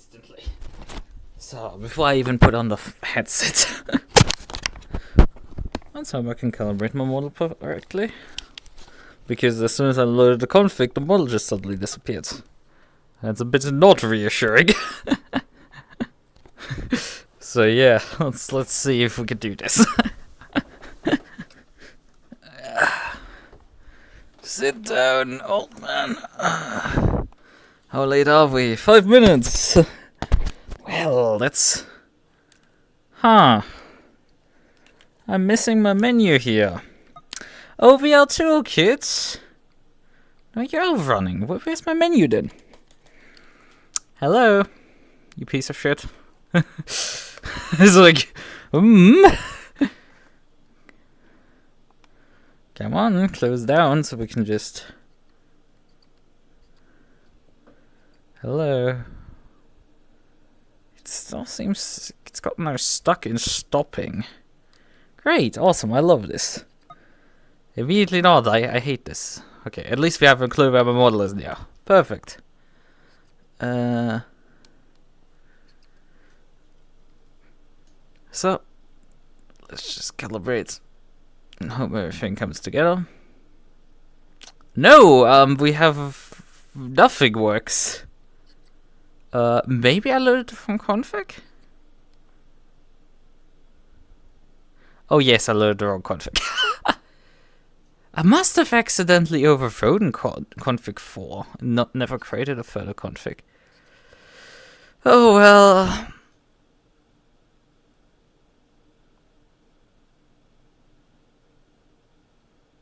instantly. So, before I even put on the headset. That's how I can calibrate my model correctly. Because as soon as I loaded the config, the model just suddenly disappeared. That's a bit not reassuring. So yeah, let's see if we can do this. Sit down, old man. How late are we? 5 minutes. Well, that's... Huh. I'm missing my menu here. OVL toolkit. No, you're overrunning. Where's my menu then? Hello, you piece of shit. It's like, Come on, close down so we can just... Hello. It still seems it's gotten now stuck in stopping. Great, awesome, I love this. Immediately not, I hate this. Okay, at least we have a clue where my model is now. Perfect. So, let's just calibrate and hope everything comes together. No, we have nothing works. Maybe I loaded it from config? Oh yes, I loaded the wrong config. I must have accidentally overthrown config 4 and never created a further config. Oh well.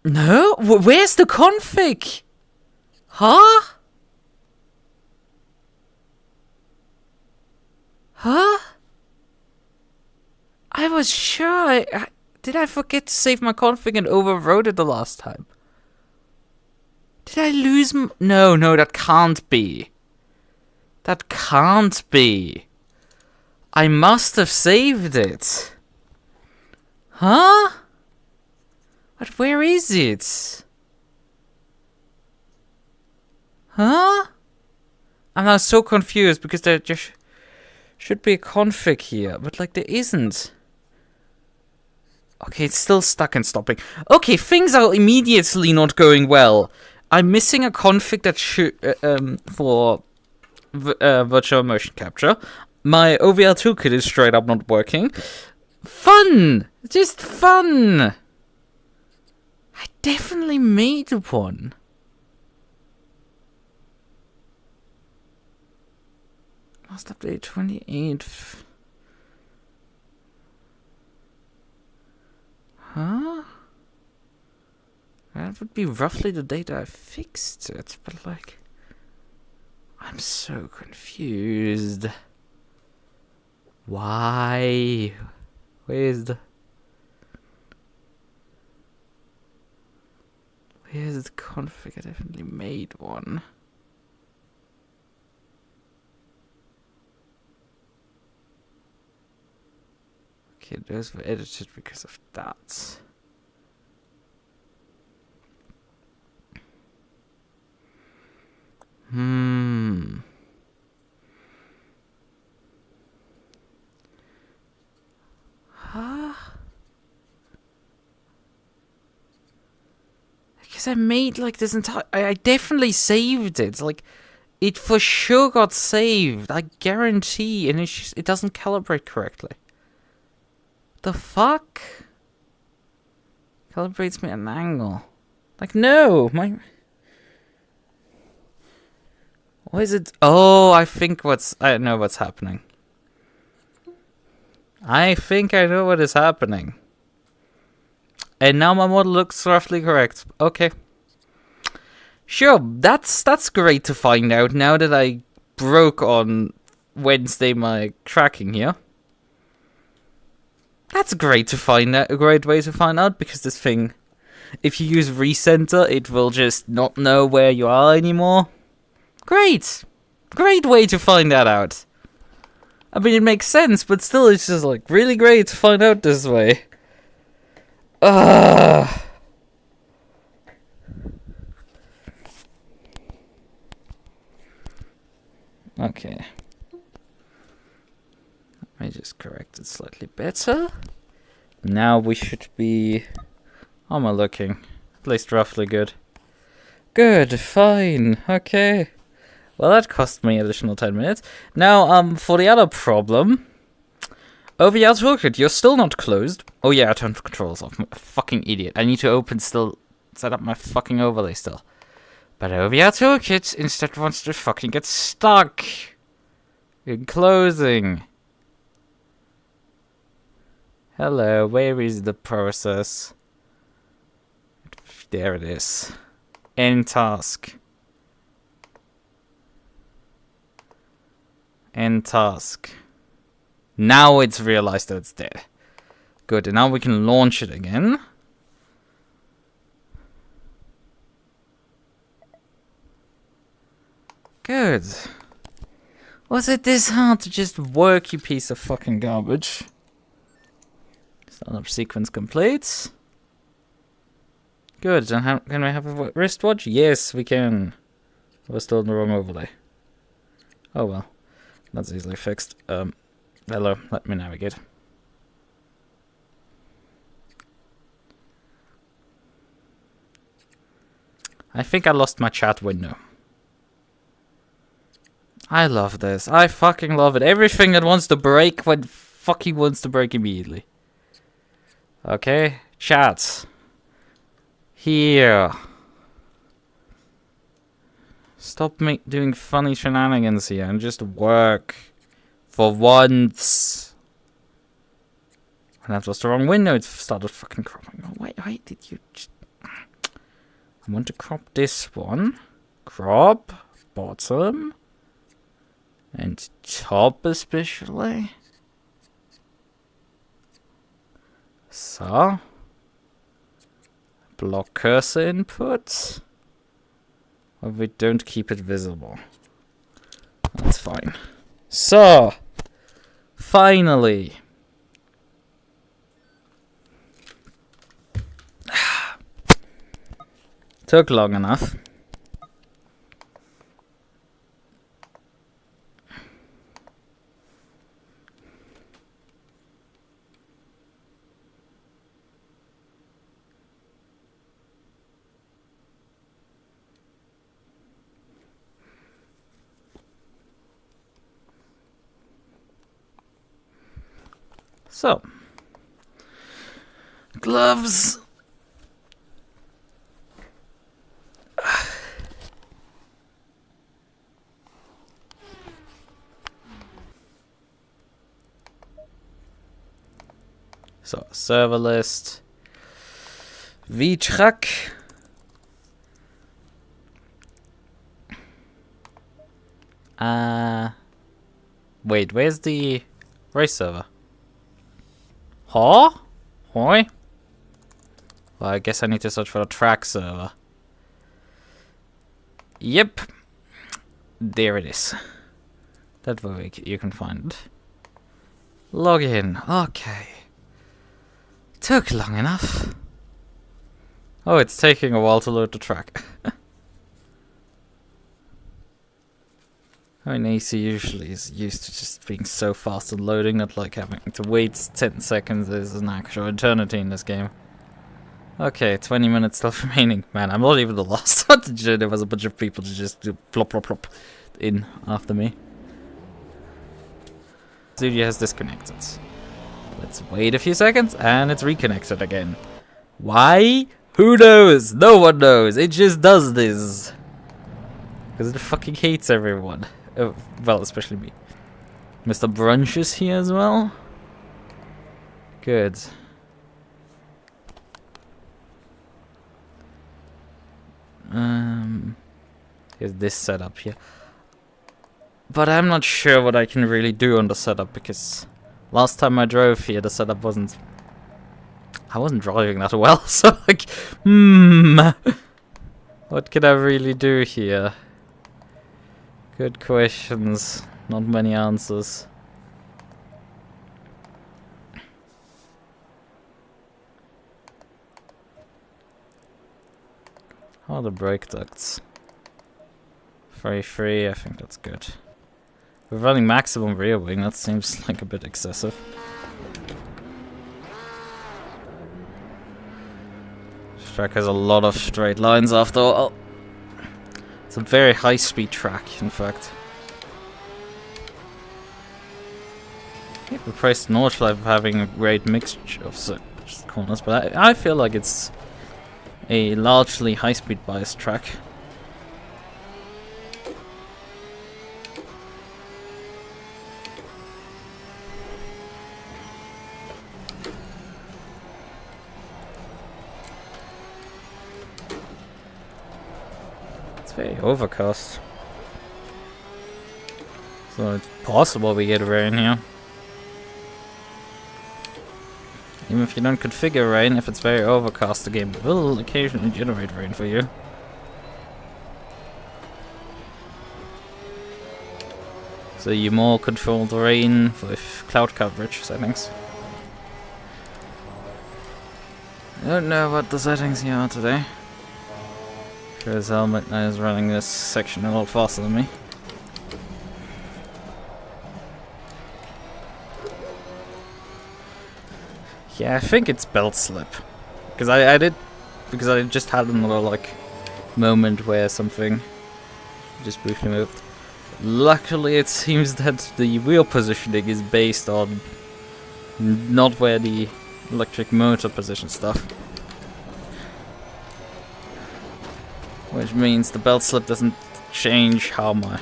No? Where's the config? Huh? Huh? I was sure did I forget to save my config and overwrote it the last time? Did I lose No, that can't be. That can't be. I must have saved it. Huh? But where is it? Huh? I'm now so confused because there just should be a config here, but like there isn't. Okay, it's still stuck and stopping. Okay, things are immediately not going well. I'm missing a config that should for virtual motion capture. My OVL toolkit is straight up not working. Fun! Just fun! I definitely made one. Last update 28th. Huh? That would be roughly the date I fixed it, but like... I'm so confused. Why? Where's the config? I definitely made one. Okay, those were edited because of that. Huh? Because I made like this entire... I definitely saved it. Like, it for sure got saved. I guarantee. And it doesn't calibrate correctly. The fuck? Calibrates me at an angle. Like, no! What is it? Oh, I know what's happening. I think I know what is happening. And now my model looks roughly correct. Okay. Sure, that's great to find out now that I broke on Wednesday my tracking here. That's great to find out, a great way to find out, because this thing, if you use recenter, it will just not know where you are anymore. Great! Great way to find that out. I mean, it makes sense, but still, it's just like really great to find out this way. Okay. just correct it slightly better. Now we should be... How am I looking? At least roughly good. Good, fine, okay. Well, that cost me additional 10 minutes. Now, for the other problem... OVR Toolkit, you're still not closed. Oh yeah, I turned controls off. I'm a fucking idiot. I need to set up my fucking overlay still. But OVR Toolkit instead wants to fucking get stuck in closing. Hello, where is the process? There it is. End task. End task. Now it's realized that it's dead. Good, and now we can launch it again. Good. Was it this hard to just work, you piece of fucking garbage? Startup sequence complete. Good, and can we have a wristwatch? Yes, we can. We're still in the wrong overlay. Oh well. That's easily fixed. Hello, let me navigate. I think I lost my chat window. I love this. I fucking love it. Everything that wants to break when fucking wants to break immediately. Okay, chat. Here. Stop doing funny shenanigans here and just work. For once. And that was the wrong window. It started fucking cropping. Oh, wait, did you just... I want to crop this one. Crop. Bottom. And top especially. So. Block cursor input. Or we don't keep it visible. That's fine. So. Finally. Took long enough. So, gloves. So, server list. VTracc. Wait, where's the race server? Huh? Hoi? Well, I guess I need to search for the track server. Yep. There it is. That way you can find it. Log in. Okay. Took long enough. Oh, it's taking a while to load the track. I mean, AC usually is used to just being so fast and loading that like having to wait 10 seconds is an actual eternity in this game. Okay, 20 minutes still remaining. Man, I'm not even the last one. There was a bunch of people to just do plop plop plop in after me. Studio has disconnected. Let's wait a few seconds and it's reconnected again. Why? Who knows? No one knows. It just does this. Because it fucking hates everyone. Oh, well, especially me. Mr. Brunch is here as well. Good. Here's this setup here. But I'm not sure what I can really do on the setup because last time I drove here, the setup wasn't... I wasn't driving that well, so like, what can I really do here? Good questions, not many answers. How are the brake ducts? 3, I think that's good. We're running maximum rear wing, that seems like a bit excessive. This track has a lot of straight lines after all. It's a very high speed track, in fact. I think we praised Nordschleife for having a great mixture of corners, but I feel like it's a largely high speed biased track. Very overcast, so it's possible we get rain here. Even if you don't configure rain, if it's very overcast, the game will occasionally generate rain for you. So you more control the rain with cloud coverage settings. I don't know what the settings here are today. Because Helmet is running this section a lot faster than me. Yeah, I think it's belt slip. Because I just had another like moment where something just briefly moved. Luckily it seems that the wheel positioning is based on not where the electric motor position stuff. Which means the belt slip doesn't change how my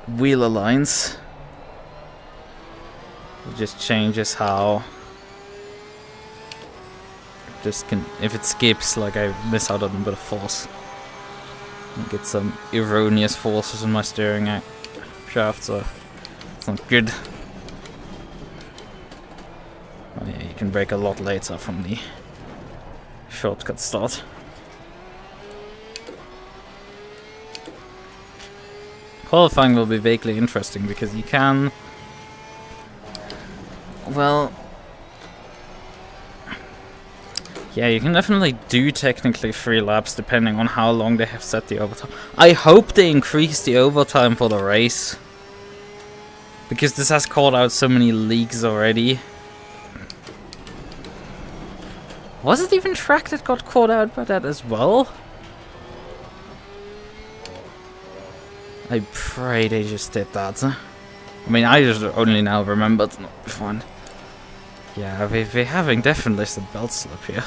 wheel aligns. It just changes how if it skips, like I miss out on a bit of force. I get some erroneous forces in my steering shaft, so it's not good. Oh yeah, you can brake a lot later from the shortcut start. Qualifying will be vaguely interesting because you can, well, yeah, you can definitely do technically 3 laps depending on how long they have set the overtime. I hope they increase the overtime for the race, because this has called out so many leaks already. Was it even Track that got caught out by that as well? I pray they just did that. I mean, I just only now remembered. No, fine. Yeah, we're having definitely some belt slip here.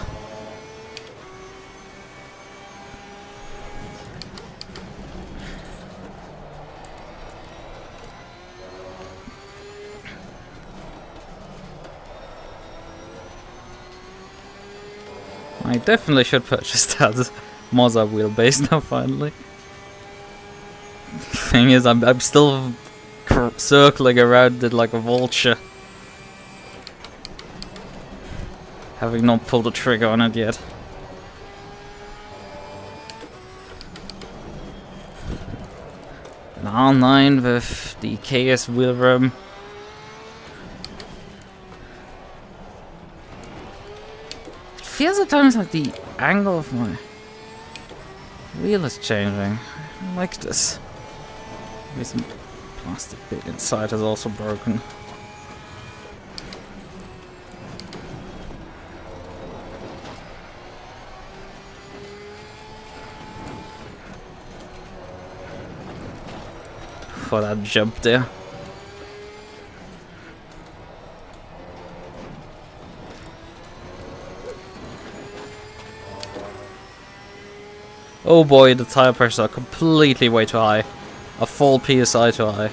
I definitely should purchase that Moza wheelbase now, finally. Thing is, I'm still circling around it like a vulture, having not pulled the trigger on it yet. An R9 with the KS wheel rim. It feels at times like the angle of my wheel is changing. I like this. Maybe some plastic bit inside is also broken. For that jump there. Oh boy, the tire pressures are completely way too high. A full PSI too high.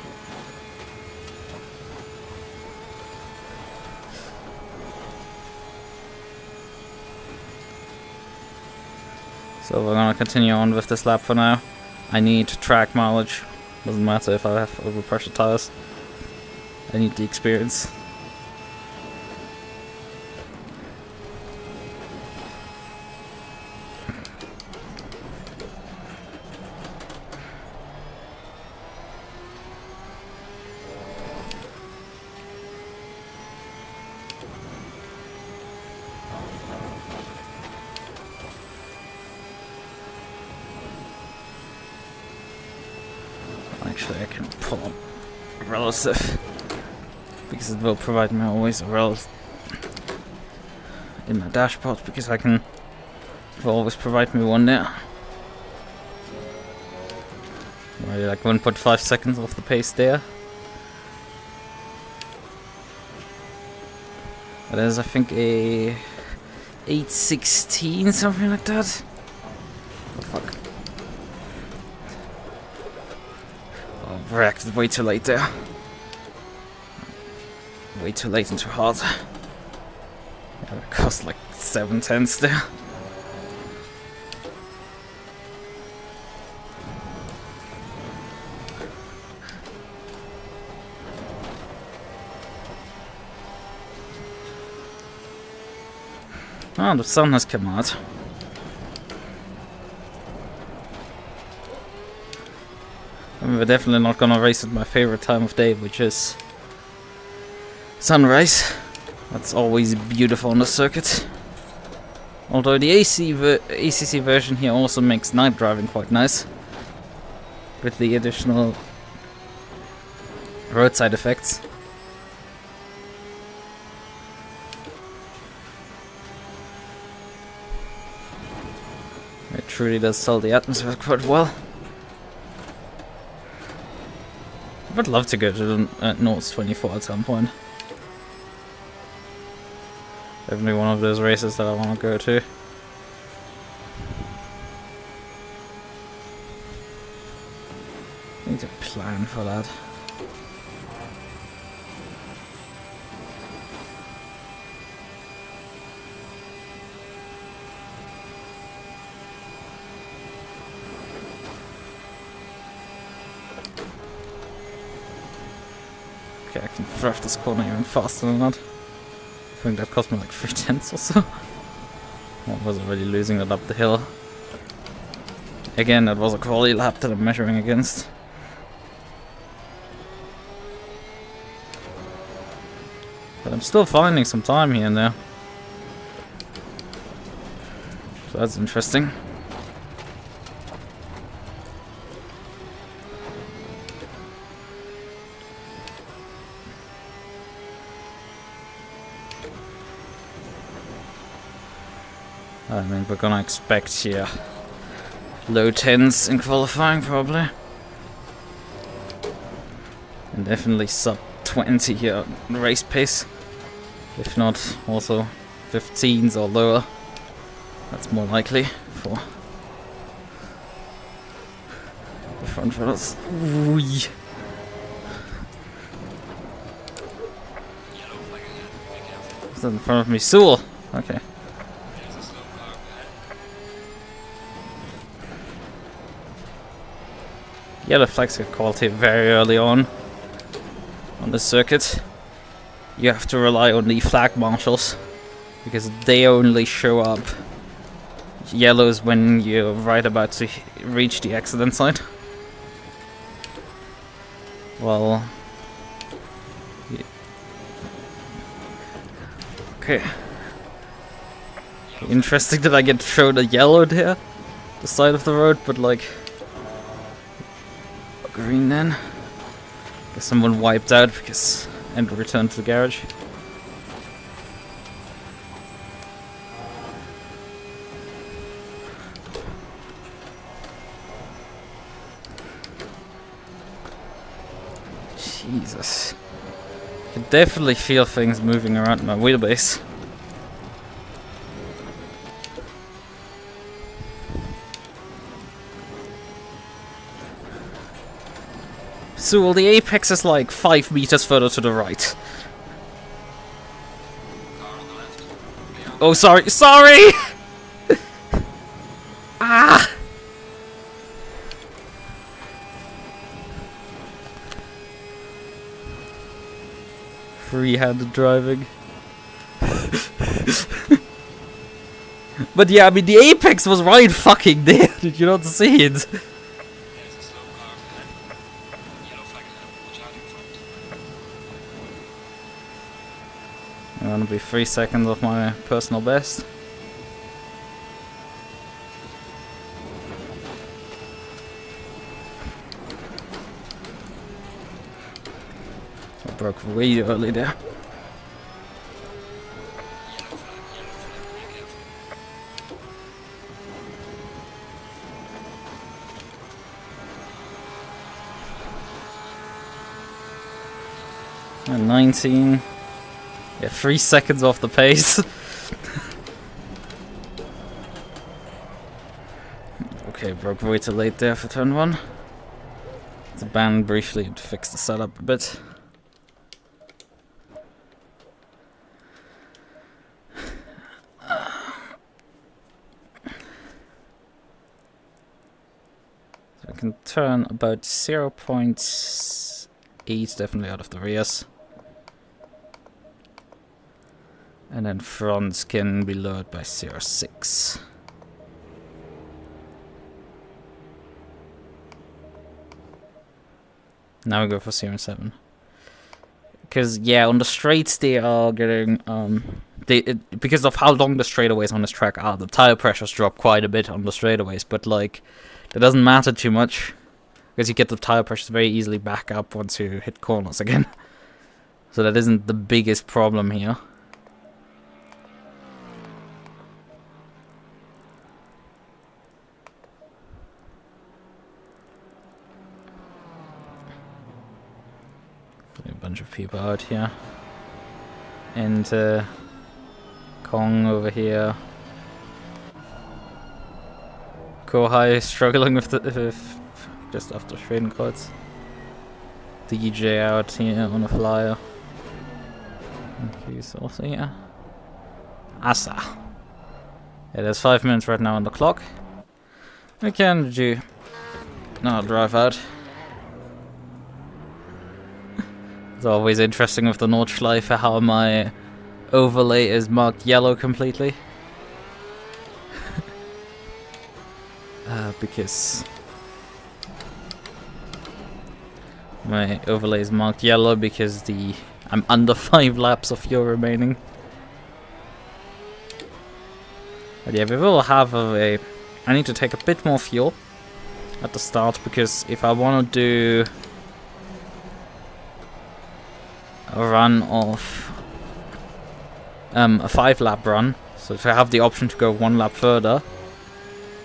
So we're gonna continue on with this lap for now. I need track mileage. Doesn't matter if I have overpressure tires. I need the experience. Actually, I can pull up relative, because it will provide me always a relative in my dashboard, because it will always provide me one there. Maybe like 1.5 seconds off the pace there. That is, I think, a 816, something like that. Oh fuck. Oh, reacted way too late there. Way too late and too hard. Yeah, it cost like 7/10 there. Oh, the sun has come out. I mean, we're definitely not gonna race at my favorite time of day, which is sunrise. That's always beautiful on the circuit. Although the ACC version here also makes night driving quite nice, with the additional roadside effects. It truly does sell the atmosphere quite well. I would love to go to Nords 24 at some point. Definitely one of those races that I want to go to. I need to plan for that. Okay, I can thrash this corner even faster than that. I think that cost me like 3/10 or so. I was already losing it up the hill. Again, that was a Qualy lap that I'm measuring against. But I'm still finding some time here and there. So that's interesting. I mean, we're gonna expect here low 10s in qualifying probably. And definitely sub 20 here on race pace. If not, also 15s or lower. That's more likely for the front runners. Ooh. Is that in front of me? Sewell! Okay. Yellow flags get called here very early on the circuit. You have to rely on the flag marshals because they only show up yellows when you're right about to reach the accident site. Well, yeah. Okay. Interesting that I get shown a yellow there, the side of the road, but like green then. Guess someone wiped out because and returned to the garage. Jesus. I can definitely feel things moving around my wheelbase. So well, the apex is like 5 meters further to the right. Oh, sorry, sorry! Ah! Free-handed driving. But yeah, I mean, the apex was right fucking there. Did you not see it? I'm gonna be 3 seconds off my personal best. Broke way early there. And 19. Yeah, 3 seconds off the pace. Okay, broke way too late there for turn 1. The band briefly to fix the setup a bit. So I can turn about 0.8 definitely out of the rears. And then fronts can be lowered by 0.6. Now we go for 0.7. Because, yeah, on the straights they are getting, because of how long the straightaways on this track are, the tire pressures drop quite a bit on the straightaways, but, like, that doesn't matter too much, because you get the tire pressures very easily back up once you hit corners again. So that isn't the biggest problem here. A bunch of people out here. And Kong over here. Kohai struggling with the just after trading cards. DJ out here on a flyer. Okay, so also here. Asa. Yeah, there's 5 minutes right now on the clock. We can do now drive out. It's always interesting with the Nordschleife how my overlay is marked yellow completely. Because my overlay is marked yellow because I'm under 5 laps of fuel remaining. But yeah, we will have I need to take a bit more fuel at the start, because if I want to do a run of a 5 lap run, so if I have the option to go 1 lap further,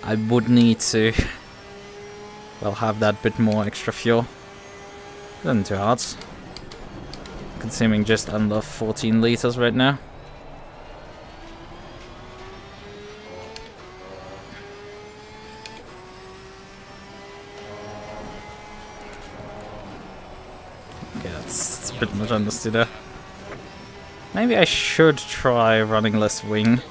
I would need to well have that bit more extra fuel. Isn't too hard. Consuming just under 14 liters right now. Okay, that's a bit much understood there. Maybe I should try running less wing.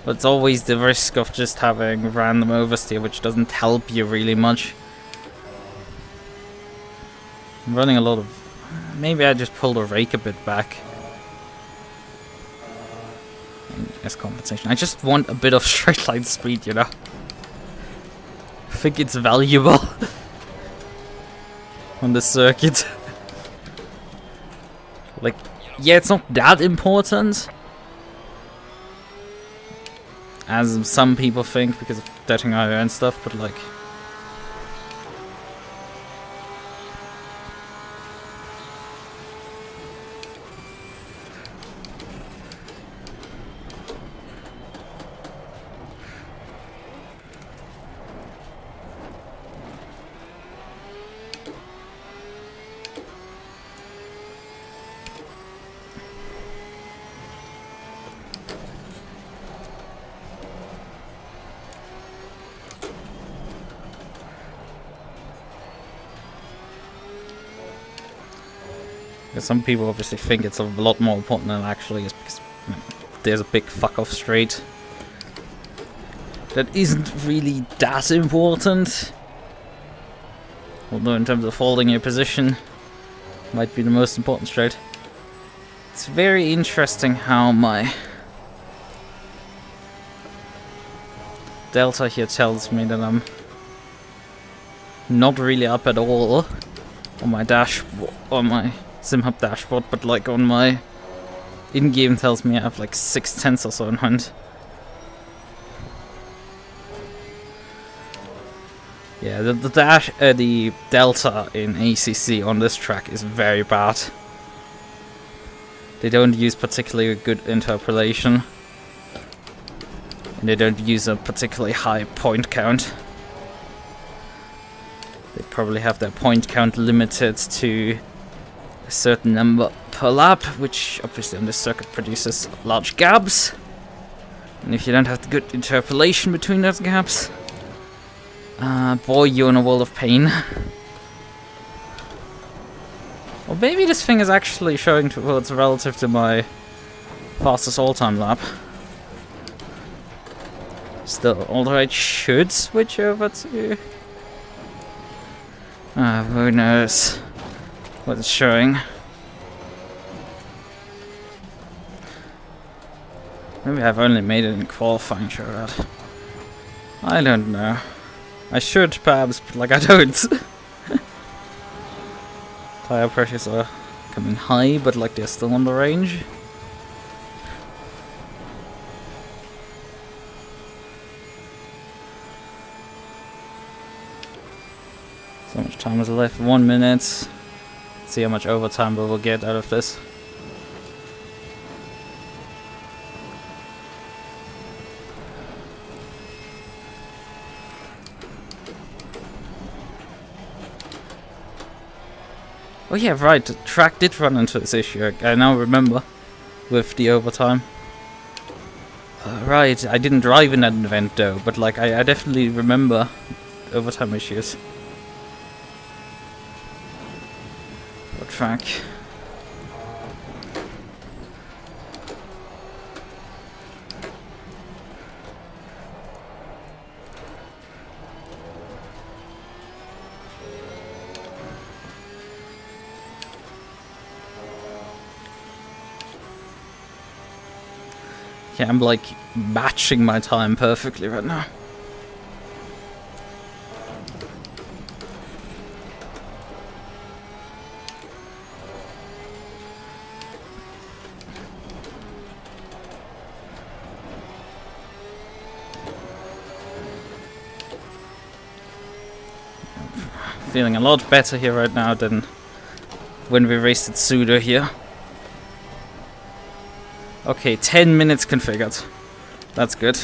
But it's always the risk of just having random oversteer, which doesn't help you really much. I'm running a lot of... Maybe I just pull the rake a bit back. As compensation. I just want a bit of straight line speed, you know. I think it's valuable on the circuit. Like, yeah, it's not that important, as some people think, because of dating IO and stuff, but like... Some people obviously think it's a lot more important than it actually is, because there's a big fuck off straight that isn't really that important. Although in terms of holding your position, might be the most important straight. It's very interesting how my delta here tells me that I'm not really up at all on my dashboard, on my SimHub dashboard, but like on my in-game tells me I have like 6/10 or so in hand. Yeah, the delta in ACC on this track is very bad. They don't use particularly good interpolation, and they don't use a particularly high point count. They probably have their point count limited to a certain number per lap, which obviously on this circuit produces large gaps. And if you don't have the good interpolation between those gaps, boy, you're in a world of pain. Well, maybe this thing is actually showing towards relative to my fastest all-time lap. Still, although it should switch over to... who knows what it's showing. Maybe I've only made it in qualifying, sure that. I don't know. I should perhaps, but like I don't. Tire pressures are coming high, but like they're still on the range. So much time is left, 1 minute. Let's see how much overtime we will get out of this. Oh yeah, right, the track did run into this issue, I now remember, with the overtime. Right, I didn't drive in that event though, but like I definitely remember overtime issues. What track? Yeah, I'm like matching my time perfectly right now. Feeling a lot better here right now than when we raced at Sudo here. Okay, 10 minutes configured. That's good.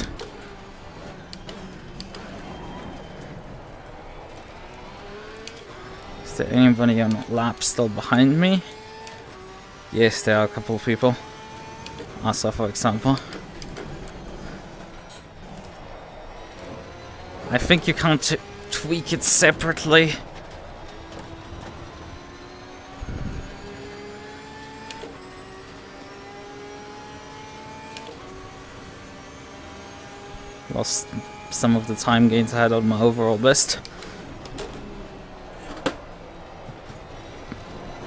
Is there anybody on lap still behind me? Yes, there are a couple of people. Asa, for example. I think you can't tweak it separately. Lost some of the time gains I had on my overall best.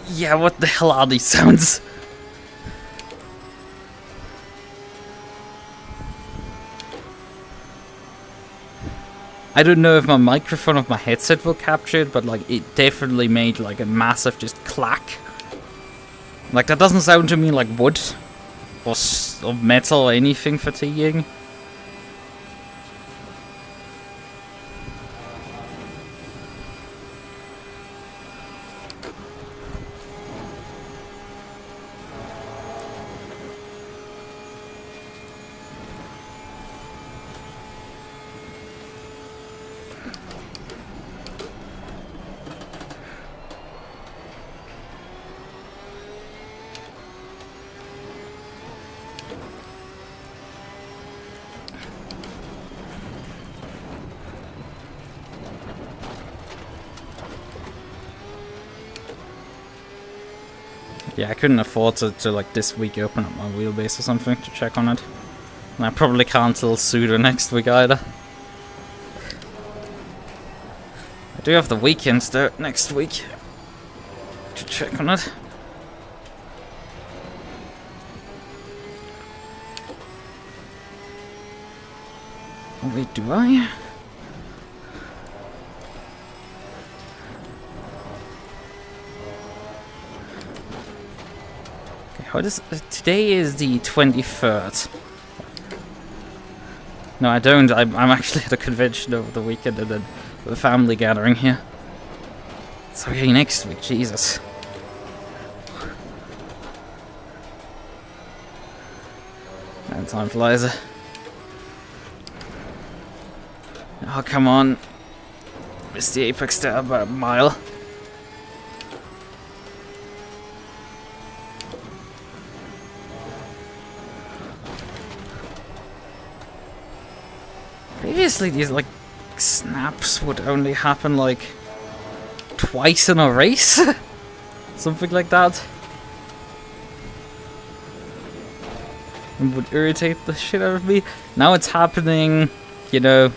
Yeah, what the hell are these sounds? I don't know if my microphone of my headset will capture it, but like it definitely made like a massive just clack. Like that doesn't sound to me like wood or metal or anything fatiguing. Yeah, I couldn't afford to like this week open up my wheelbase or something to check on it. And I probably can't till Sudo next week either. I do have the weekends though next week to check on it. Oh wait, do I? What is today is the 23rd. No, I don't. I'm actually at a convention over the weekend, and then for the family gathering here. It's okay next week, Jesus. Man, time flies. Oh, come on. Missed the apex there about a mile. Previously, these, like, snaps would only happen, like, twice in a race? Something like that. And would irritate the shit out of me. Now it's happening, you know,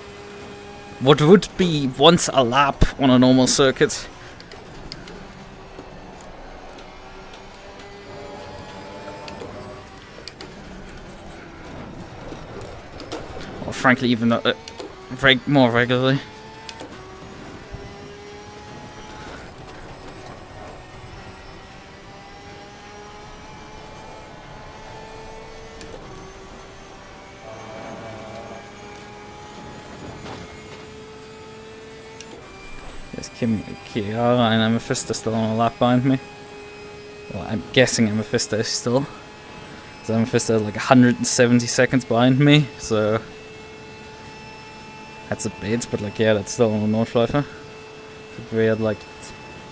what would be once a lap on a normal circuit. Or frankly, even more regularly. There's Kiara and Amethyst are still on a lap behind me. Well, I'm guessing Amethyst is still. So Amethyst is like 170 seconds behind me, so that's a bit, but like, yeah, that's still on the Nordschleife. If we had like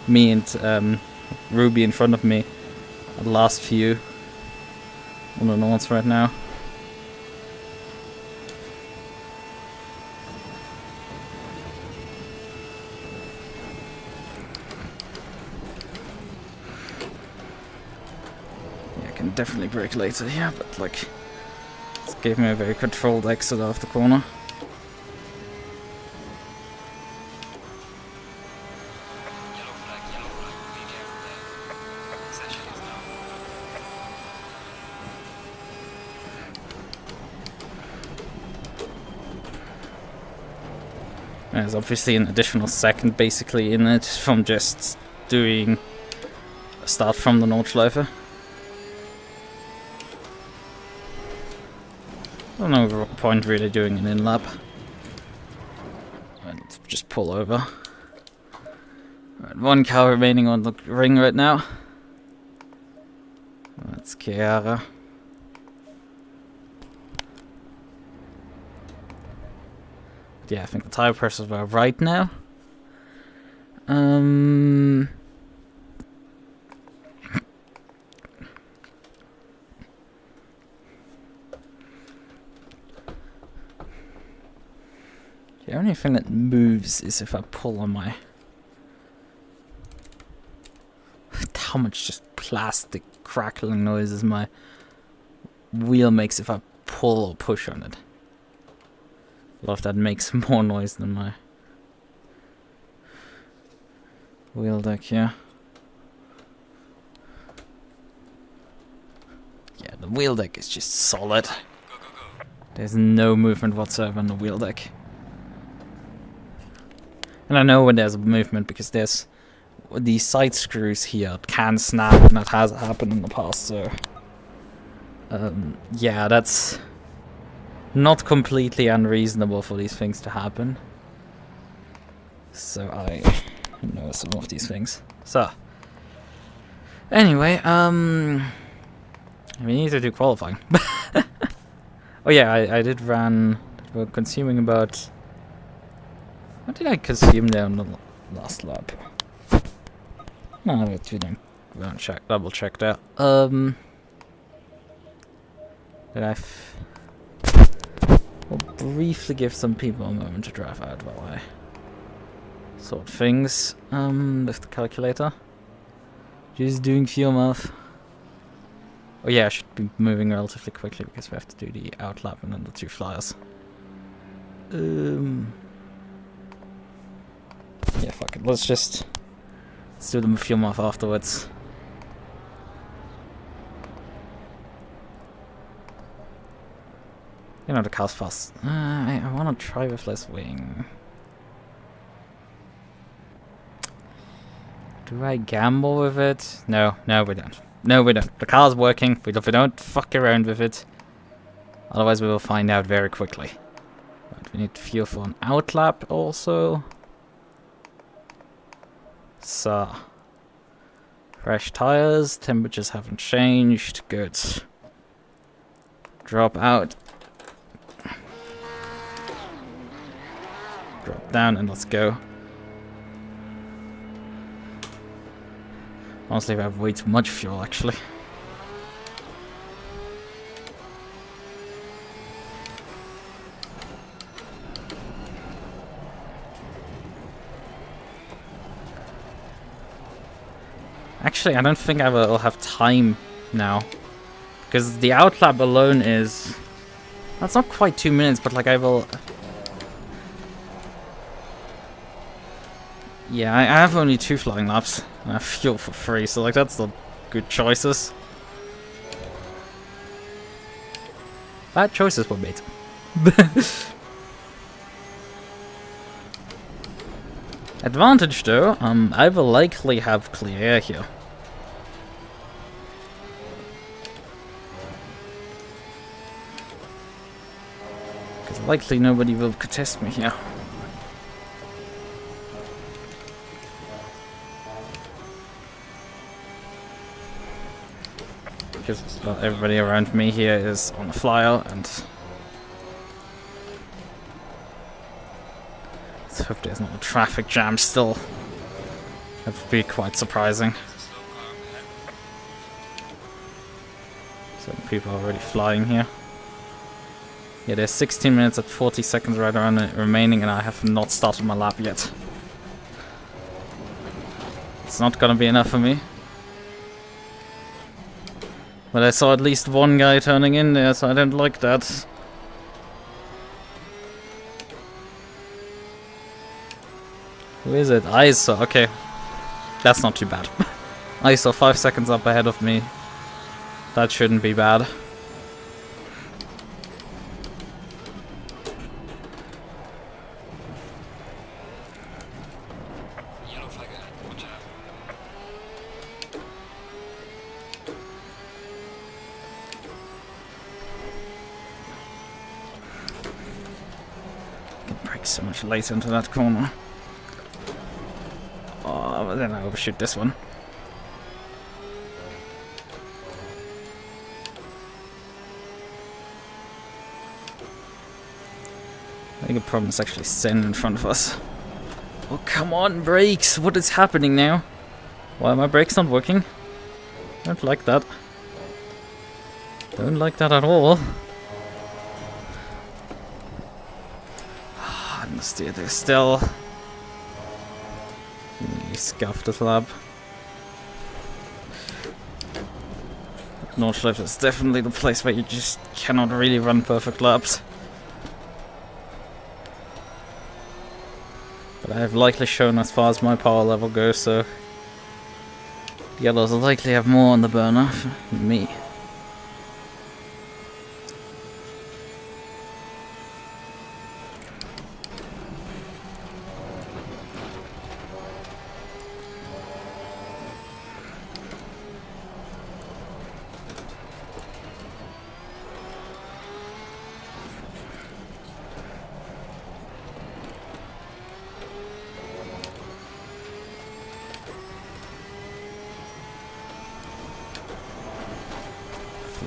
me and Ruby in front of me at the last few on the Nords right now. Yeah, I can definitely brake later here, but like, this gave me a very controlled exit off the corner. There's obviously an additional second basically in it from just doing a start from the Nordschleife. I don't know what point really doing an in-lap. Let's just pull over. Right, one car remaining on the ring right now. That's Chiara. Yeah, I think the tire pressures are right now. The only thing that moves is if I pull on my... How much just plastic crackling noises my wheel makes if I pull or push on it. A lot of that makes more noise than my wheel deck here. Yeah, the wheel deck is just solid. There's no movement whatsoever on the wheel deck. And I know when there's a movement because there's these side screws here can snap, and that has happened in the past, so yeah, that's not completely unreasonable for these things to happen. So I know some of these things. So anyway, we need to do qualifying. Oh yeah, I did run. We're consuming about. What did I consume there on the last lap? No, we didn't double check that. Did I? We'll briefly give some people a moment to drive out while I sort things with the calculator. Just doing fuel math. Oh yeah, I should be moving relatively quickly because we have to do the outlap and then the two flyers. Yeah, fuck it. Let's do the fuel math afterwards. You know, the car's fast. I want to try with less wing. Do I gamble with it? No, we don't. No, we don't. The car's working. We don't fuck around with it. Otherwise, we will find out very quickly. Right, we need fuel for an outlap also. So, fresh tires, temperatures haven't changed, good. Drop out. Drop down and let's go. Honestly, we have way too much fuel actually. Actually, I don't think I will have time now. Because the outlap alone is... That's not quite 2 minutes, but like I will... Yeah, I have only 2 flying laps. And I have fuel for free, so like that's not good choices. Bad choices were made. Advantage though, I will likely have clear air here. Because likely nobody will contest me here. Because everybody around me here is on the flyer, and let's hope there's not a traffic jam still. That would be quite surprising. So people are already flying here. Yeah, there's 16 minutes at 40 seconds right around it remaining, and I have not started my lap yet. It's not gonna be enough for me. But I saw at least one guy turning in there, so I don't like that. Who is it? ISO, okay. That's not too bad. ISO 5 seconds up ahead of me. That shouldn't be bad. So much later into that corner. Oh, but then I overshoot this one. I think the problem is actually Sen in front of us. Oh, come on, brakes! What is happening now? Why are my brakes not working? Don't like that. Don't like that at all. They're still scuffed the lab. Nordschleife is definitely the place where you just cannot really run perfect laps. But I have likely shown as far as my power level goes, so the others will likely have more on the burner than me.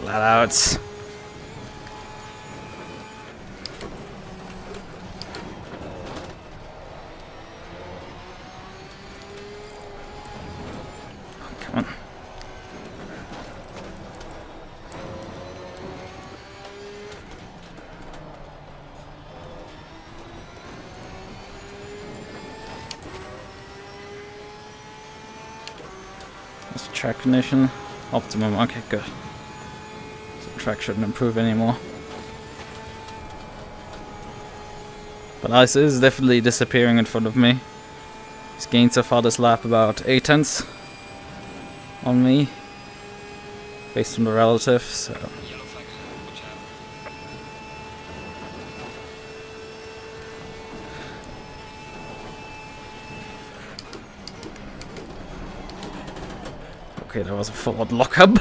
Flat out. Oh, come on. That's track condition. Optimum. Okay, good. Track shouldn't improve anymore. But ice is definitely disappearing in front of me. He's gained so far this lap about 8 tenths on me, based on the relative, so... Okay, that was a forward lockup.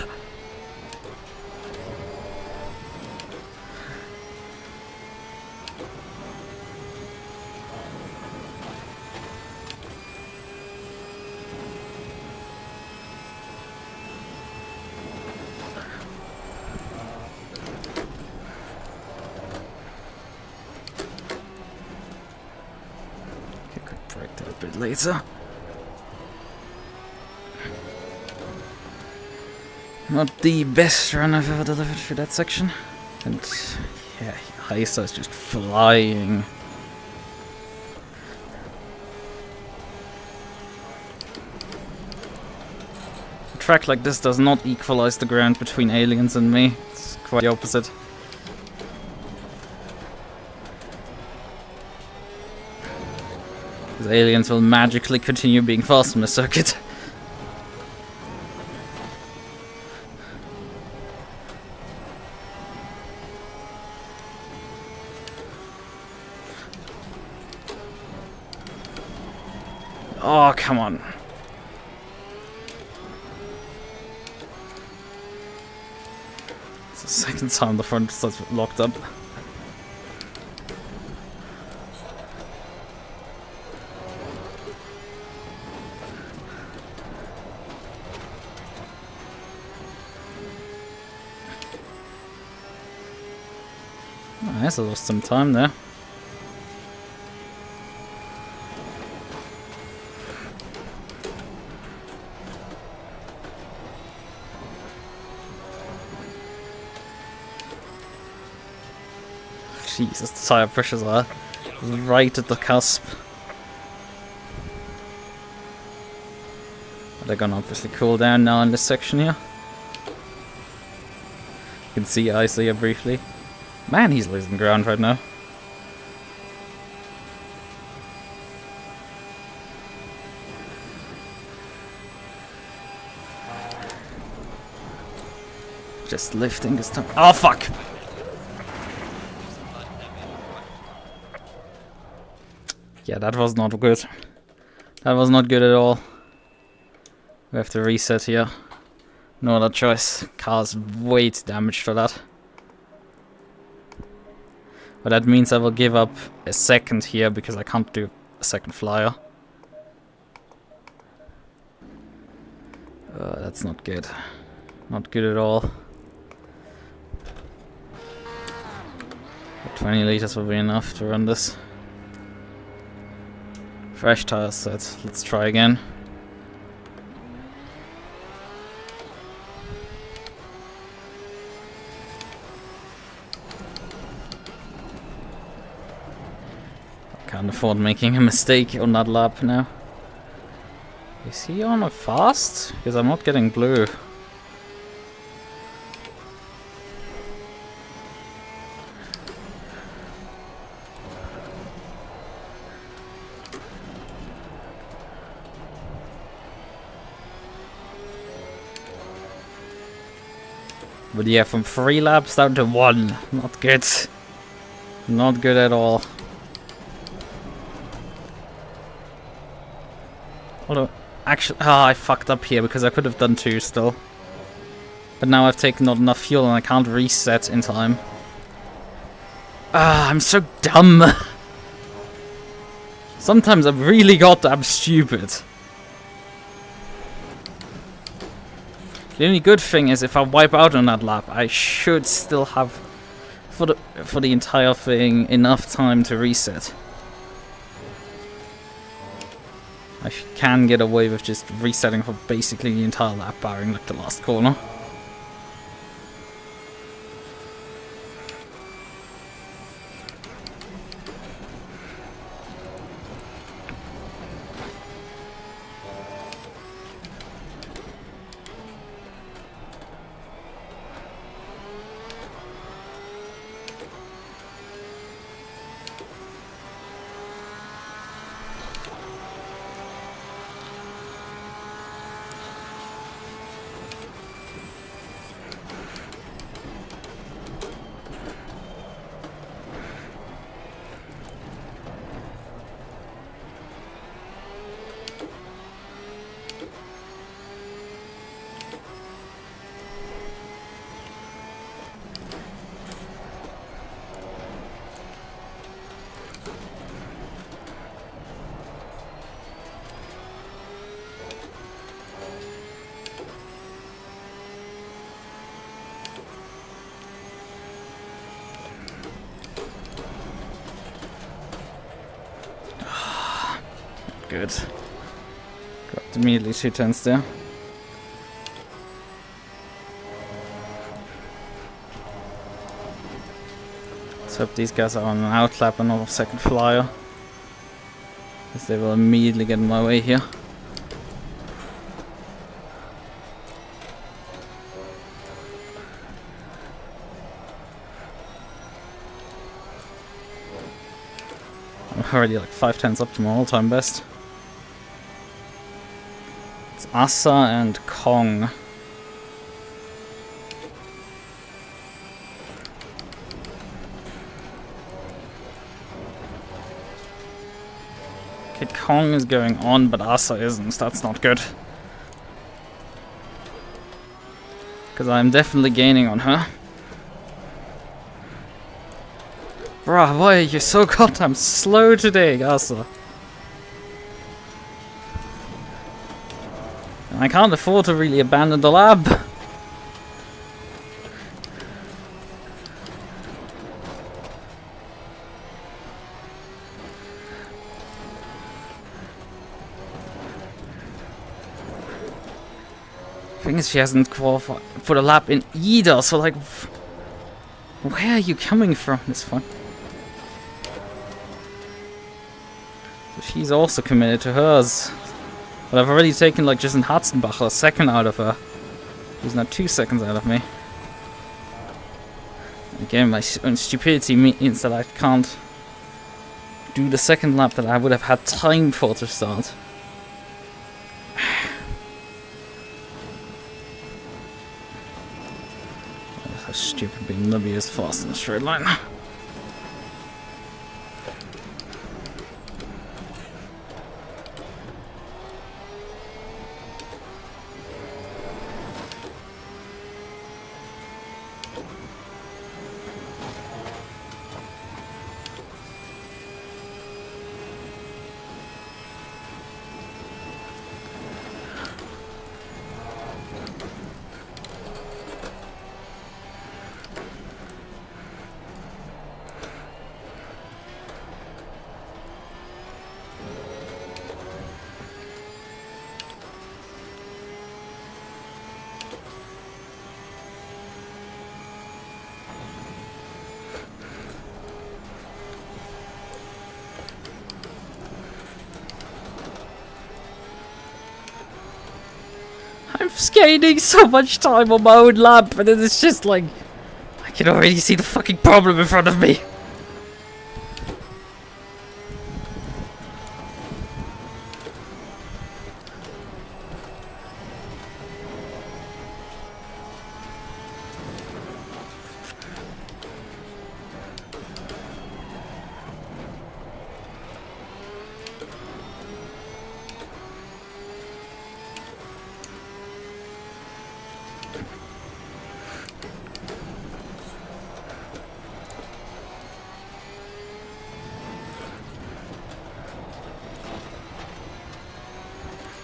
break that a bit later. Not the best run I've ever delivered for that section. And yeah, Heisa is just flying. A track like this does not equalize the ground between aliens and me. It's quite the opposite. Because aliens will magically continue being fast on the circuit. Oh, come on. It's the second time the front starts locked up. Oh, I guess I lost some time there. Jesus, the tire pressures are right at the cusp. They're gonna obviously cool down now in this section here. You can see Isa here briefly. Man, he's losing ground right now. Just lifting this time. Oh, fuck! Yeah, that was not good. That was not good at all. We have to reset here. No other choice. Car's way too damaged for that. But that means I will give up a second here because I can't do a second flyer. That's not good. Not good at all. 20 liters will be enough to run this. Fresh tire set. Let's try again. I can't afford making a mistake on that lap now. Is he on a fast? Because I'm not getting blue. But yeah, from 3 laps down to 1. Not good. Not good at all. Although, actually, I fucked up here because I could have done 2 still. But now I've taken not enough fuel and I can't reset in time. I'm so dumb. Sometimes I'm really goddamn stupid. The only good thing is if I wipe out on that lap, I should still have, for the entire thing, enough time to reset. I can get away with just resetting for basically the entire lap, barring like the last corner. good. Dropped immediately 2 tenths there. Let's hope these guys are on an outlap and not a second flyer, because they will immediately get in my way here. I'm already like 5 tenths up to my all-time best. It's Asa and Kong. Okay, Kong is going on, but Asa isn't. That's not good. Because I'm definitely gaining on her. Bruh, why are you so goddamn slow today, Asa? I can't afford to really abandon the lab. Thing is, she hasn't qualified for the lab in either, so like, where are you coming from? This fun. So she's also committed to hers. But I've already taken, like, just in Hatzenbach a second out of her. She's now 2 seconds out of me. Again, my own stupidity means that I can't do the second lap that I would have had time for to start. That's how stupid being nubby is fast in a straight line. I'm gaining so much time on my own lap, and then it's just like, I can already see the fucking problem in front of me.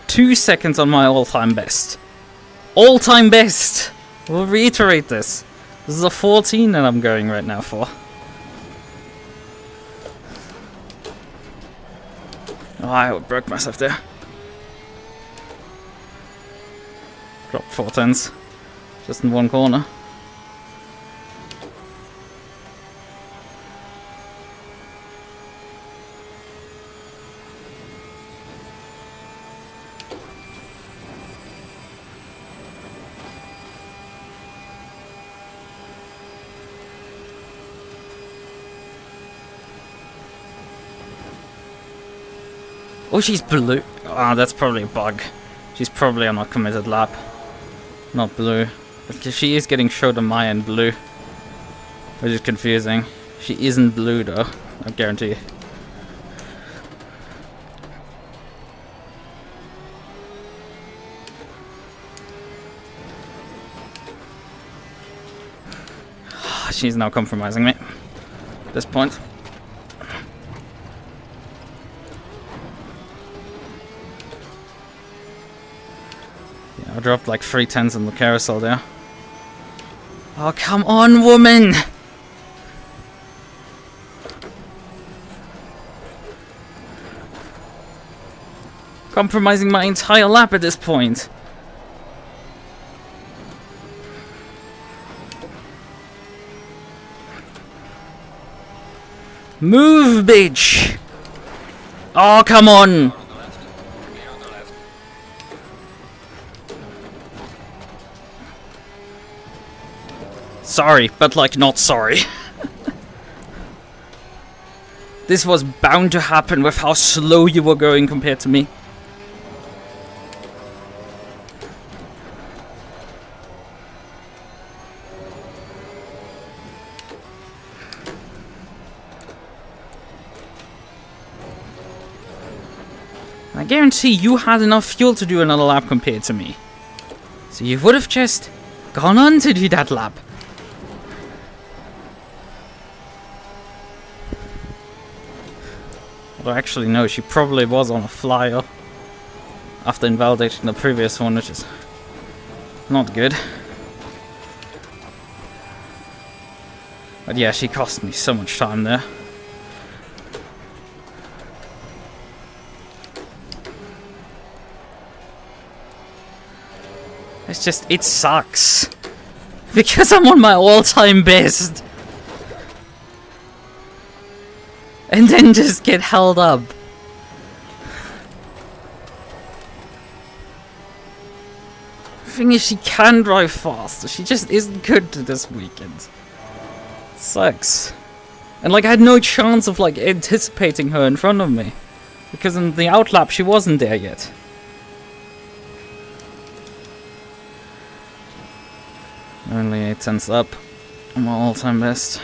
Two seconds on my all-time best. All-time best! We'll reiterate this. This is a 14 that I'm going right now for. Oh, I broke myself there. Dropped 4 tenths. Just in one corner. Oh, she's blue. Ah, that's probably a bug. She's probably on a committed lap. Not blue. But she is getting showed on my end blue. Which is confusing. She isn't blue though, I guarantee you. She's now compromising me at this point. I dropped like 3 tenths in the carousel there. Oh, come on, woman! Compromising my entire lap at this point. Move, bitch! Oh, come on! Sorry, but like not sorry. This was bound to happen with how slow you were going compared to me. I guarantee you had enough fuel to do another lap compared to me. So you would have just gone on to do that lap. Well, actually, no, she probably was on a flyer after invalidating the previous one, which is not good. But yeah, she cost me so much time there. It's just, it sucks. Because I'm on my all-time best. And then just get held up. The thing is, she can drive fast. She just isn't good this weekend. It sucks. And like, I had no chance of like anticipating her in front of me. Because in the outlap, she wasn't there yet. Only 8 tenths up. I'm my all-time best.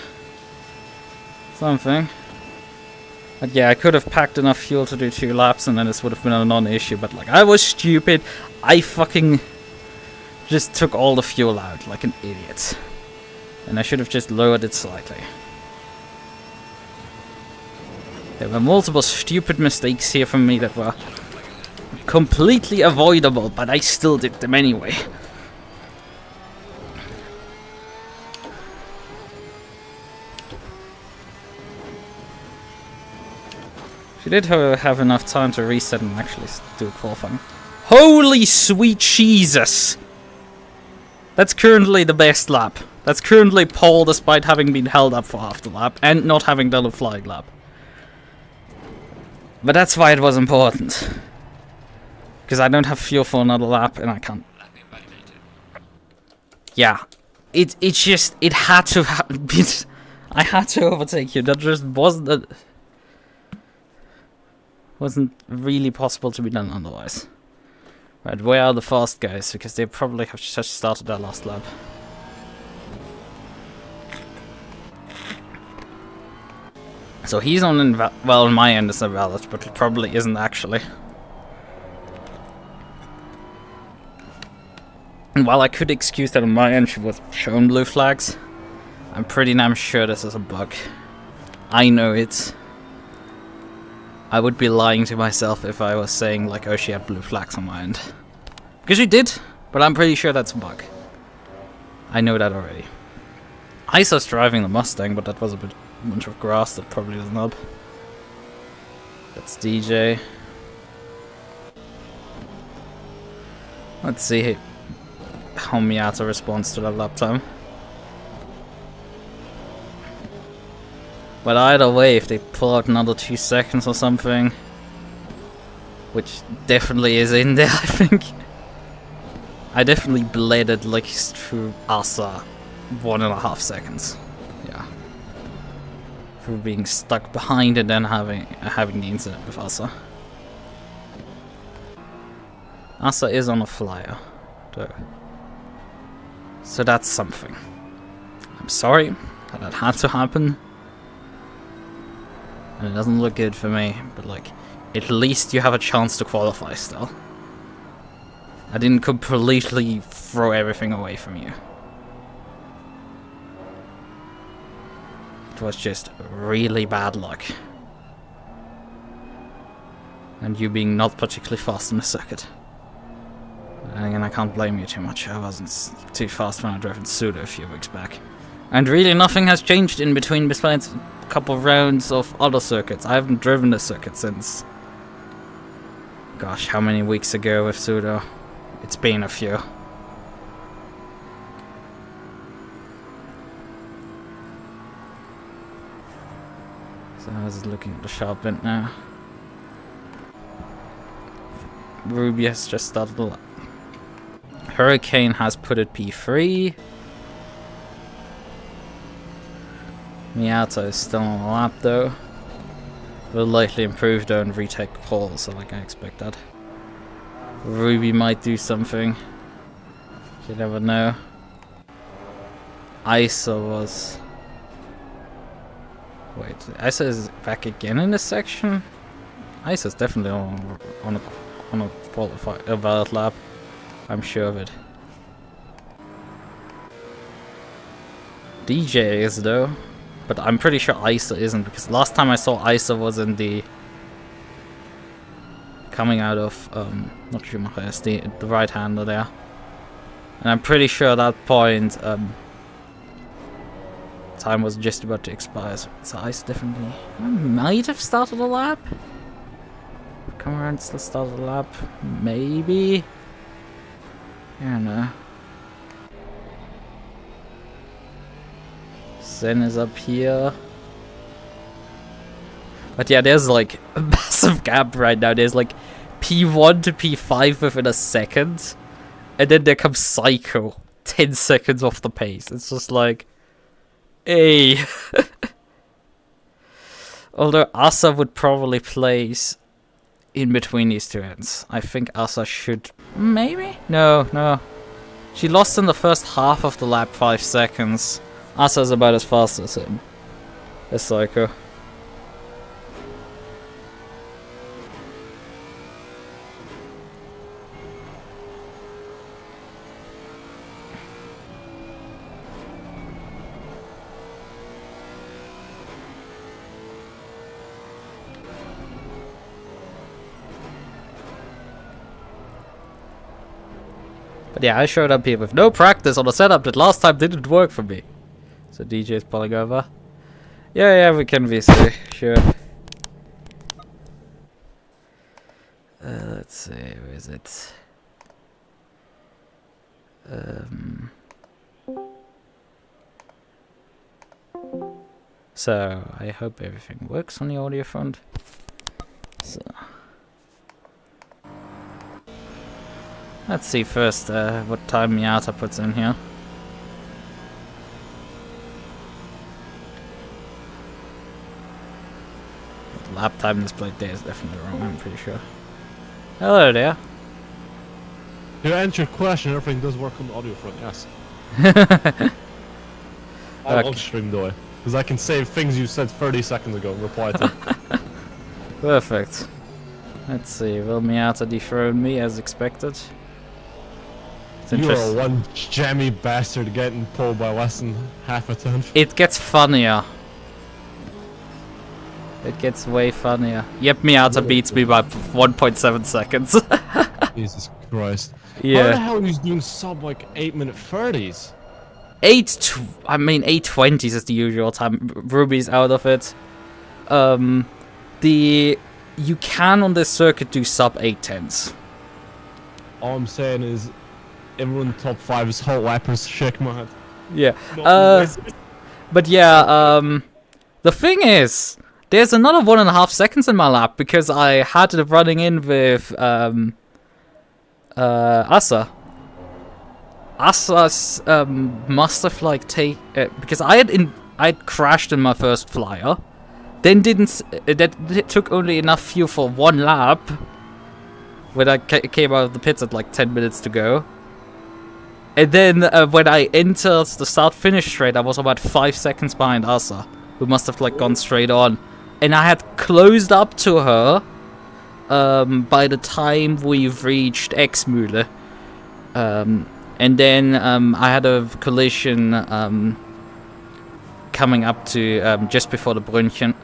Something. But yeah, I could have packed enough fuel to do 2 laps and then this would have been a non-issue, but like, I was stupid. I fucking just took all the fuel out like an idiot. And I should have just lowered it slightly. There were multiple stupid mistakes here from me that were completely avoidable, but I still did them anyway. She did have enough time to reset and actually do qualifying. Holy sweet Jesus! That's currently the best lap. That's currently pole despite having been held up for half the lap and not having done a flying lap. But that's why it was important. Because I don't have fuel for another lap and I can't. Yeah. It had to be. I had to overtake you. That just wasn't really possible to be done otherwise. Right, where are the fast guys? Because they probably have just started their last lap. So he's on well, on my end it's invalid, but it probably isn't actually. And while I could excuse that on my end, she was shown blue flags. I'm pretty damn sure this is a bug. I know it. I would be lying to myself if I was saying like, oh, she had blue flags on my end. Because she did, but I'm pretty sure that's a bug. I know that already. Isa's driving the Mustang, but that was a bunch of grass that probably isn't up. That's DJ. Let's see how Miata responds to that lap time. But either way, if they pull out another 2 seconds or something, which definitely is in there, I think. I definitely bled at least through Asa 1.5 seconds. Yeah. For being stuck behind and then having the incident with Asa. Asa is on a flyer, though. So that's something. I'm sorry that had to happen. And it doesn't look good for me, but like, at least you have a chance to qualify still. I didn't completely throw everything away from you. It was just really bad luck. And you being not particularly fast in the circuit. And again, I can't blame you too much. I wasn't too fast when I drove in Suda a few weeks back. And really nothing has changed in between besides a couple of rounds of other circuits. I haven't driven this circuit since Gosh, how many weeks ago with Sudo? It's been a few. So I was looking at the sharp end now. Ruby has just started a lap. Hurricane has put it P3. Miata is still on the lap though. Will likely improve though in VTracc Paul, so like I expect that. Ruby might do something. You never know. ISA was... Wait, ISA is back again in this section? ISA is definitely on a qualified a valid lap. I'm sure of it. DJ is though, but I'm pretty sure ISA isn't, because last time I saw ISA was in the coming out of not Schumacher, it's the right hander there, and I'm pretty sure at that point time was just about to expire, so ISA definitely might have started a lap. Come around, still started a lap, maybe. I don't know. Zen is up here. But yeah, there's like a massive gap right now. There's like P1 to P5 within a second. And then there comes Psycho 10 seconds off the pace. It's just like, hey. Although Asa would probably place in between these two ends. I think Asa should... Maybe? No. She lost in the first half of the lap 5 seconds. Asa's about as fast as him. As Psycho. But yeah, I showed up here with no practice on a setup that last time didn't work for me. So DJ is pulling over. Yeah, we can VC, sure. Let's see, where is it? So, I hope everything works on the audio front. So... Let's see first what time Miata puts in here. The lap time displayed there is definitely wrong, I'm pretty sure. Hello there. To answer your question, everything does work on the audio front, yes. I'm on stream though, because I can save things you said 30 seconds ago and reply to. Perfect. Let's see, will Miata dethrone me as expected? You are one jammy bastard getting pulled by less than half a tenth. It gets funnier. It gets way funnier. Yep, Miata beats me by 1.7 seconds. Jesus Christ. Yeah. How the hell are you doing sub like 8-minute 30s? 8:20s is the usual time. Ruby's out of it. You can on this circuit do sub 8:10s. All I'm saying is everyone top 5 is whole lappers, shake my head. Yeah. But yeah, the thing is, there's another 1.5 seconds in my lap because I had it running in with Asa. Asa's must have like because I'd crashed in my first flyer, then that took only enough fuel for 1 lap when I came out of the pits at like 10 minutes to go. And then when I entered the start-finish straight, I was about 5 seconds behind Asa, who must have like gone straight on. And I had closed up to her by the time we've reached Exmühle. And then I had a collision coming up to just before the Brünnchen.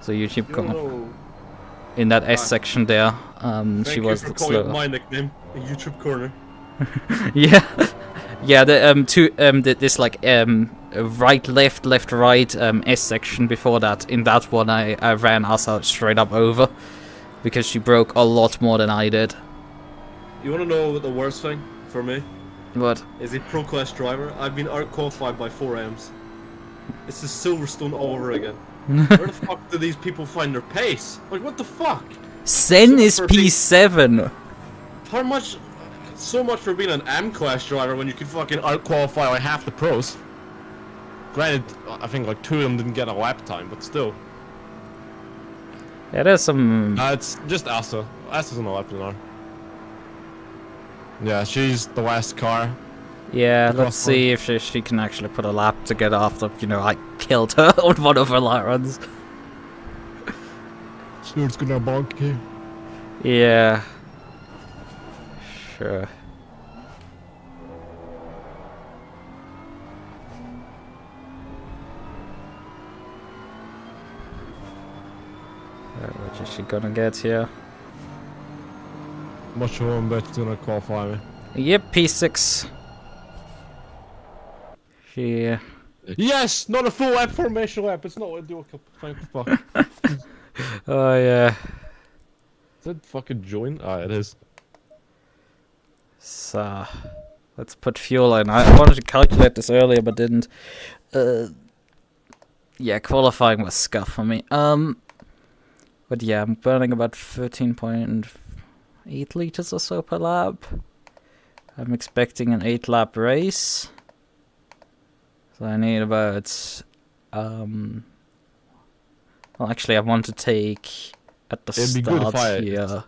So YouTube comment. In that S section there, she was slow. My nickname, YouTube corner. Yeah, this like right, left, right S section before that. In that one, I ran Asa straight up over because she broke a lot more than I did. You wanna know what the worst thing for me? What? Is a pro class driver. I've been out-qualified by 4 AMs. It's the Silverstone all over again. Where the fuck do these people find their pace? Like, what the fuck? Sen is P7. How much? So much for being an M class driver when you can fucking out-qualify like half the pros. Granted, I think like 2 of them didn't get a lap time, but still. Yeah, there's some... It's just Asa. Asa's on the lap now. Yeah, she's the last car. Yeah, let's see if she can actually put a lap together after, you know, I killed her on one of her lap runs. Snoop's gonna bonk you. Yeah. Sure. What is she gonna get here? Much of one bet's gonna qualify me. Yep, P6. She... Yes! Not a full lap formation lap, it's not what I do a couple. Thank fuck. Oh, yeah. Is that fucking join? Ah, it is. So, let's put fuel in. I wanted to calculate this earlier, but didn't. Yeah, qualifying was scuff for me. But yeah, I'm burning about 13.8 liters or so per lap. I'm expecting an 8-lap race. So I need about, well, actually I want to take, at the start here,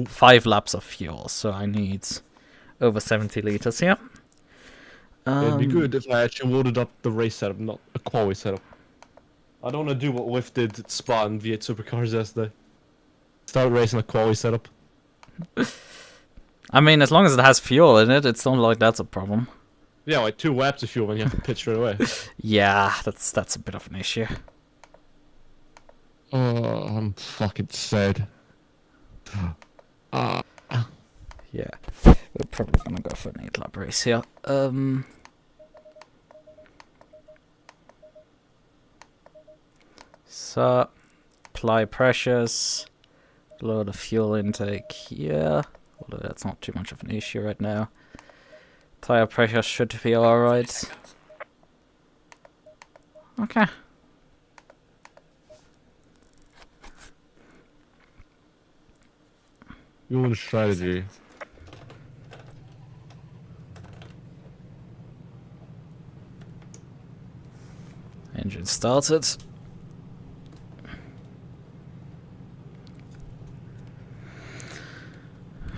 5 laps of fuel, so I need over 70 liters here. It'd be good if I actually loaded up the race setup, not a Qualy setup. I don't want to do what Lyft did at Spa and V8 Supercars yesterday. Start racing a Qualy setup. I mean, as long as it has fuel in it, it's not like that's a problem. Yeah, like 2 laps of fuel when you have to pitch straight away. Yeah, that's a bit of an issue. Oh, I'm fucking sad. Yeah, we're probably gonna go for an 8-lap race here. So, apply pressures, lower the fuel intake here, although that's not too much of an issue right now. Tire pressure should be alright. Okay. You want a strategy? Engine started.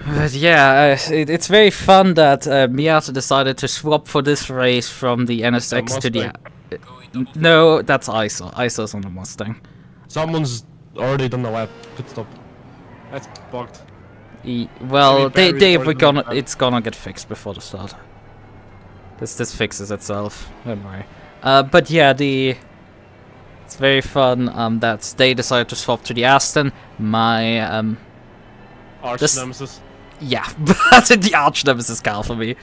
But yeah, it's very fun that Miata decided to swap for this race from the NSX to the... no, that's ISO. ISO's on the Mustang. Someone's already done the lap pit stop. That's bugged. Well, it's gonna get fixed before the start. This fixes itself. Don't worry. But yeah, it's very fun that they decided to swap to the Aston. My Arch nemesis. Yeah, that's the arch nemesis car for me.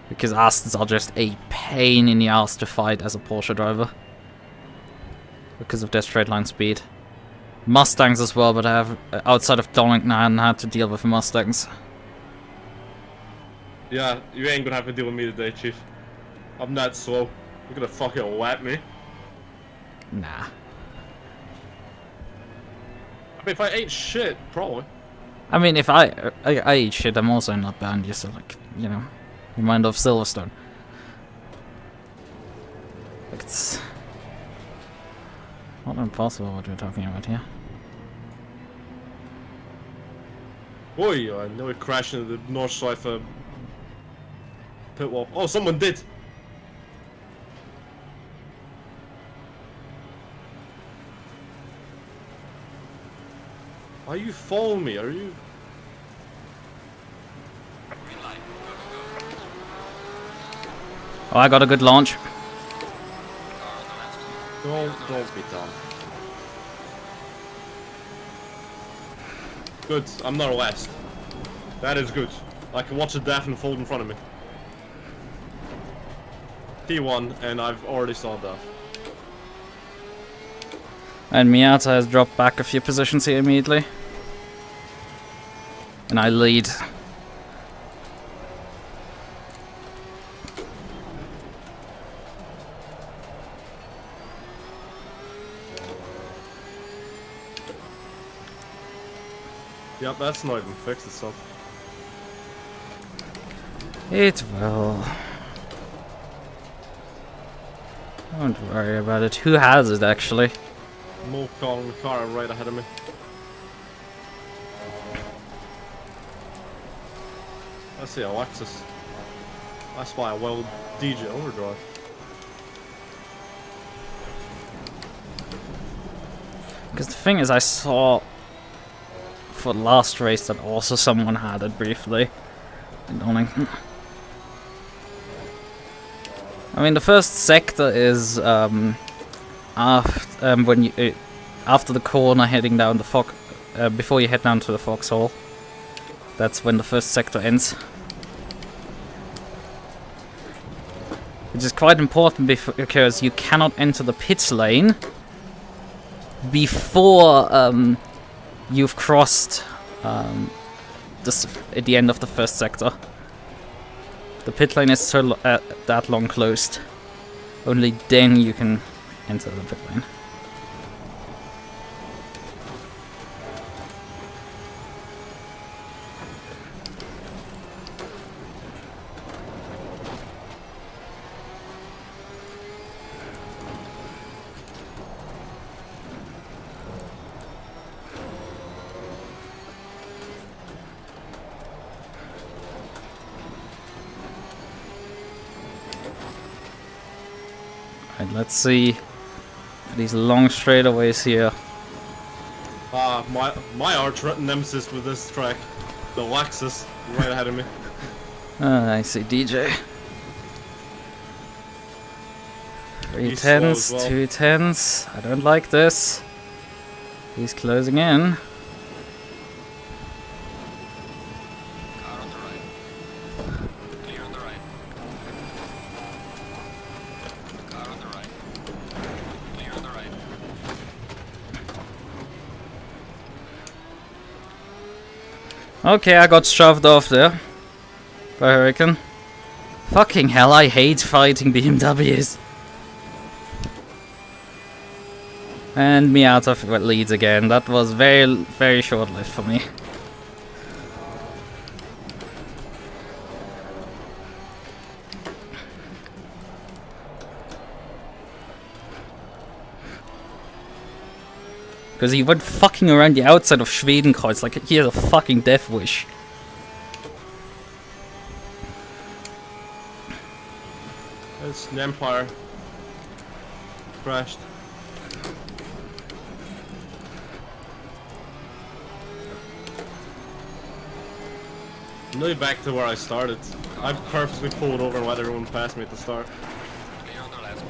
Because Astons are just a pain in the ass to fight as a Porsche driver. Because of their straight line speed. Mustangs as well, but I have, outside of Donington, I hadn't had to deal with Mustangs. Yeah, you ain't gonna have to deal with me today, Chief. I'm not slow. You're gonna fucking lap me. Nah. I mean, if I ate shit, probably. I mean, if I eat shit, I'm also not banned, just so, like, you know, remind of Silverstone. Like, it's not impossible what we're talking about here. Boy, I know it crashed into the Nordschleife pit wall. Oh, someone did! Are you following me? Are you? Oh, I got a good launch. Don't be dumb. Good, I'm not last. That is good. I can watch the death unfold in front of me. P1, and I've already saw death. And Miata has dropped back a few positions here immediately. And I lead. Yep, that's not even fixed itself. It will. Don't worry about it. Who has it actually? Mo calling the car right ahead of me. Let's see, Alexis. That's why I will DJ overdrive. Because the thing is, I saw for the last race that also someone had it briefly in Donington. I mean, the first sector is after when you after the corner heading down the fog, before you head down to the foxhole. That's when the first sector ends, which is quite important because you cannot enter the pit lane before you've crossed at the end of the first sector. The pit lane is so that long closed. Only then you can enter the pit lane. Right, let's see these long straightaways here. My arch nemesis with this track, the Lexus, right ahead of me. I see DJ. Three He's slow tens, as well. 2 tens. I don't like this. He's closing in. Car on the right. Clear on the right. Car on the right. Clear on the right. Okay, I got shoved off there by Hurricane. Fucking hell, I hate fighting BMWs. And Miata leads again. That was very, very short-lived for me. Because he went fucking around the outside of Schwedenkreuz like he has a fucking death wish. It's the Empire. Crashed. I'm nearly back to where I started. I purposely pulled over and let everyone pass me at the start. Clear on the left.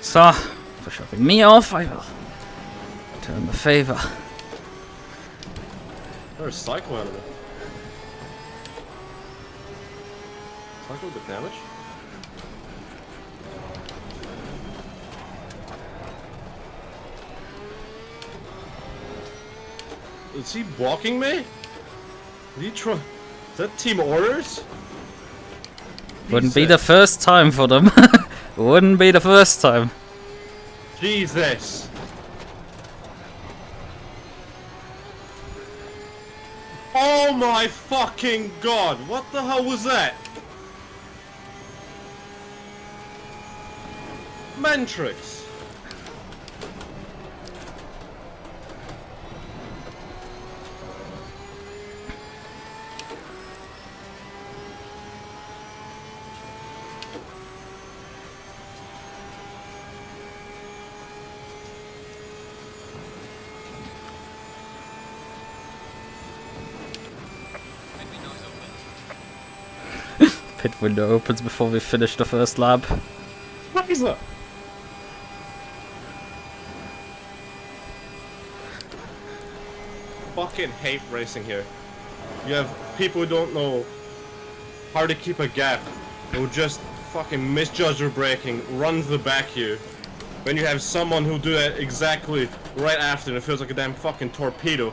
So, for shoving me off, I will return the favor. There's a cycle out of it. Cycle with damage? Is he blocking me? Is he try? Is that team orders? Wouldn't be the first time for them. Wouldn't be the first time. Jesus. Oh my fucking god, what the hell was that? Mentrix. Pit window opens before we finish the first lap. What is that? Fucking hate racing here. You have people who don't know how to keep a gap. They'll just fucking misjudge their braking, run to the back of you, when you have someone who do that exactly right after, and it feels like a damn fucking torpedo.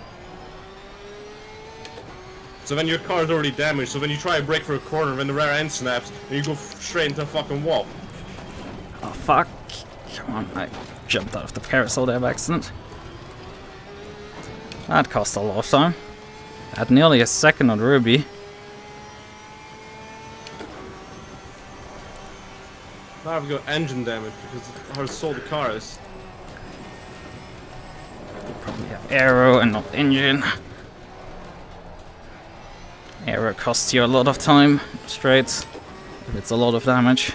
So then your car is already damaged, so when you try to brake for a corner, when the rear end snaps, and you go straight into a fucking wall. Oh fuck. Come on, I jumped out of the carousel there by accident. That cost a lot of time. I had nearly a second on Ruby. Now I've got engine damage because of how slow the car is. Probably have aero and not engine. Aero costs you a lot of time straight if it's a lot of damage.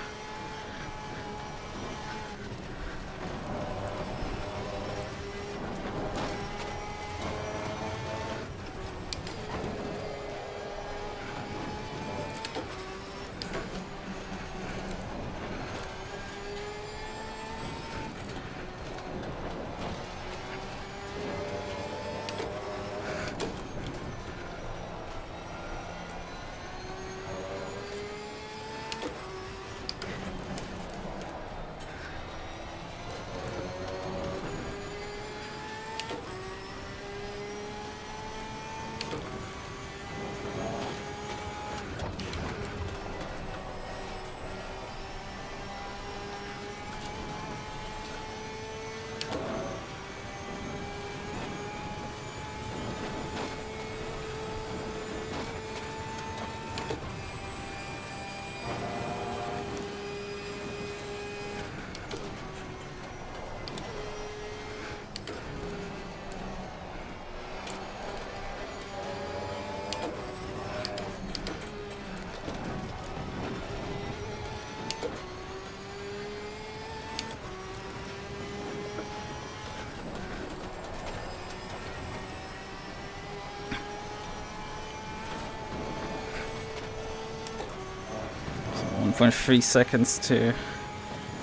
So 1.3 seconds to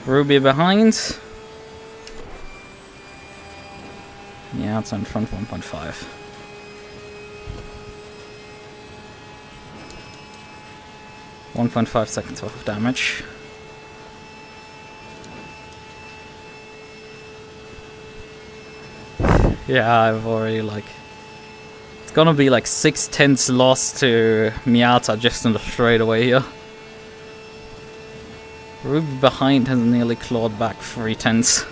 Ruby behind. Yeah, it's in front 1.5. .5 seconds worth of damage. Yeah, I've already it's gonna be like 6/10 loss to Miata just in the straightaway here. Ruby behind has nearly clawed back 3/10.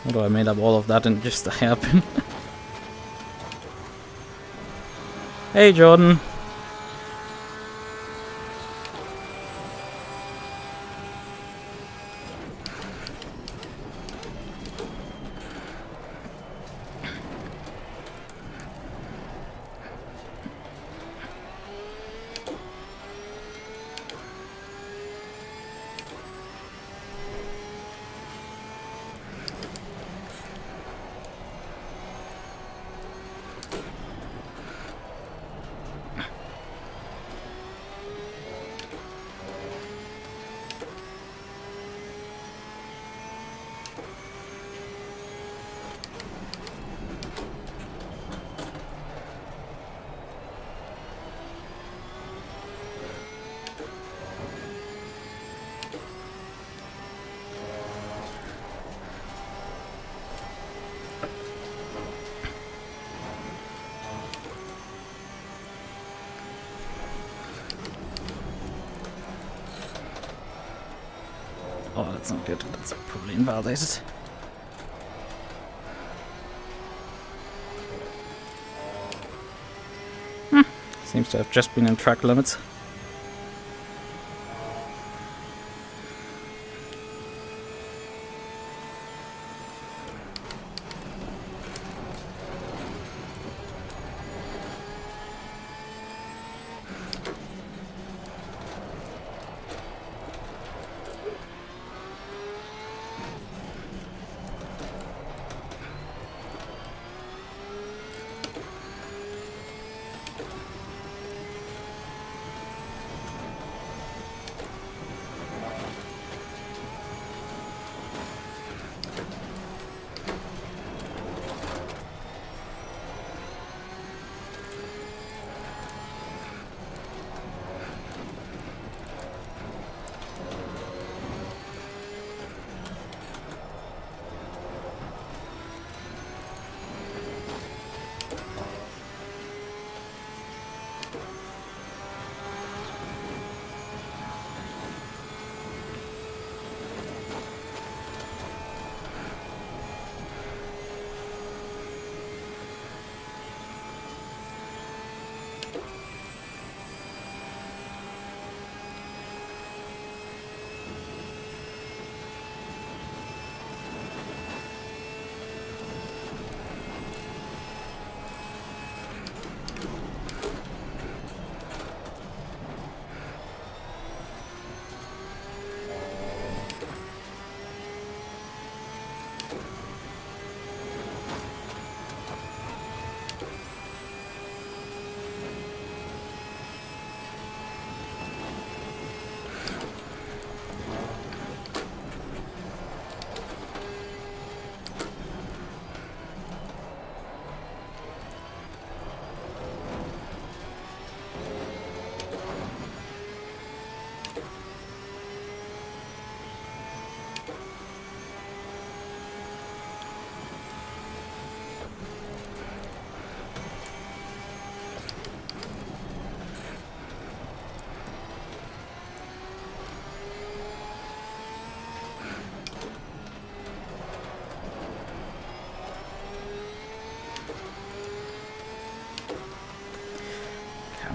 Although I made up all of that in just a hairpin. Hey Jordan. Oh, that's not good. That's probably invalidated. Seems to have just been in track limits.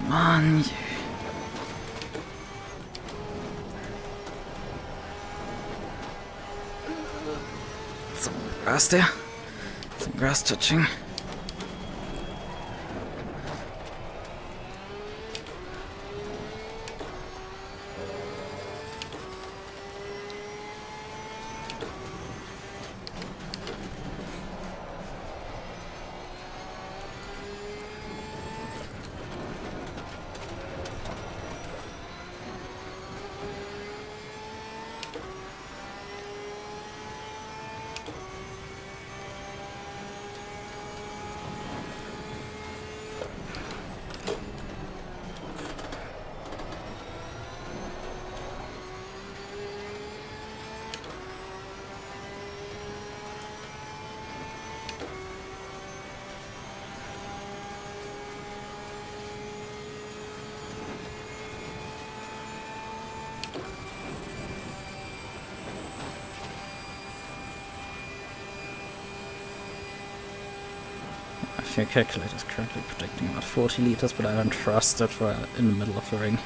Come on, you. Some grass there. Some grass touching. Your calculator is currently predicting about 40 liters, but I don't trust it for in the middle of the ring.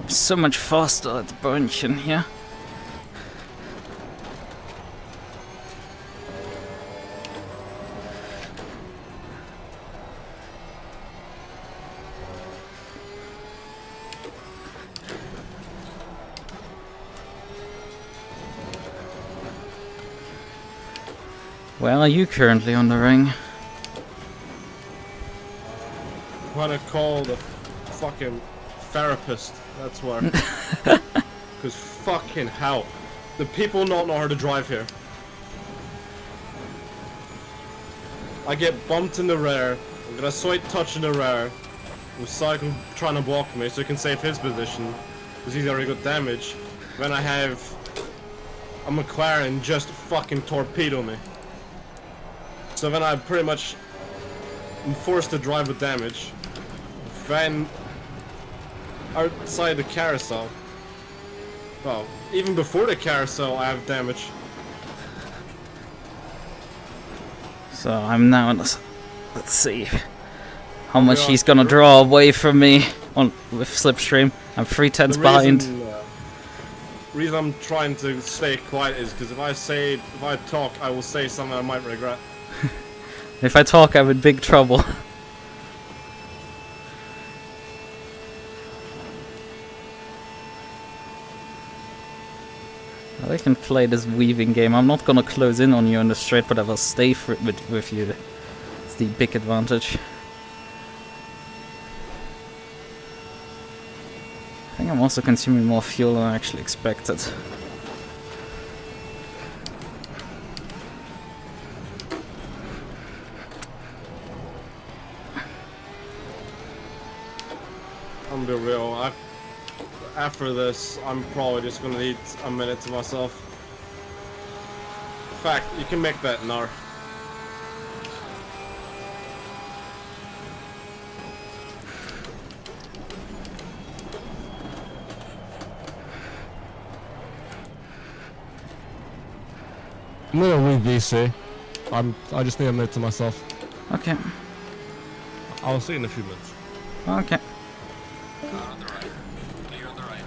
So much faster at the Bäumchen here. Where are you currently on the ring? What I call the fucking therapist. That's where. Because fucking hell. The people don't know how to drive here. I get bumped in the rear. I get a slight touch in the rear. With Cycle trying to block me so he can save his position. Because he's already got damage. Then I have a McLaren just fucking torpedo me. So then I pretty much am forced to drive with damage. Then outside the carousel. Well, even before the carousel I have damage. So I'm now on this. Let's see how much he's gonna draw away from me on with Slipstream. I'm 3/10 behind. The reason I'm trying to stay quiet is because if I talk, I will say something I might regret. If I talk, I'm in big trouble. I can play this weaving game. I'm not gonna close in on you on the straight, but I will stay with you. It's the big advantage. I think I'm also consuming more fuel than I actually expected. I'm gonna be real. After this, I'm probably just gonna need a minute to myself. In fact, you can make that now. I'm gonna leave VC. I just need a minute to myself. Okay. I'll see you in a few minutes. Okay. Car on the right. Clear on the right.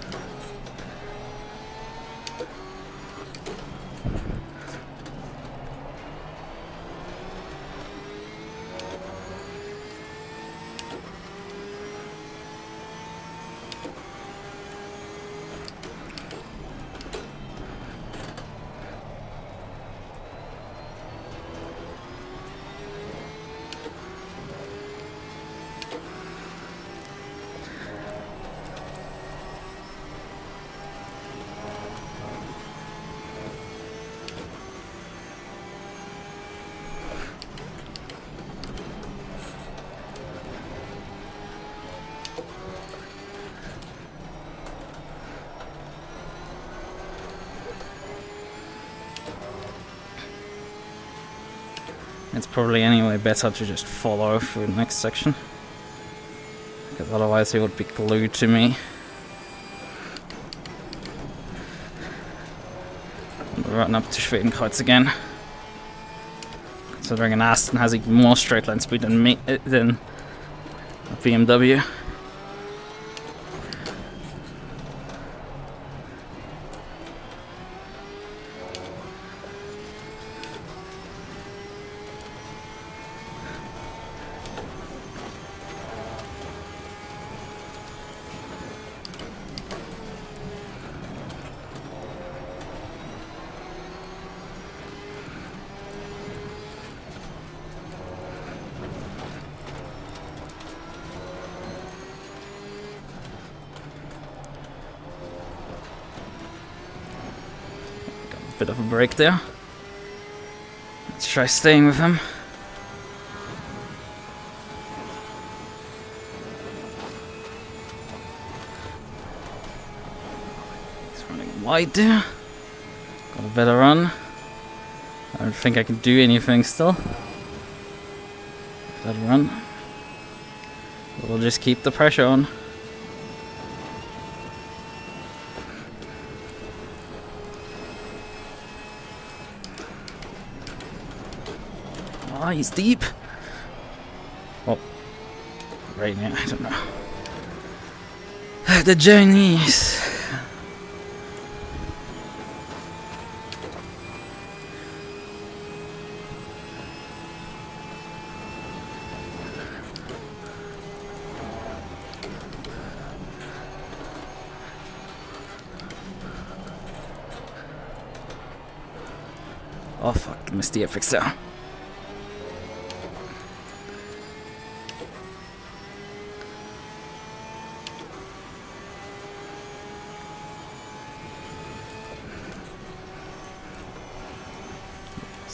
It's probably anyway better to just follow through the next section, because otherwise he would be glued to me. And run up to Schwedenkreuz again. Considering an Aston has even more straight line speed than me, than a BMW. Bit of a break there. Let's try staying with him. He's running wide there. Got a better run. I don't think I can do anything still. That run. We'll just keep the pressure on. Oh, he's deep. Oh, right now, I don't know. The Chinese. Oh fuck, missed the FX there.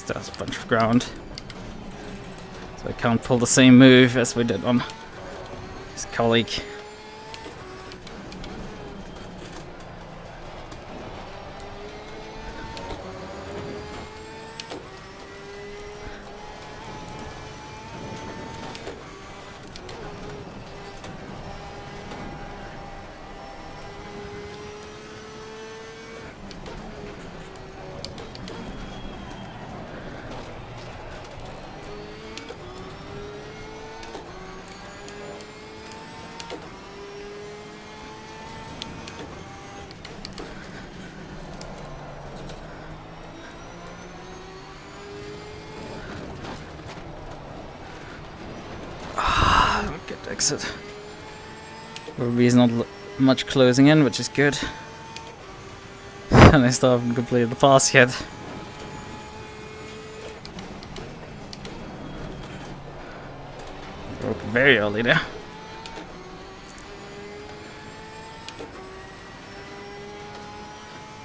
That's a bunch of ground, so I can't pull the same move as we did on his colleague. Good exit. Ruby's not much closing in, which is good. And I still haven't completed the pass yet. Broke very early there.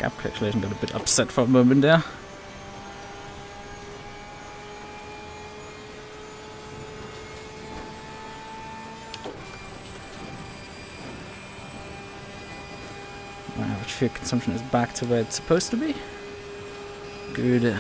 Gap calculation got a bit upset for a moment there. My average fuel consumption is back to where it's supposed to be. Good.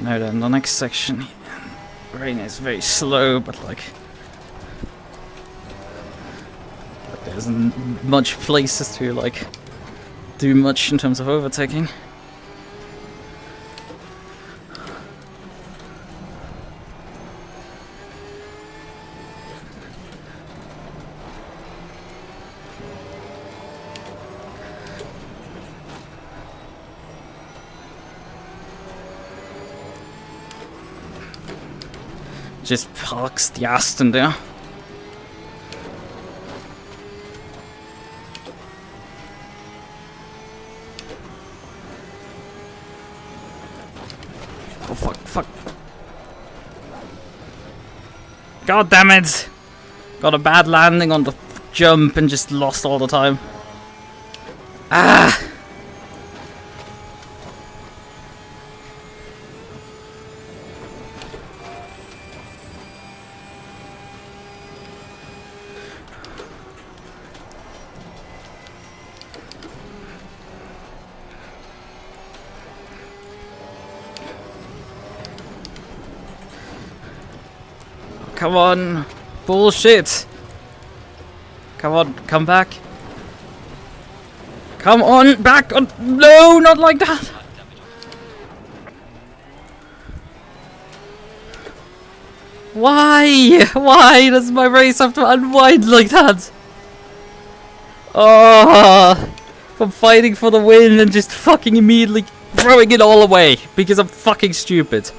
Now then, the next section, rain is very slow, but like there isn't much places to like do much in terms of overtaking. Just parks the Aston there. Oh fuck. God damn it! Got a bad landing on the jump and just lost all the time. Ah! Come on! Bullshit! Come on, come back. Come on, back on. No, not like that! Why? Why does my race have to unwind like that? Oh, I'm fighting for the win and just fucking immediately throwing it all away because I'm fucking stupid.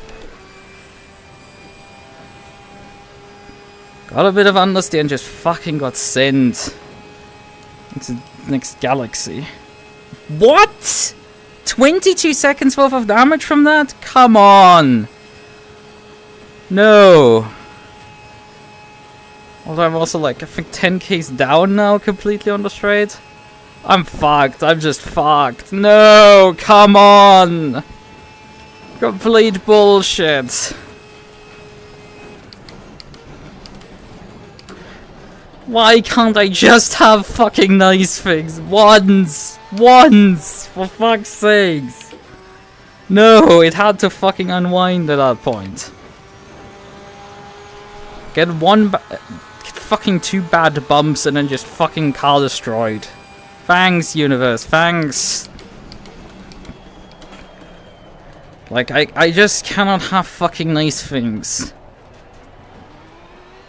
Got a bit of understeer and just fucking got sent into the next galaxy. What? 22 seconds worth of damage from that? Come on. No. Although I'm also like, I think 10k's down now completely on the straight. I'm fucked. I'm just fucked. No, come on. Complete bullshit. Why can't I just have fucking nice things? Once! For fuck's sakes! No, it had to fucking unwind at that point. Get fucking 2 bad bumps and then just fucking car destroyed. Thanks, universe, thanks! Like, I just cannot have fucking nice things.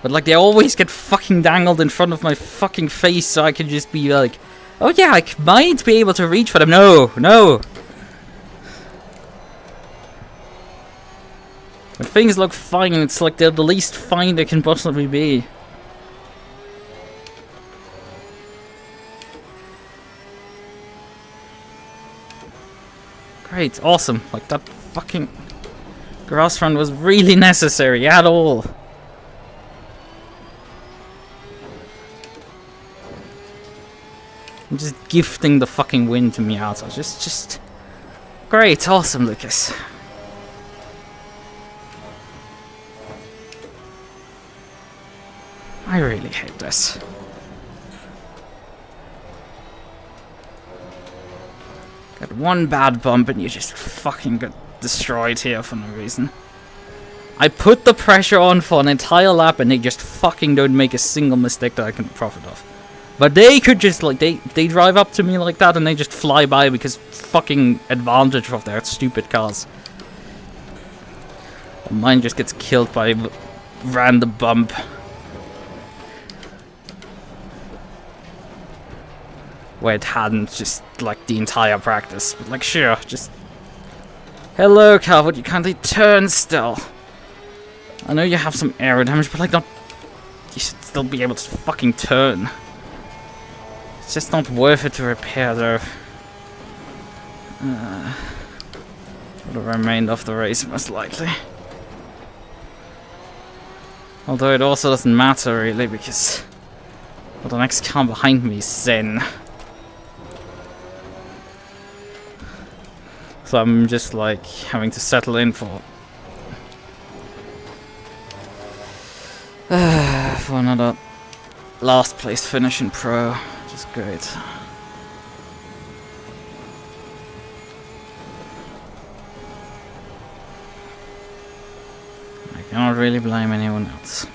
But like, they always get fucking dangled in front of my fucking face so I can just be like, oh yeah, I might be able to reach for them. No, no! When things look fine, it's like they're the least fine they can possibly be. Great, awesome. Like, that fucking grass run was really necessary at all. I'm just gifting the fucking win to Miata. Just great, awesome, Lucas. I really hate this. Got 1 bad bump and you just fucking got destroyed here for no reason. I put the pressure on for an entire lap and they just fucking don't make a single mistake that I can profit of. But they could just, like, they drive up to me like that and they just fly by because fucking advantage of their stupid cars. And mine just gets killed by a random bump. Where it hadn't, just, like, the entire practice. But, like, sure, just... Hello, car, but you can't turn still. I know you have some aero damage, but, like, not... You should still be able to fucking turn. It's just not worth it to repair though. For the remainder of the race, most likely. Although it also doesn't matter really, because well, the next car behind me is Zen. So I'm just like having to settle in for another last place finish in Pro. Is great. I cannot really blame anyone else.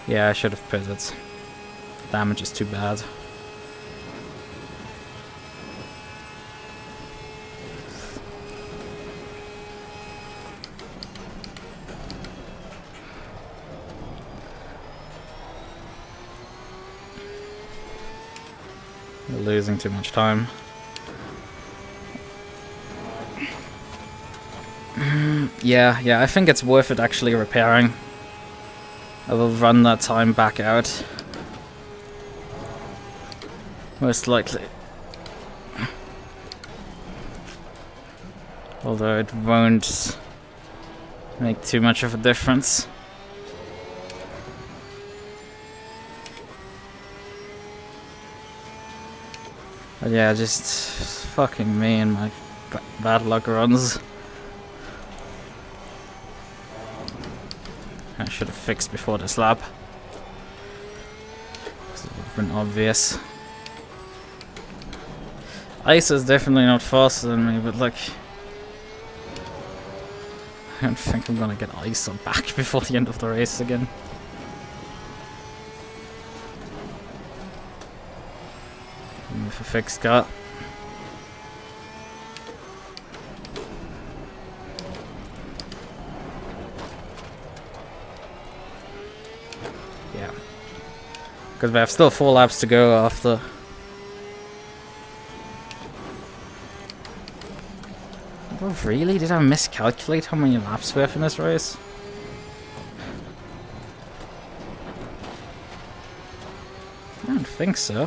Yeah, I should have pitted. Damage is too bad. We're losing too much time. Yeah, I think it's worth it actually repairing. I will run that time back out. Most likely. Although it won't make too much of a difference. But yeah, just fucking me and my bad luck runs. I should have fixed before this lap. It would have been obvious. Ice is definitely not faster than me, but like... I don't think I'm gonna get ice on back before the end of the race again. With a fixed car. Yeah. Because we have still 4 laps to go after. Oh, really? Did I miscalculate how many laps we have in this race? I don't think so.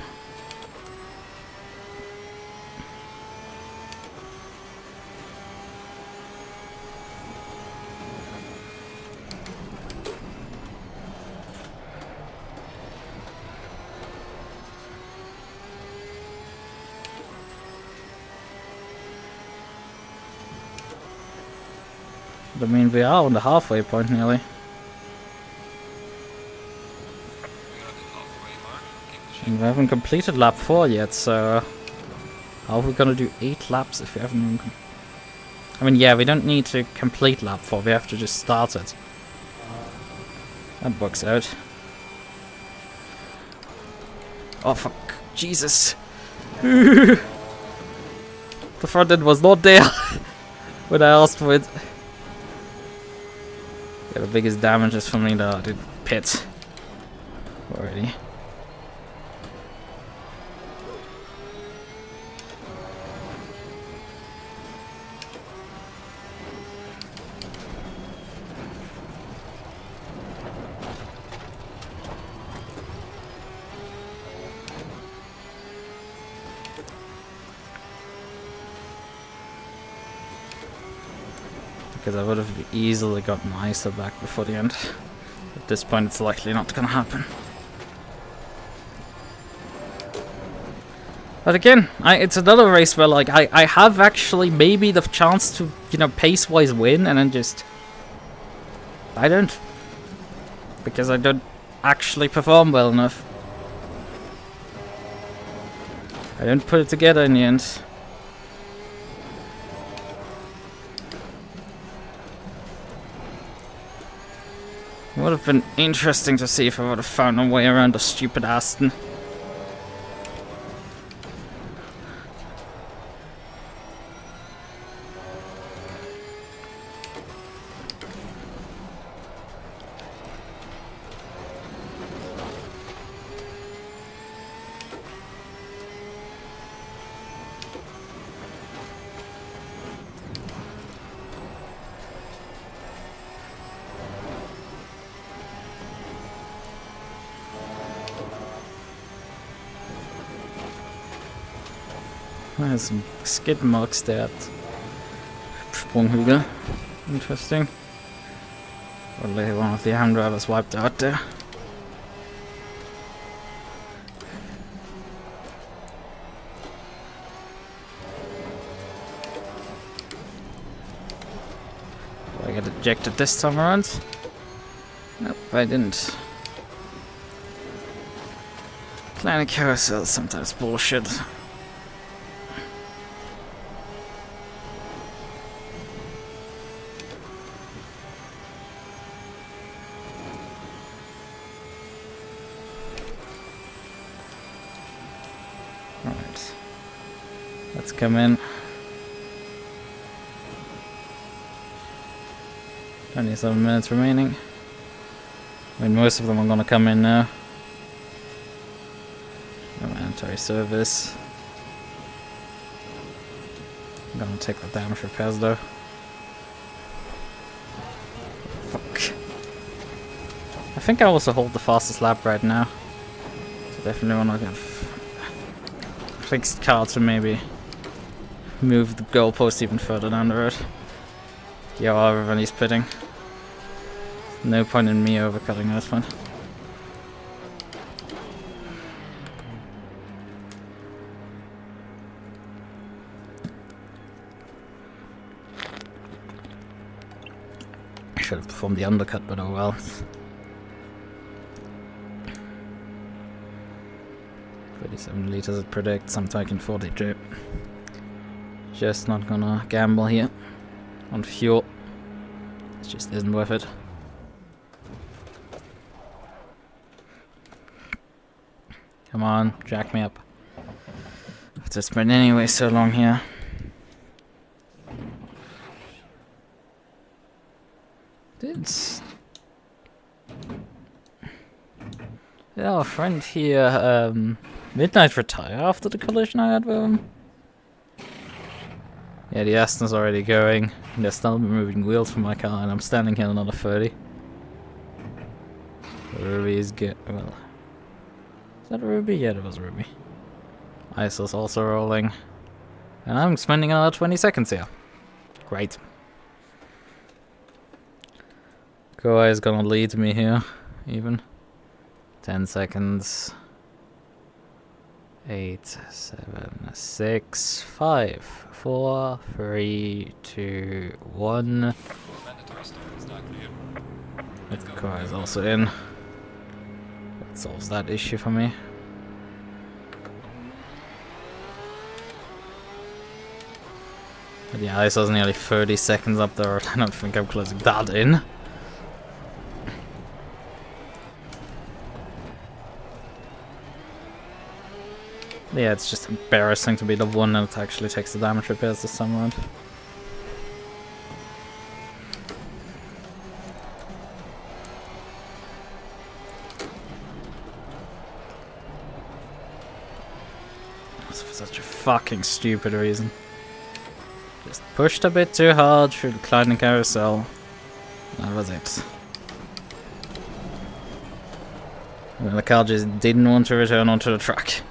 I mean, we are on the halfway point nearly. And we haven't completed lap 4 yet, so... How are we gonna do 8 laps if we haven't even... I mean, yeah, we don't need to complete lap 4, we have to just start it. That works out. Oh, fuck. Jesus. The front end was not there when I asked for it. Yeah, the biggest damage is for me that I did pit already. Because I would have easily gotten ISO back before the end. At this point it's likely not gonna happen. But again, it's another race where like I have actually maybe the chance to, you know, pace-wise win and then just... I don't. Because I don't actually perform well enough. I don't put it together in the end. It would have been interesting to see if I would have found a way around the stupid Aston. There's some skid marks there at Sprunghügel. Interesting. Probably one of the hand drivers wiped out there. Did I get ejected this time around? Nope, I didn't. Planet carousel is sometimes bullshit. Let's come in. 27 minutes remaining. I mean, most of them are gonna come in now. Mandatory service. I'm gonna take the damage repairs though. I think I also hold the fastest lap right now. So definitely want to have fixed car to maybe move the goalpost even further down the road. Yeah, well, everybody's pitting. No point in me overcutting this one. I should have performed the undercut, but oh well. 37 liters it predicts, I'm taking 42. Just not gonna gamble here on fuel. It just isn't worth it. Come on, jack me up. I've just been anyway so long here. Did our friend here, Midnight retire after the collision I had with him? Yeah, the Aston's already going. And they're still removing wheels from my car, and I'm standing here another 30. The Ruby is good. Well, is that a Ruby? Yeah, that was a Ruby. ISO's also rolling. And I'm spending another 20 seconds here. Great. Koa is gonna lead me here, even. 10 seconds. 8, 7, 6, 5, 4, 3, 2, 1. The car is also in. That solves that issue for me. But yeah, ISO's nearly 30 seconds up there. I don't think I'm closing that in. Yeah, it's just embarrassing to be the one that actually takes the damage repairs this time around. For such a fucking stupid reason. Just pushed a bit too hard through the climbing carousel. That was it. And the car just didn't want to return onto the track.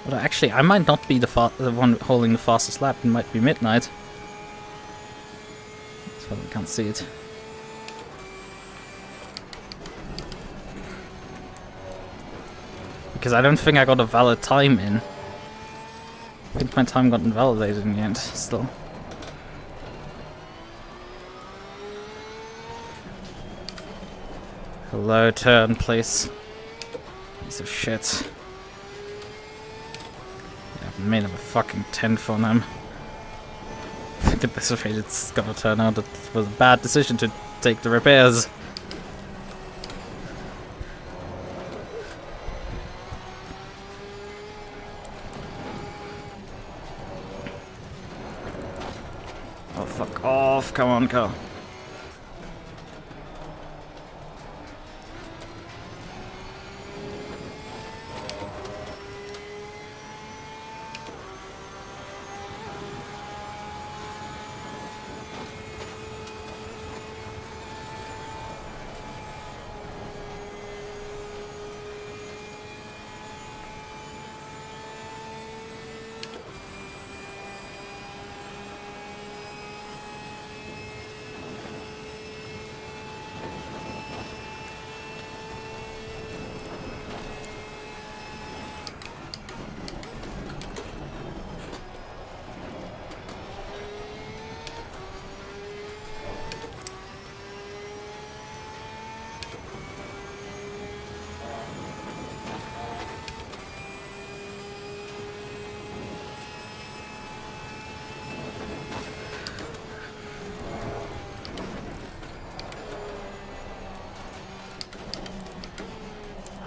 Well, actually, I might not be the one holding the fastest lap. It might be Midnight. That's why we can't see it. Because I don't think I got a valid time in. I think my time got invalidated in the end, still. Hello, turn, please. Piece of shit. Made him a fucking 10 for them. I think at this rate it's gonna turn out that it was a bad decision to take the repairs. Oh, fuck off, come on, car.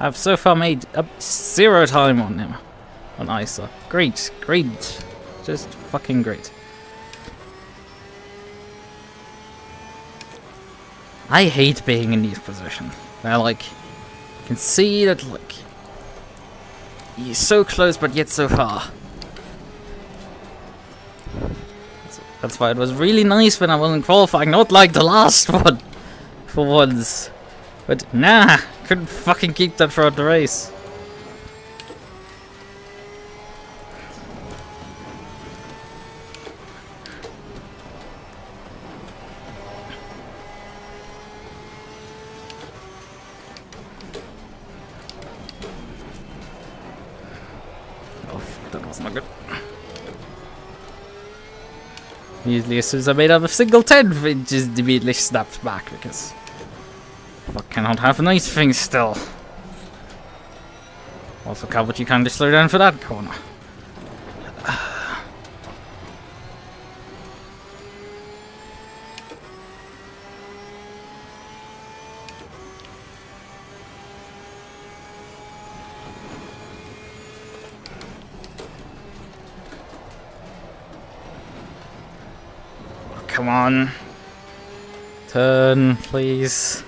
I've so far made up 0 time on him. On ISA. Great, great. Just fucking great. I hate being in these positions. Where, like, you can see that, like, you're so close but yet so far. That's why it was really nice when I wasn't qualifying, not like the last one. For once. But nah, couldn't fucking keep that throughout the race. Oh, fuck, that was not good. Usually as soon as I made up a single 10, it just immediately snapped back because I cannot have nice things still. Also, Calvert, you kind of slow down for that corner. Come on. Turn, please.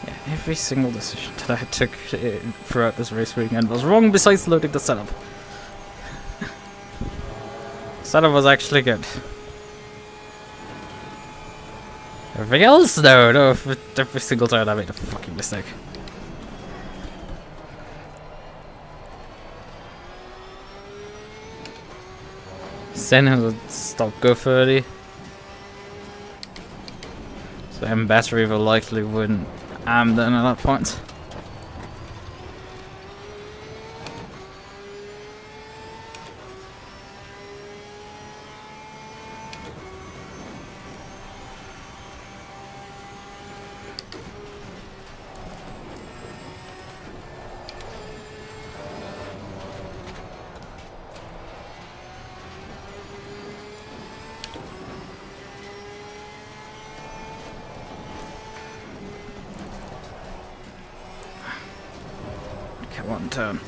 Yeah, every single decision that I took throughout this race weekend was wrong besides loading the setup. Setup was actually good. Everything else, no, every single time I made a fucking mistake. Senna would stop go 30. So M battery will likely win AM then at that point. One turn.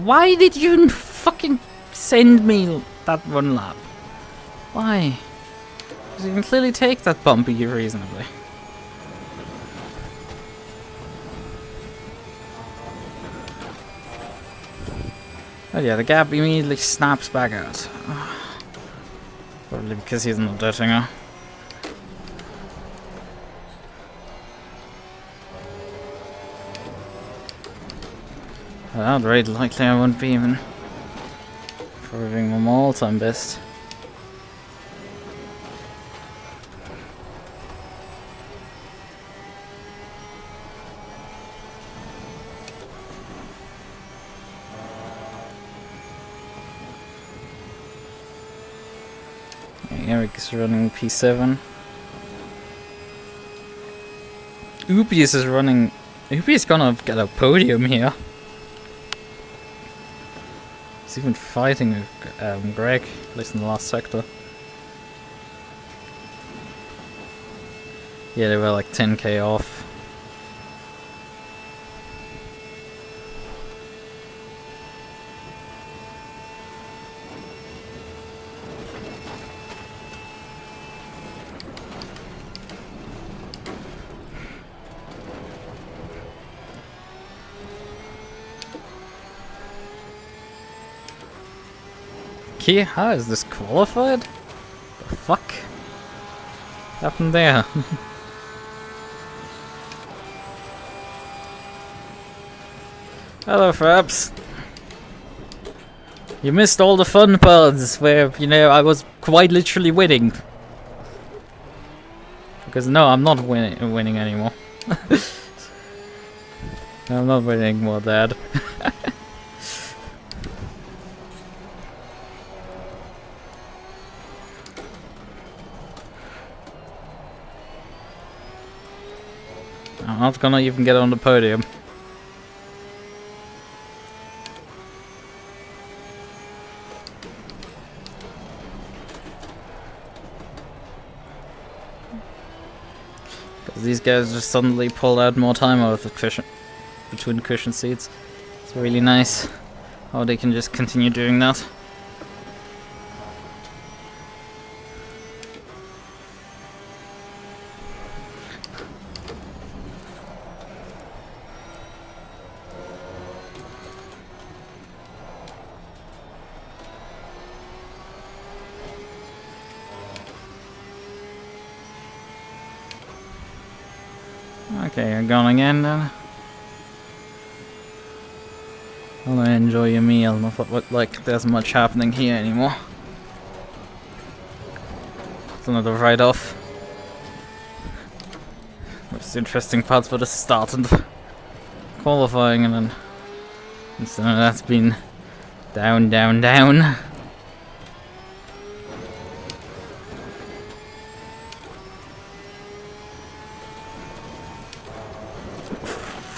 Why did you fucking send me that one lap? Why? Because you can clearly take that bumpy reasonably. Oh yeah, the gap immediately snaps back out. Probably because he's not dirting her. Well, very likely I won't be even proving my all-time best. Eric is running P7. Ubius is running. Ubius gonna get a podium here. He's even fighting with Greg, at least in the last sector. Yeah, they were like 10k off. key? How is this qualified? The fuck happened there? Hello, Fraps. You missed all the fun parts where, you know, I was quite literally winning. Because no, I'm not winning anymore. I'm not winning more, Dad. I'm not gonna even get on the podium. Because these guys just suddenly pulled out more time out of the cushion, between the cushion seats. It's really nice how they can just continue doing that. Okay, you're going in then. I'll enjoy your meal. Not look like there's much happening here anymore. It's another write-off. Most interesting parts for the start and qualifying, and then instead of that's been down, down, down.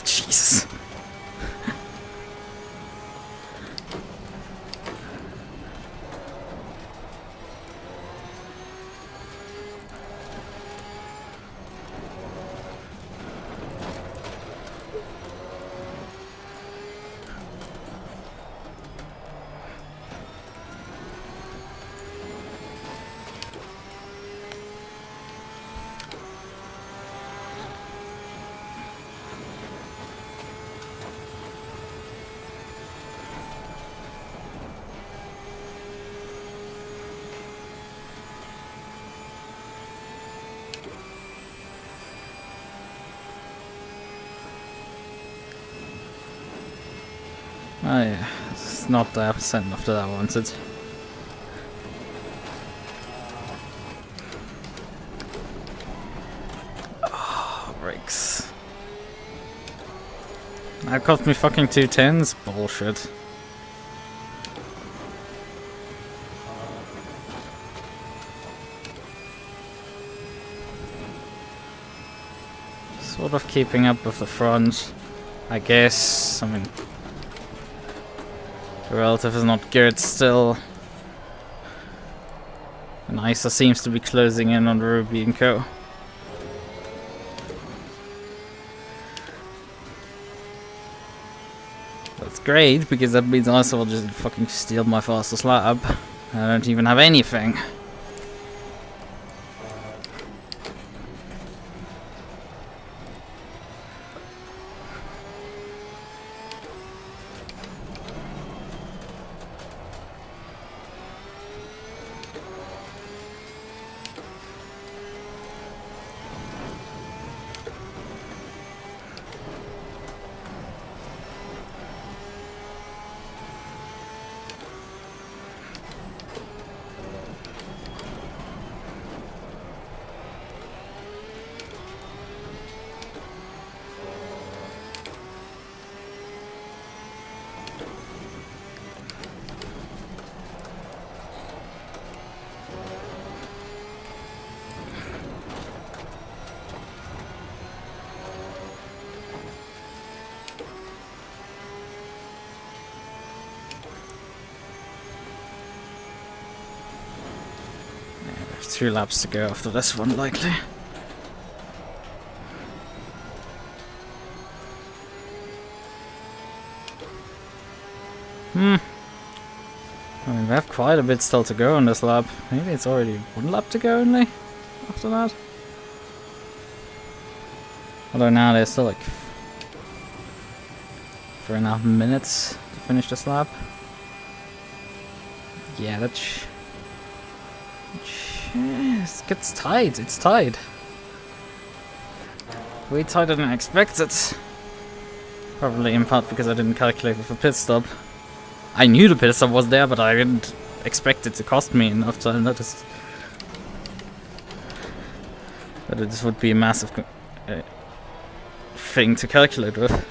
Jesus. Oh yeah, it's not the percent after that I wanted. Oh, brakes. That cost me fucking 210s? Bullshit. Sort of keeping up with the front, I guess. I mean, the relative is not good still. And ISA seems to be closing in on Ruby and Co. That's great, because that means ISA will just fucking steal my fastest lap. I don't even have anything. There's 2 laps to go after this one, likely. I mean, we have quite a bit still to go on this lap. Maybe it's already 1 lap to go only after that. Although now there's still like 4.5 minutes to finish this lap. Yeah, that it gets tight. It's tight. Way tighter than I expected. Probably in part because I didn't calculate with a pit stop. I knew the pit stop was there, but I didn't expect it to cost me enough to notice that this would be a massive thing to calculate with.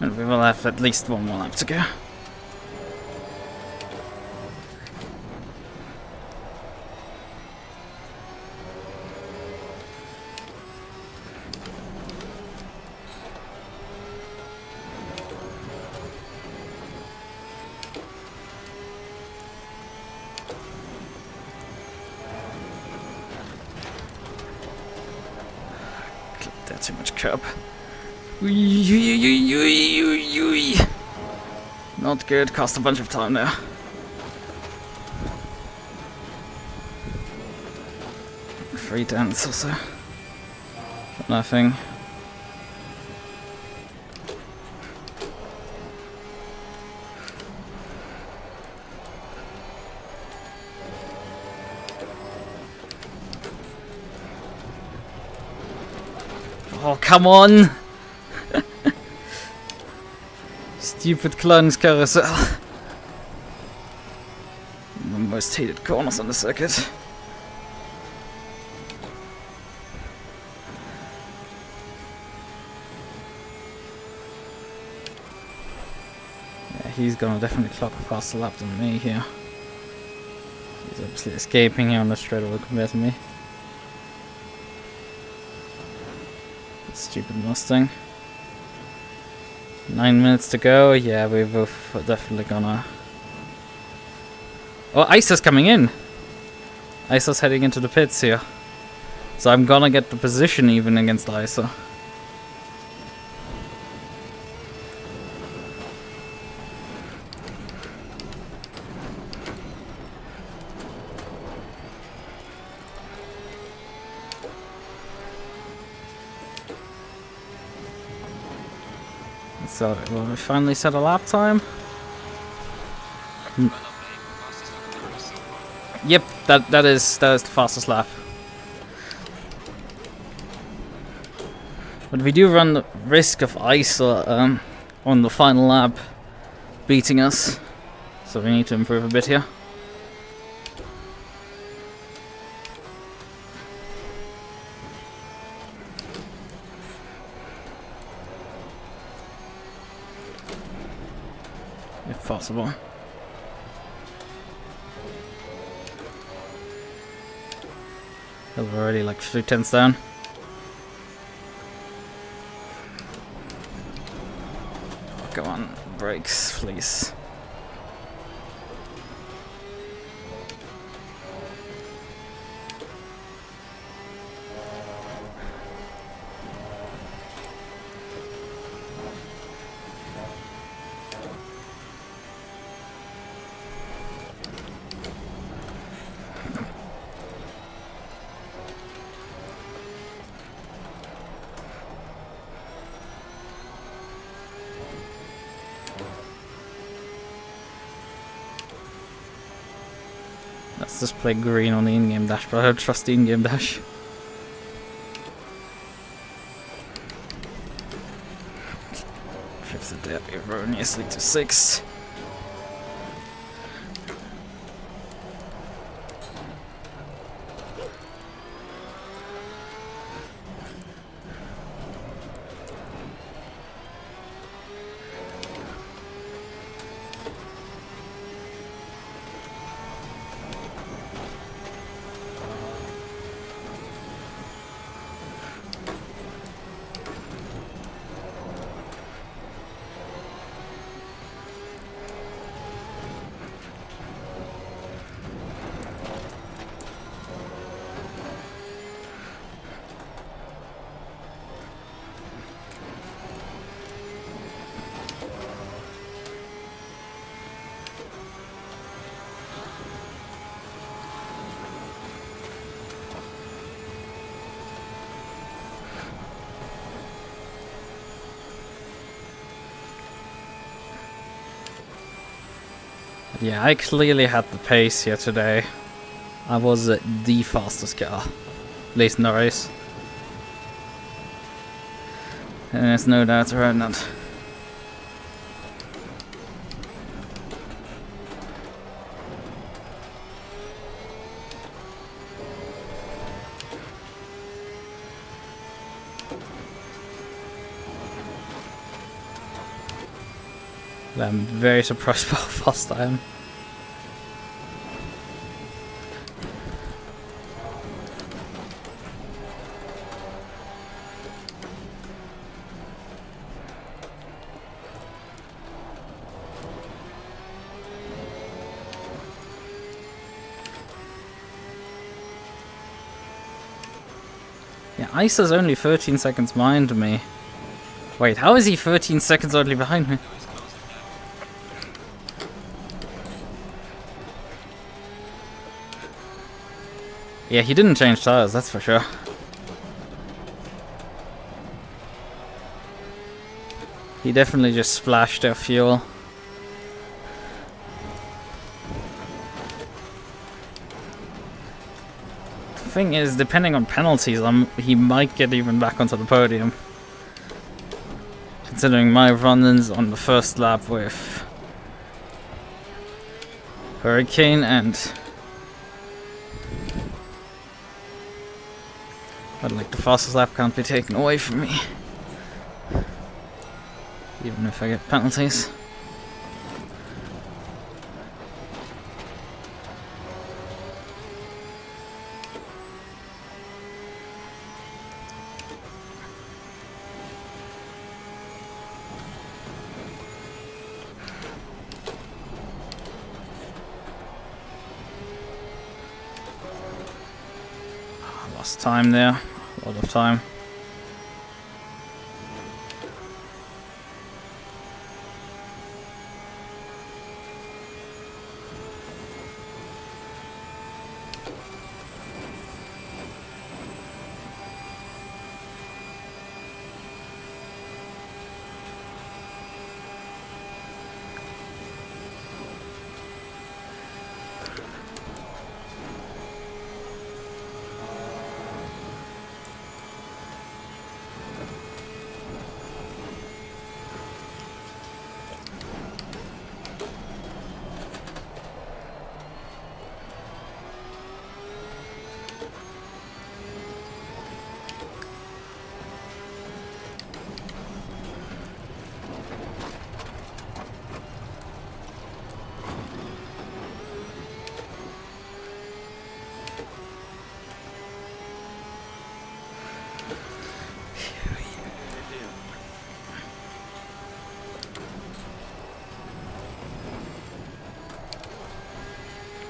And we will have at least one more lap to go. That's too much curb. Not good, cost a bunch of time there. Free dance also. Nothing. Oh, come on! Stupid clones carousel. The most hated corners on the circuit. Yeah, he's gonna definitely clock a faster lap than me here. He's obviously escaping here on the straightaway compared to me. Stupid Mustang. 9 minutes to go. Yeah, we're both definitely gonna... Oh, Isa's coming in! Isa's heading into the pits here. So I'm gonna get the position even against Isa. So, will we finally set a lap time? Yep, that is the fastest lap. But we do run the risk of Isa on the final lap beating us, so we need to improve a bit here. If possible. We're already like 3/10 down. Oh, come on, brakes, please. Let's just play green on the in-game dash, but I don't trust the in-game dash. Drifted there erroneously to 6. Yeah, I clearly had the pace here today. I was the fastest car, at least in the race. And there's no doubt around that. I'm very surprised by how fast I am. Yeah, Ice is only 13 seconds behind me. Wait, how is he 13 seconds only behind me? Yeah, he didn't change tires, that's for sure. He definitely just splashed their fuel. The thing is, depending on penalties, he might get even back onto the podium. Considering my run-ins on the first lap with Hurricane and... But like, the fastest lap can't be taken away from me. Even if I get penalties. Lost time there. A lot of time.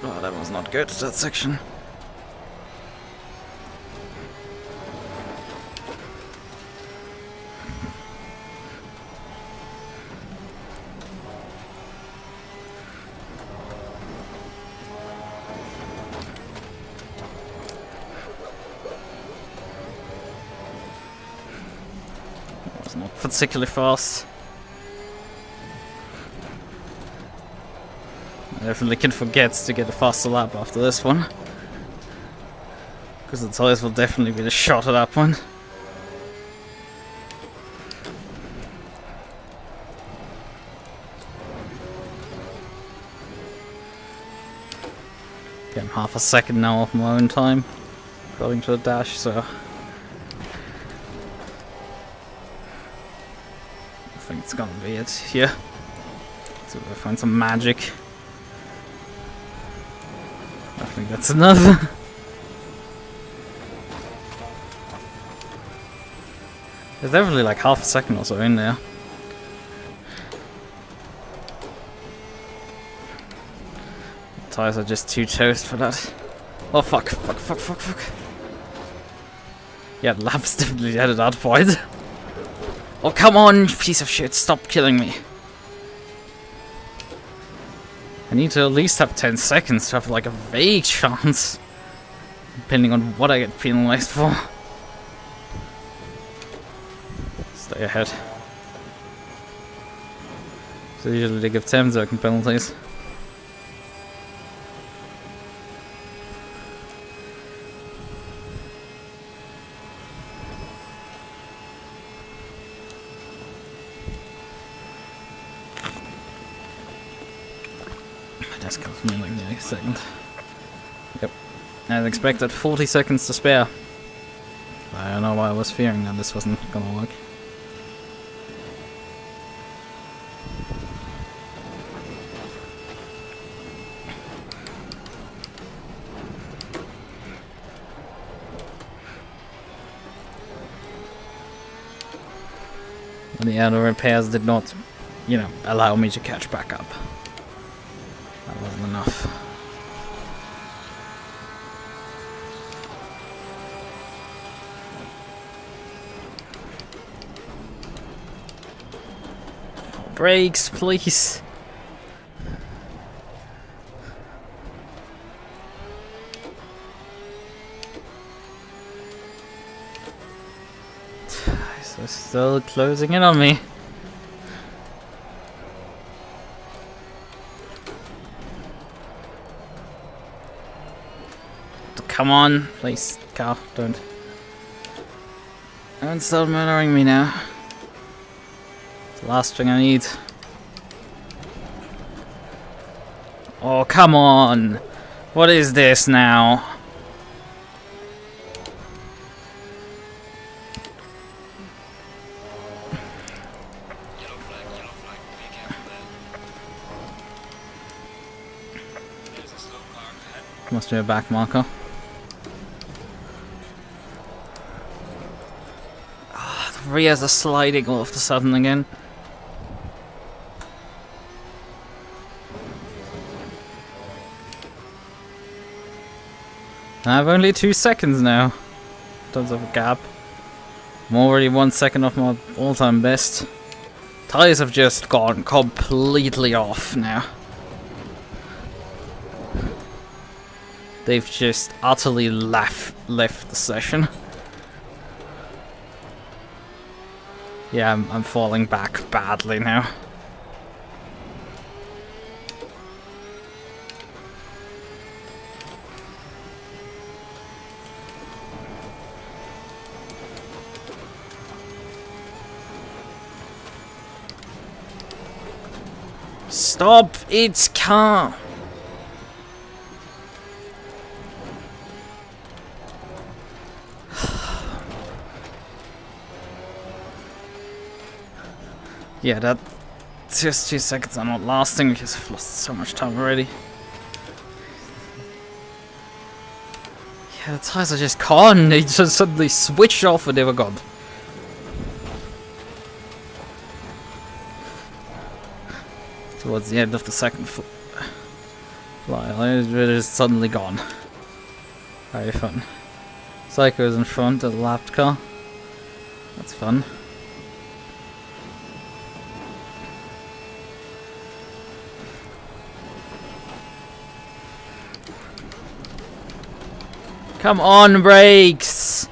Oh, that was not good, that section. That was not particularly fast. I definitely can forget to get a faster lap after this one. Because the tires will definitely be the shot at that point. Okay, I'm half a second now off my own time, according to the dash, so... I think it's gonna be it here. So we'll find some magic. I think that's enough. There's definitely like half a second or so in there. The tires are just too toast for that. Oh fuck. Yeah, the lap's definitely dead at that point. Oh come on, you piece of shit, stop killing me. I need to at least have 10 seconds to have like a vague chance. Depending on what I get penalized for. Stay ahead. So usually they give 10 second penalties. This cost me like nearly a second. Yep. As expected, 40 seconds to spare. I don't know why I was fearing that this wasn't gonna work. And the other repairs did not, you know, allow me to catch back up. That wasn't enough. Brakes, please. So still closing in on me. Come on, please, car, don't start murdering me now. It's the last thing I need. Oh, come on! What is this now? Yellow flag, be careful there. There's a slow car ahead. Must be a back marker. The rears are sliding all of a sudden again. I have only 2 seconds now in terms of a gap. I'm already 1 second off my all-time best. Tires have just gone completely off now. They've just utterly left the session. Yeah, I'm falling back badly now. Stop! It's car! Yeah, that just 2 seconds are not lasting because I've lost so much time already. Yeah, the tires are just gone. They just suddenly switched off and they were gone. Towards the end of the second fly, it is suddenly gone. Very fun. Psycho's in front of the lapped car. That's fun. Come on, brakes!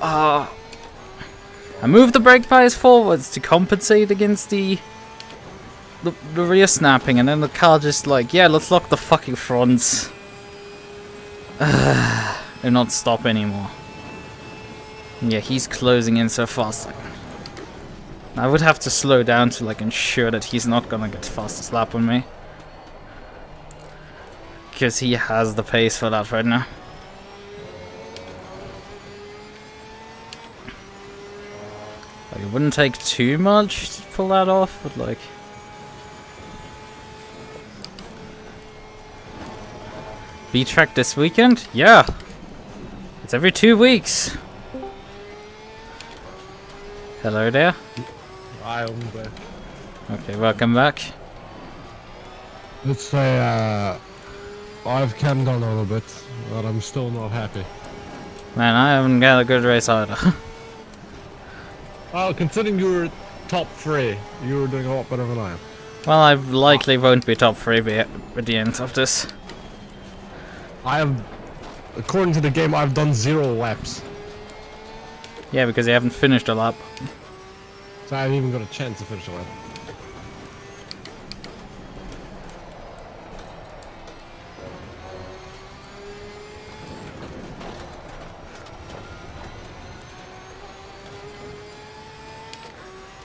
I moved the brake bias forwards to compensate against the rear snapping, and then the car just like, yeah, let's lock the fucking fronts. And not stop anymore. Yeah, he's closing in so fast. I would have to slow down to like ensure that he's not gonna get fastest lap on me. Because he has the pace for that right now. Like, it wouldn't take too much to pull that off, but like... VTracc this weekend? Yeah! It's every 2 weeks! Hello there. I am back. Okay, welcome back. Let's say, I've calmed down a little bit, but I'm still not happy. Man, I haven't got a good race either. Well, considering you were top 3, you were doing a lot better than I am. Well, I likely won't be top 3 at the end of this. I have, according to the game, I've done 0 laps. Yeah, because you haven't finished a lap. So I haven't even got a chance to finish a lap.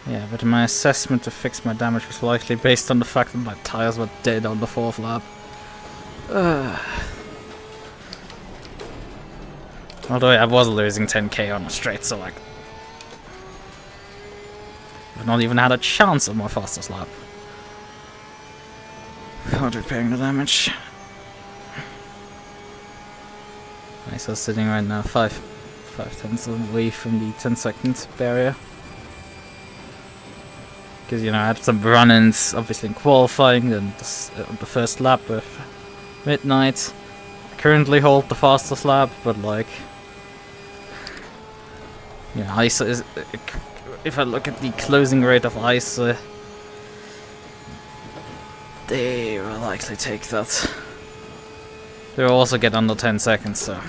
Yeah, but my assessment to fix my damage was likely based on the fact that my tires were dead on the 4th lap. Although I was losing 10k on a straight, so like... I've not even had a chance on my fastest lap. Without repairing the damage. Nice, I was sitting right now 5/10 away from the 10-second barrier. Because, you know, I had some run-ins, obviously in qualifying, then the first lap with Midnight. I currently hold the fastest lap, but like... You know, ISA is... If I look at the closing rate of ISA... They will likely take that. They'll also get under 10 seconds, so...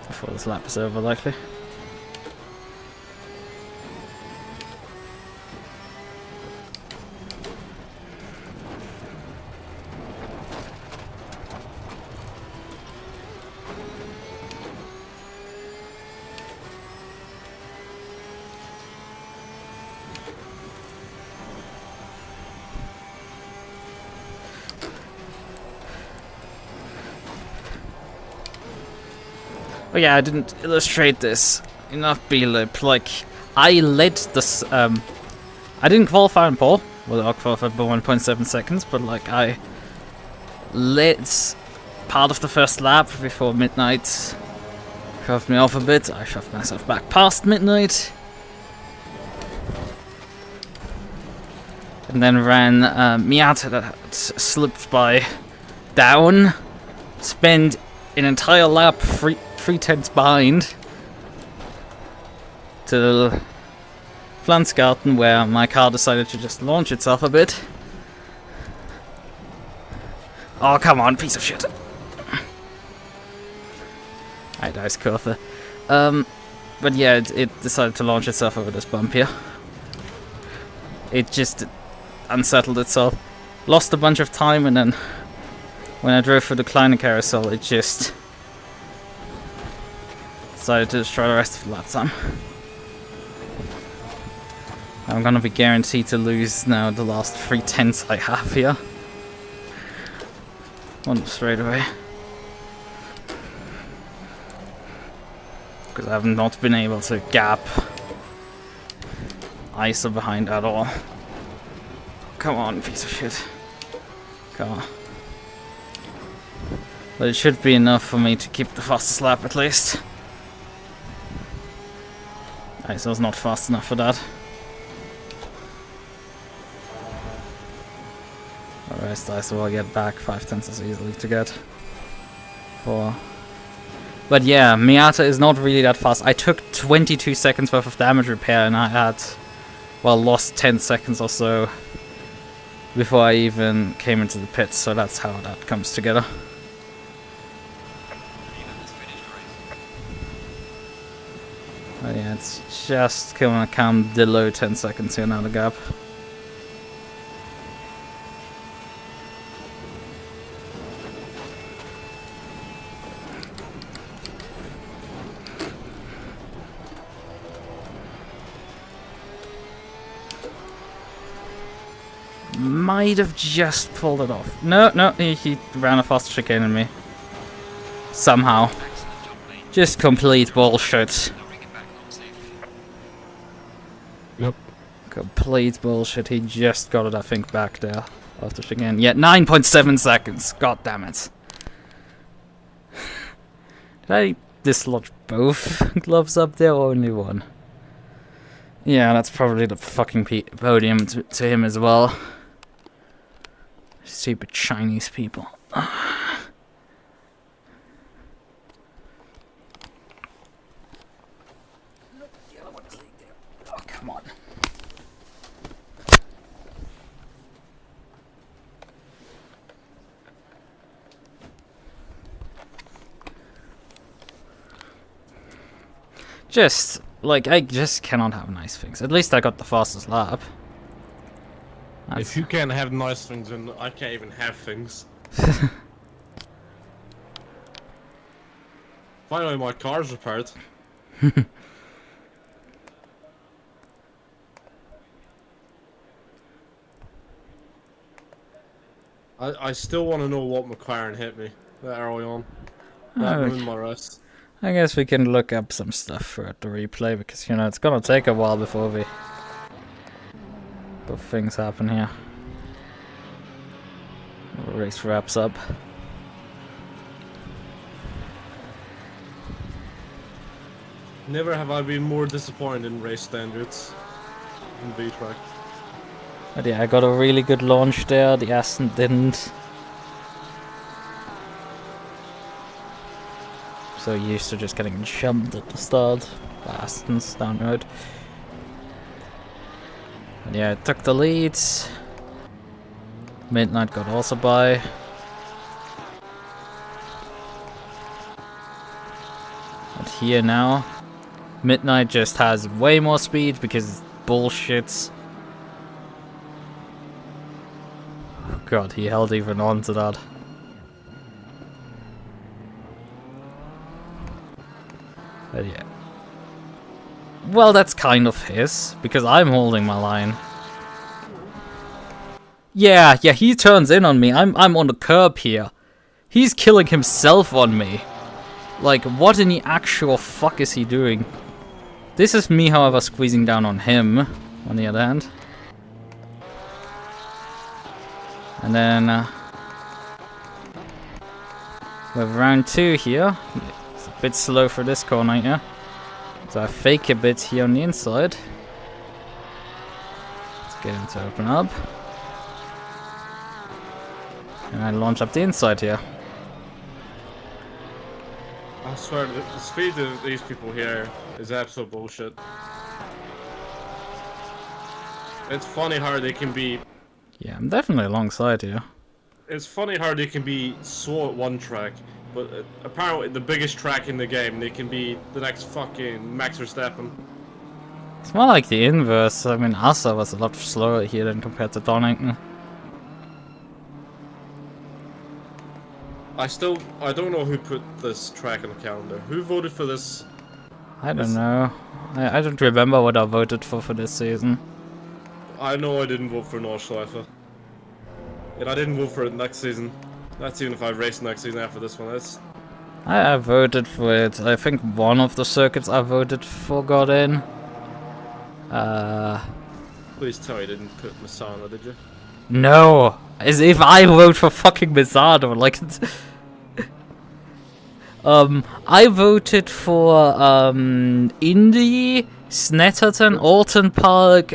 Before this lap is over, likely. Oh yeah, I didn't illustrate this enough, B-Lip. Like, I led this, I didn't qualify on pole, well, I qualified by 1.7 seconds, but like, I led part of the first lap before Midnight shoved me off a bit. I shoved myself back past Midnight. And then ran Miata that had slipped by down, spent an entire lap 3/10 behind to Flansgarten, where my car decided to just launch itself a bit. Oh, come on, piece of shit. Alright, nice curve. But yeah, it decided to launch itself over this bump here. It just unsettled itself. Lost a bunch of time, and then when I drove through the Kleiner carousel, it just decided to destroy the rest of the lap time. I'm gonna be guaranteed to lose now the last 3/10 I have here. One straight away. Because I have not been able to gap ISA behind at all. Come on, piece of shit. Come on. But it should be enough for me to keep the fastest lap at least. ISA's not fast enough for that. The rest ISA will get back 5/10 as easily to get. 4. But yeah, Miata is not really that fast. I took 22 seconds worth of damage repair and I had, well, lost 10 seconds or so before I even came into the pits, so that's how that comes together. But yeah, it's just gonna come below 10 seconds here now, the gap. Might have just pulled it off. No, he ran a faster chicane than me. Somehow. Just complete bullshit. Yep. Complete bullshit. He just got it, I think, back there after chicane. Yeah, 9.7 seconds. God damn it. Did I dislodge both gloves up there or only one? Yeah, that's probably the fucking podium to him as well. Stupid Chinese people. Oh, come on. Just, like, I just cannot have nice things. At least I got the fastest lap. If you can't have nice things, then I can't even have things. Finally, my car's repaired. I still want to know what McLaren hit me that early on. That ruined my rest. I guess we can look up some stuff for the replay because, you know, it's gonna take a while before things happen here. The race wraps up. Never have I been more disappointed in race standards in VTracc. But yeah, I got a really good launch there. The Aston didn't. So used to just getting jumped at the start by Astons down the road. And yeah, I took the lead. Midnight got also by. But here now, Midnight just has way more speed because it's bullshit. Oh god, he held even on to that. But yeah. Well, that's kind of his, because I'm holding my line. Yeah, he turns in on me. I'm on the curb here. He's killing himself on me. Like, what in the actual fuck is he doing? This is me, however, squeezing down on him, on the other hand. And then, with round 2 here. It's a bit slow for this corner here. So I fake a bit here on the inside. Let's get him to open up. And I launch up the inside here. I swear, the speed of these people here is absolute bullshit. It's funny how they can be... Yeah, I'm definitely alongside here. It's funny how they can be slow at one track, but apparently the biggest track in the game, they can be the next fucking Max Verstappen. It's more like the inverse. I mean, Asa was a lot slower here than compared to Donington. I don't know who put this track on the calendar. Who voted for this? I don't know. I don't remember what I voted for this season. I know I didn't vote for Nordschleife. And I didn't vote for it next season. That's even if I race next season after this one. I voted for it. I think one of the circuits I voted for got in. Please tell you didn't put Masana, did you? No! As if I vote for fucking Misano, like it's... I voted for, Indy, Snetterton, Alton Park,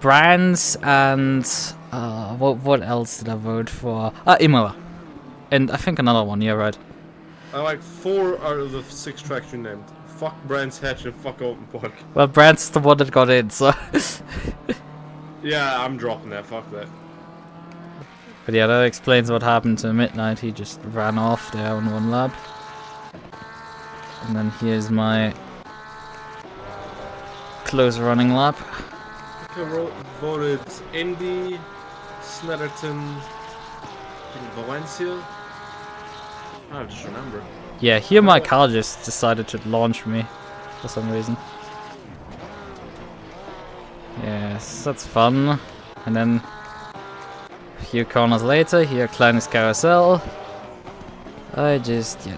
Brands, and, what else did I vote for? Imola. And I think another one, yeah, right. I like 4 out of the 6 tracks you named. Fuck Brands Hatch and fuck Alton Park. Well, Brands is the one that got in, so... Yeah, I'm dropping that, fuck that. But yeah, that explains what happened to Midnight. He just ran off there on one lap. And then here's my close running lap. I voted Indy, Snetterton, Valencia. I just remember. Yeah, here my car just decided to launch me for some reason. Yes, that's fun. And then a few corners later, here kleines carousel. I just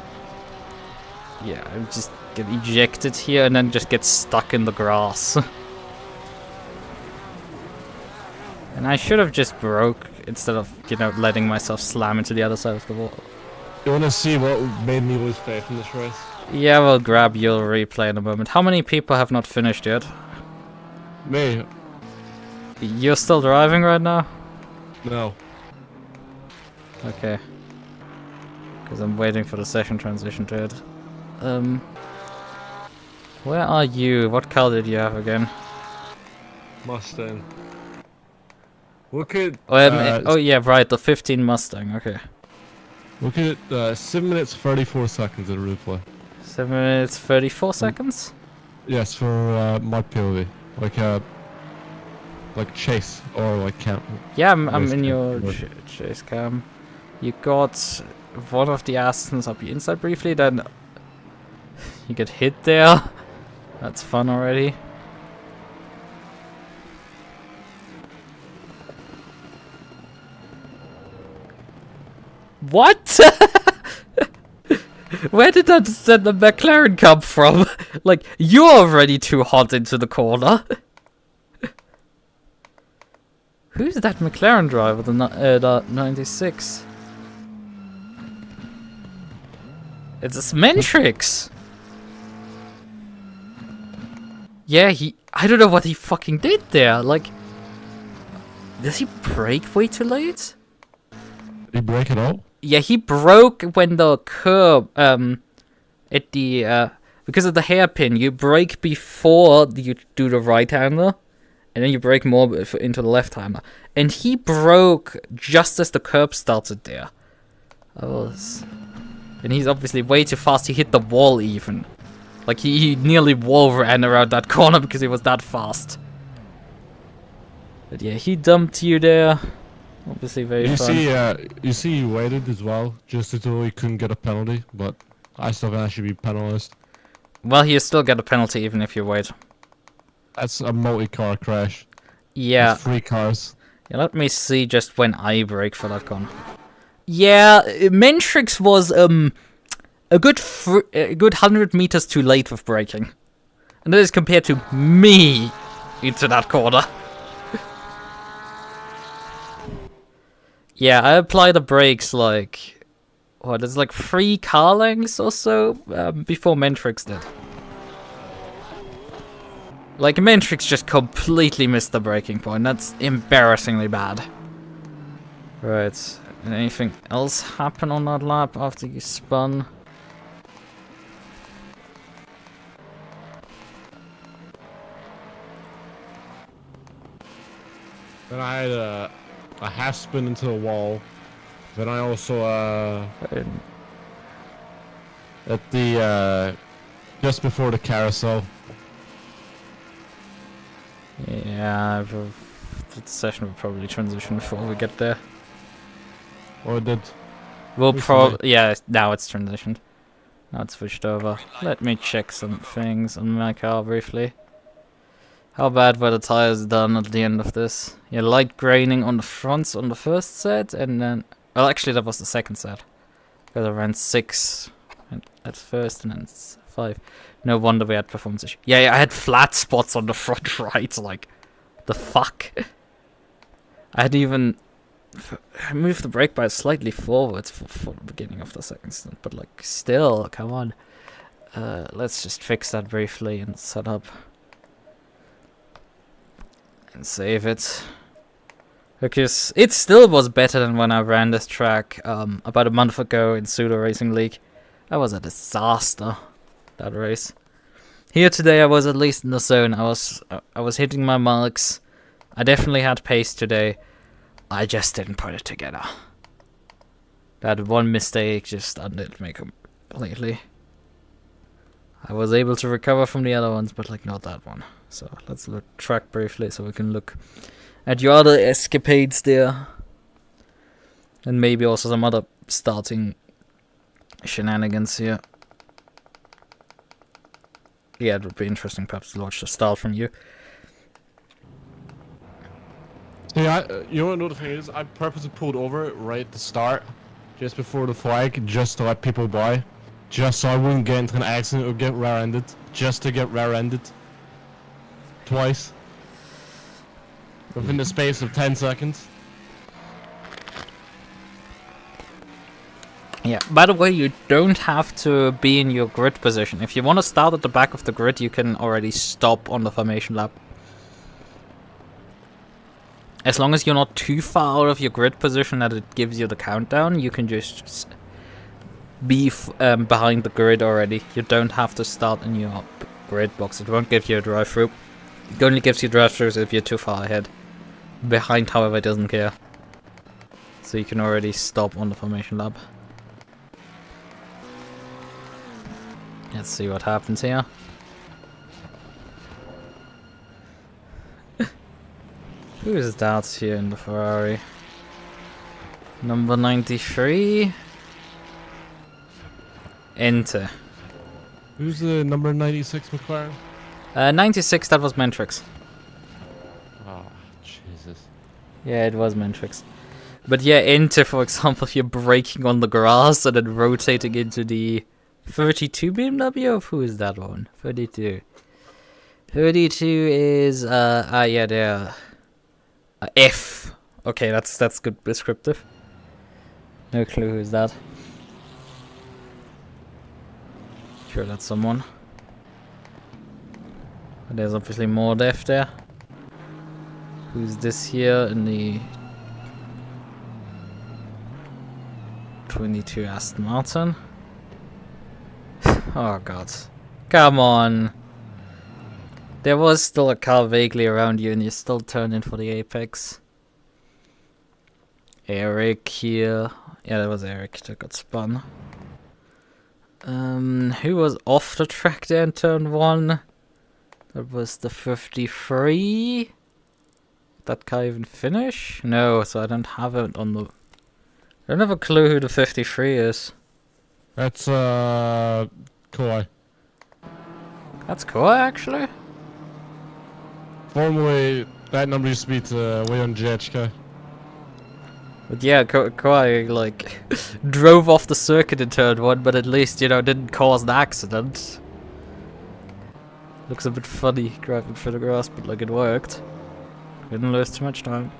I just get ejected here and then just get stuck in the grass. And I should have just broke instead of, you know, letting myself slam into the other side of the wall. You wanna see what made me lose faith in this race? Yeah, we'll grab your replay in a moment. How many people have not finished yet? Me? You're still driving right now? No. Okay. Because I'm waiting for the session transition to it. Where are you? What car did you have again? Mustang. Look at... oh yeah, right, the 15 Mustang, okay. Look at 7 minutes 34 seconds of replay. 7 minutes 34 seconds? Yes, for my POV. Like chase or like count. Yeah, I'm in your chase cam. You got one of the Astons up the inside briefly, then you get hit there. That's fun already. What? Where did that the McLaren come from? Like, you're already too hot into the corner. Who's that McLaren driver? The 96. It's a Mentrix. Yeah, I don't know what he fucking did there. Like, does he brake way too late? Did he brake at all? Yeah, he broke when the curb, at the, because of the hairpin, you brake before you do the right-hander, and then you brake more into the left-hander. And he broke just as the curb started there. And he's obviously way too fast, he hit the wall even. Like, he nearly wall ran around that corner because he was that fast. But yeah, he dumped you there. Obviously very fun. You see he waited as well, just until he couldn't get a penalty, but I still can actually be penalized. Well, you still get a penalty even if you wait. That's a multi-car crash. Yeah. With 3 cars. Yeah, let me see just when I brake for that corner. Yeah, Mentrix was a good 100 meters too late with braking. And that is compared to me into that corner. Yeah, I applied the brakes like, what, it's like 3 car lengths or so before Mentrix did. Like, Mentrix just completely missed the braking point. That's embarrassingly bad. Right. Anything else happen on that lap after you spun? Then I had a half spin into the wall. Then I also at the just before the carousel. Yeah, the session will probably transition before we get there. Or did? We'll probably, yeah, now it's transitioned. Now it's switched over. Let me check some things on my car briefly. How bad were the tires done at the end of this? Yeah, light graining on the fronts on the first set, and then... Well, actually, that was the second set. Because I ran 6 at first, and then 5. No wonder we had performance issue. Yeah, I had flat spots on the front right, like... The fuck? I had even... I moved the brake bar slightly forwards for the beginning of the second stint, but like, still, come on. Let's just fix that briefly and set up. And save it. Because it still was better than when I ran this track about a month ago in Pseudo Racing League. That was a disaster, that race. Here today I was at least in the zone. I was hitting my marks. I definitely had pace today. I just didn't put it together. That one mistake just undid me completely. I was able to recover from the other ones, but like not that one. So let's look track briefly so we can look at your other escapades there. And maybe also some other starting shenanigans here. Yeah, it would be interesting perhaps to watch the start from you. Yeah, you know what the thing is? I purposely pulled over right at the start, just before the flag, just to let people by. Just so I wouldn't get into an accident or get rear-ended. Just to get rear-ended. Twice. Within the space of 10 seconds. Yeah, by the way, you don't have to be in your grid position. If you want to start at the back of the grid, you can already stop on the formation lap. As long as you're not too far out of your grid position that it gives you the countdown, you can just be behind the grid already. You don't have to start in your grid box. It won't give you a drive-through. It only gives you drive-throughs if you're too far ahead. Behind, however, it doesn't care. So you can already stop on the formation lap. Let's see what happens here. Who is that here in the Ferrari? Number 93. Enter. Who's the number 96 McLaren? 96, that was Mentrix. Oh, Jesus. Yeah, it was Mentrix. But yeah, into, for example, you're braking on the grass and then rotating into the 32 BMW? Who is that one? 32. 32 is, yeah, there. F. Okay, that's good descriptive. No clue who is that. Sure, that's someone. But there's obviously more F there. Who's this here in the 22 Aston Martin? Oh god. Come on. There was still a car vaguely around you and you still turned in for the apex. Eric here. Yeah, that was Eric that got spun. Who was off the track there in turn 1? That was the 53. Did that car even finish? No, so I don't have it on the... I don't have a clue who the 53 is. That's Qualy. That's cool, actually. Formerly, that number used to be to way on GHK. But yeah, Qualy, like, drove off the circuit in turn 1, but at least, you know, didn't cause an accident. Looks a bit funny driving through the grass, but like, it worked. Didn't lose too much time.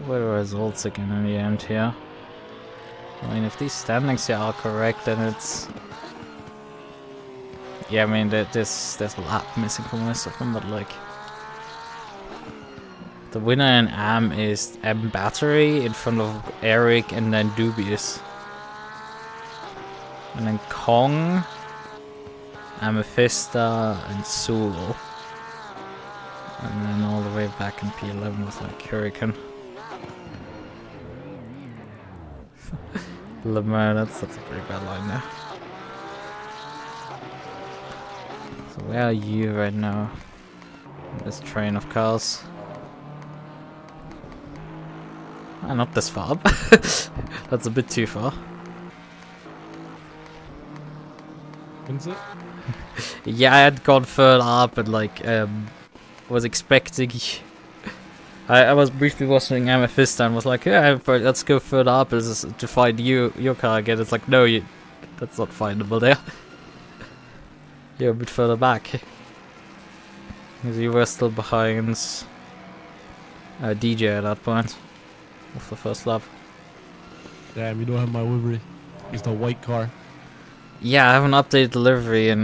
What are results again in the end here? I mean, if these standings here are correct, then it's... Yeah, I mean, there's a lap missing for most of them, but like... The winner in AM is M Battery in front of Eric and then Dubious. And then Kong, Amethysta, and Soul. And then all the way back in P11 was like Hurricane. Lemur, that's a pretty bad line there. So where are you right now? In this train of cars. Ah, not this far up. That's a bit too far. Is it? Yeah, I had gone further up and like was expecting... I was briefly watching Amethysta and was like, yeah, let's go further up to find your car again. It's like, no, that's not findable there. You're a bit further back. Because you were still behind DJ at that point of the first lap. Damn, you don't have my livery. It's the white car. Yeah, I haven't updated the livery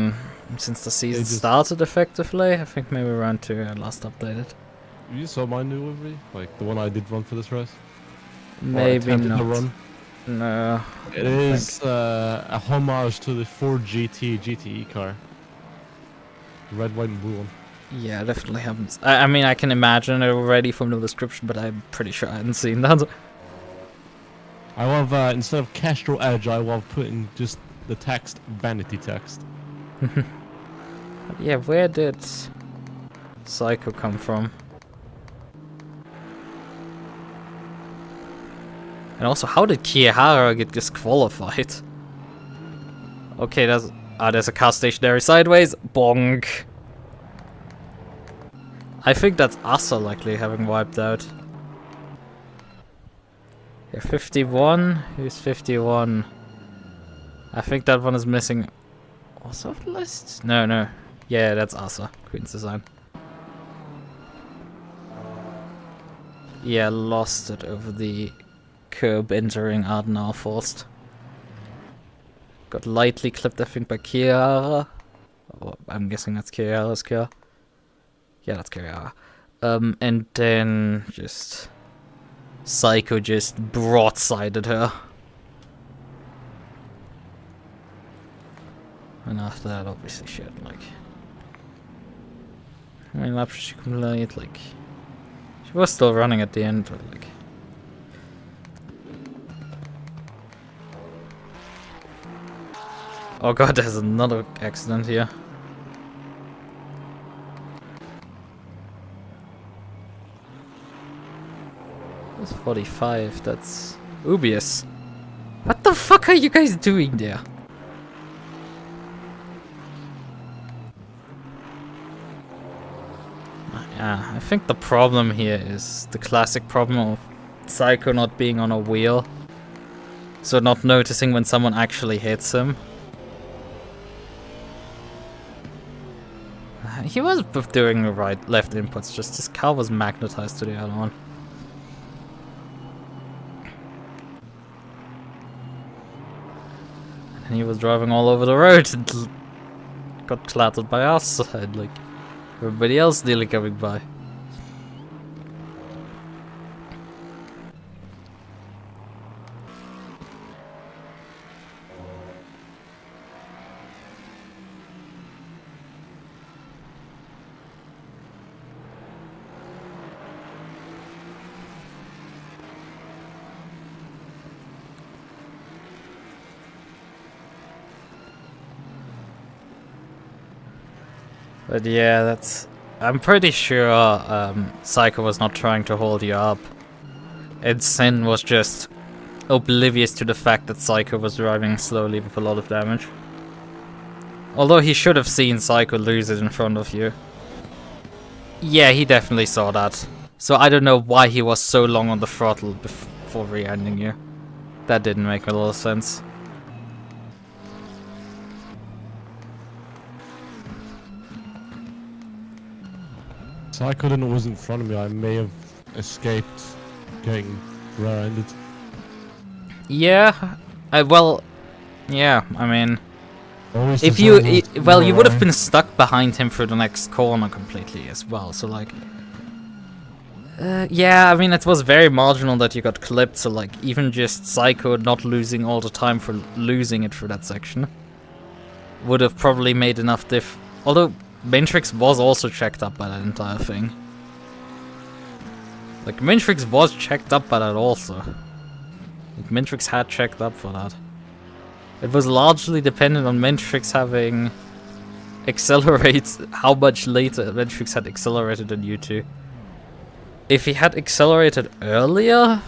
since the season started effectively. I think maybe around 2 I last updated. You saw my new livery? Like the one I did run for this race? Maybe not. To run? No. It is a homage to the Ford GTE car. The red, white, and blue one. Yeah, I definitely haven't. I mean, I can imagine it already from the description, but I'm pretty sure I hadn't seen that. I love, instead of Castro Edge, I love putting just the text, vanity text. Yeah, where did Psycho come from? And also, how did Kihara get disqualified? Okay, there's a car stationary sideways. Bonk. I think that's Asa likely having wiped out. Yeah, 51. Who's 51? I think that one is missing. Also off the list? No. Yeah, that's Asa. Queen's Design. Yeah, lost it over the curb entering Adenauer Forst. Got lightly clipped, I think, by Chiara. Oh, I'm guessing that's Chiara's car. Yeah, that's Chiara. And then just Psycho just broadsided her. And after that, obviously, shit, like... I mean, laps she complete, like... She was still running at the end, but, like... Oh god, there's another accident here. That's 45, that's Ubius. What the fuck are you guys doing there? Yeah, I think the problem here is the classic problem of Psycho not being on a wheel. So not noticing when someone actually hits him. He was doing the left inputs, just his car was magnetized to the other one. And he was driving all over the road and got clattered by our side, like everybody else nearly coming by. But yeah, that's... I'm pretty sure Psycho was not trying to hold you up. And Sin was just oblivious to the fact that Psycho was driving slowly with a lot of damage. Although he should have seen Psycho lose it in front of you. Yeah, he definitely saw that. So I don't know why he was so long on the throttle before re-ending you. That didn't make a lot of sense. Psycho didn't was in front of me. I may have escaped getting rear-ended. Yeah, well, yeah, I mean... Always If you, well, you would have been stuck behind him through the next corner completely as well, so like... yeah, I mean, it was very marginal that you got clipped, so like, even just Psycho not losing all the time for losing it through that section would have probably made enough although, Matrix was also checked up by that entire thing. Like, Matrix was checked up by that also. Like, Matrix had checked up for that. It was largely dependent on Matrix having how much later Matrix had accelerated than you two. If he had accelerated earlier,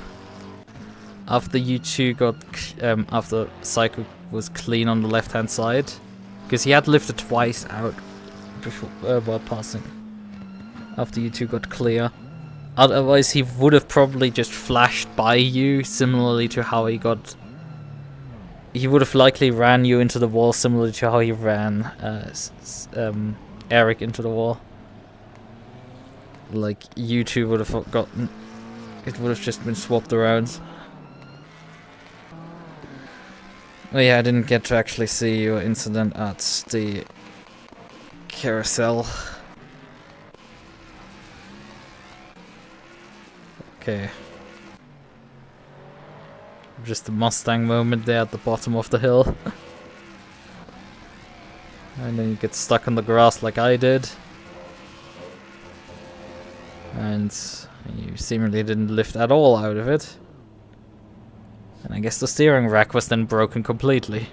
after you two got, after Psycho was clean on the left-hand side, because he had lifted twice out before, while passing, after you two got clear. Otherwise, he would have probably just flashed by you, similarly to how he got... He would have likely ran you into the wall, similarly to how he ran Eric into the wall. Like, you two would have gotten... It would have just been swapped around. Oh yeah, I didn't get to actually see your incident at the carousel. Okay. Just a Mustang moment there at the bottom of the hill. And then you get stuck in the grass like I did. And you seemingly didn't lift at all out of it. And I guess the steering rack was then broken completely.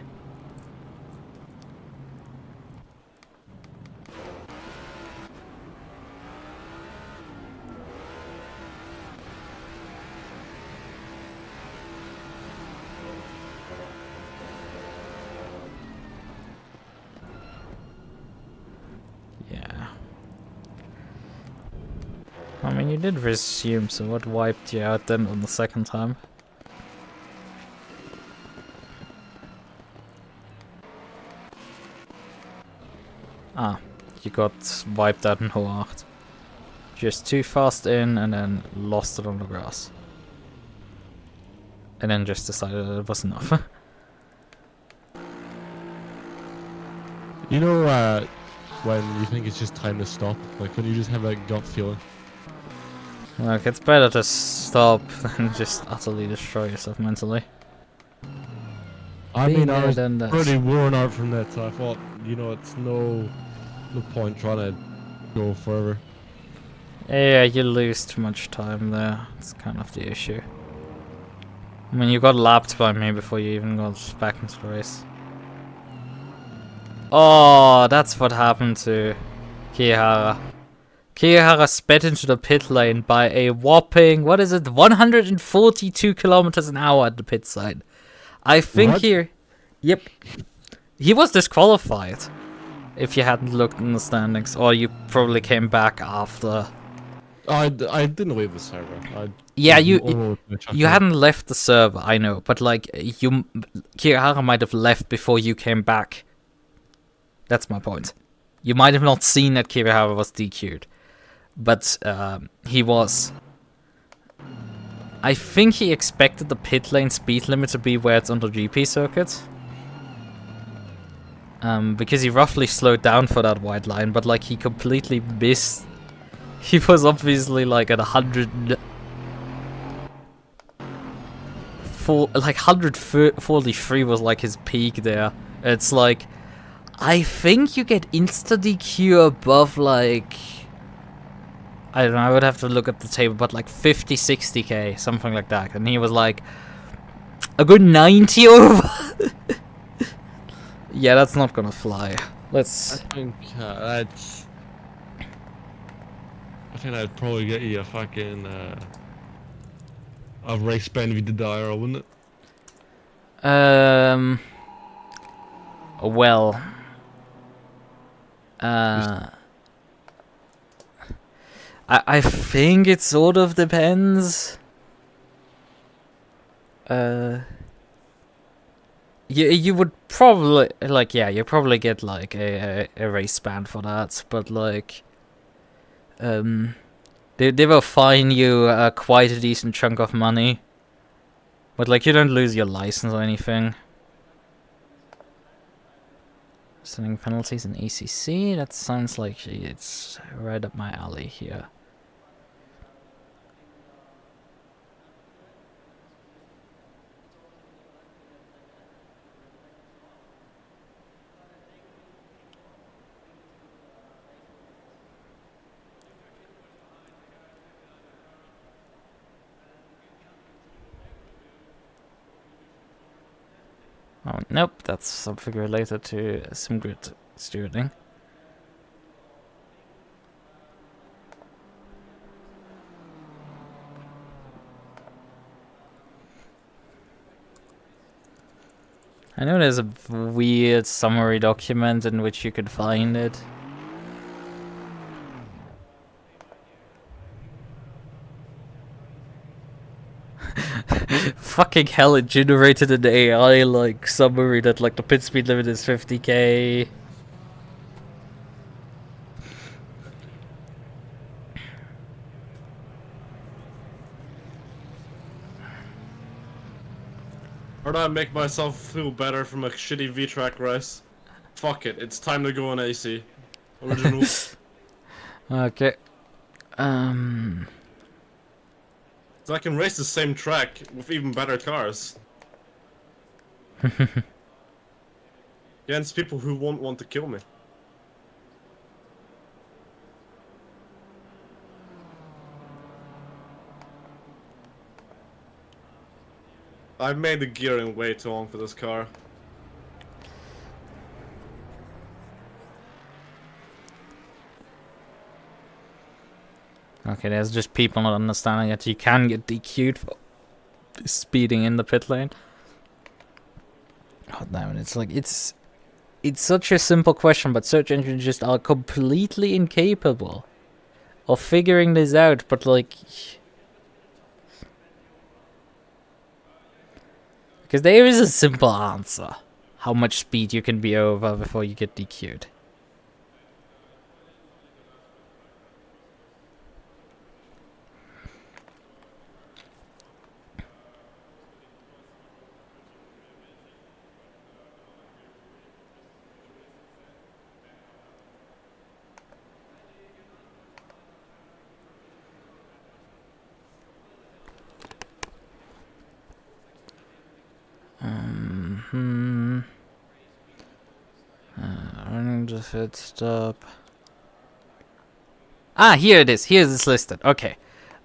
I mean, you did resume, so what wiped you out then on the second time? Ah, you got wiped out in H8. Just too fast in and then lost it on the grass. And then just decided that it was enough. You know, when you think it's just time to stop? Like when you just have that gut feeling? Look, it's better to stop than just utterly destroy yourself mentally. I mean, I was that. pretty worn out from that, so I thought, you know, it's no point trying to go further. Yeah, you lose too much time there. It's kind of the issue. I mean, you got lapped by me before you even got back into the race. Oh, that's what happened to Kihara. Kirihara sped into the pit lane by a whopping, 142 kilometers an hour at the pit side. I think What? Yep. He was disqualified. If you hadn't looked in the standings, or you probably came back after. I didn't leave the server. Yeah, you You hadn't left the server, I know, but like Kirihara might have left before you came back. That's my point. You might have not seen that Kirihara was DQ'd, but he was. I think he expected the pit lane speed limit to be where it's on the GP circuit. Because he roughly slowed down for that white line, but like he completely missed. He was obviously like at 143 was like his peak there. It's like, I think you get insta DQ above like, I don't know, I would have to look at the table, but like 50, 60k, something like that. And he was like a good 90 over. Yeah, that's not gonna fly. Let's. I think I'd probably get you a fucking a race ban with the dial, wouldn't it? Well. I think it sort of depends. You would probably you probably get like a race ban for that, but like they will fine you quite a decent chunk of money, but like you don't lose your license or anything. Sending penalties in ACC, that sounds like it's right up my alley here. Oh, nope, that's something related to SimGrid stewarding. I know there's a weird summary document in which you could find it. Fucking hell, it generated an AI like summary that like the pit speed limit is 50k. Or do I make myself feel better from a shitty VTracc race? Fuck it, it's time to go on AC. Original. Okay. So I can race the same track with even better cars. Against people who won't want to kill me. I've made the gearing way too long for this car. Okay, there's just people not understanding that you can get DQ'd for speeding in the pit lane. God damn it, it's like, it's such a simple question, but search engines just are completely incapable of figuring this out, but like... Because there is a simple answer. How much speed you can be over before you get DQ'd. Running the Pitstop. Ah, here it is. Here's this listed. Okay.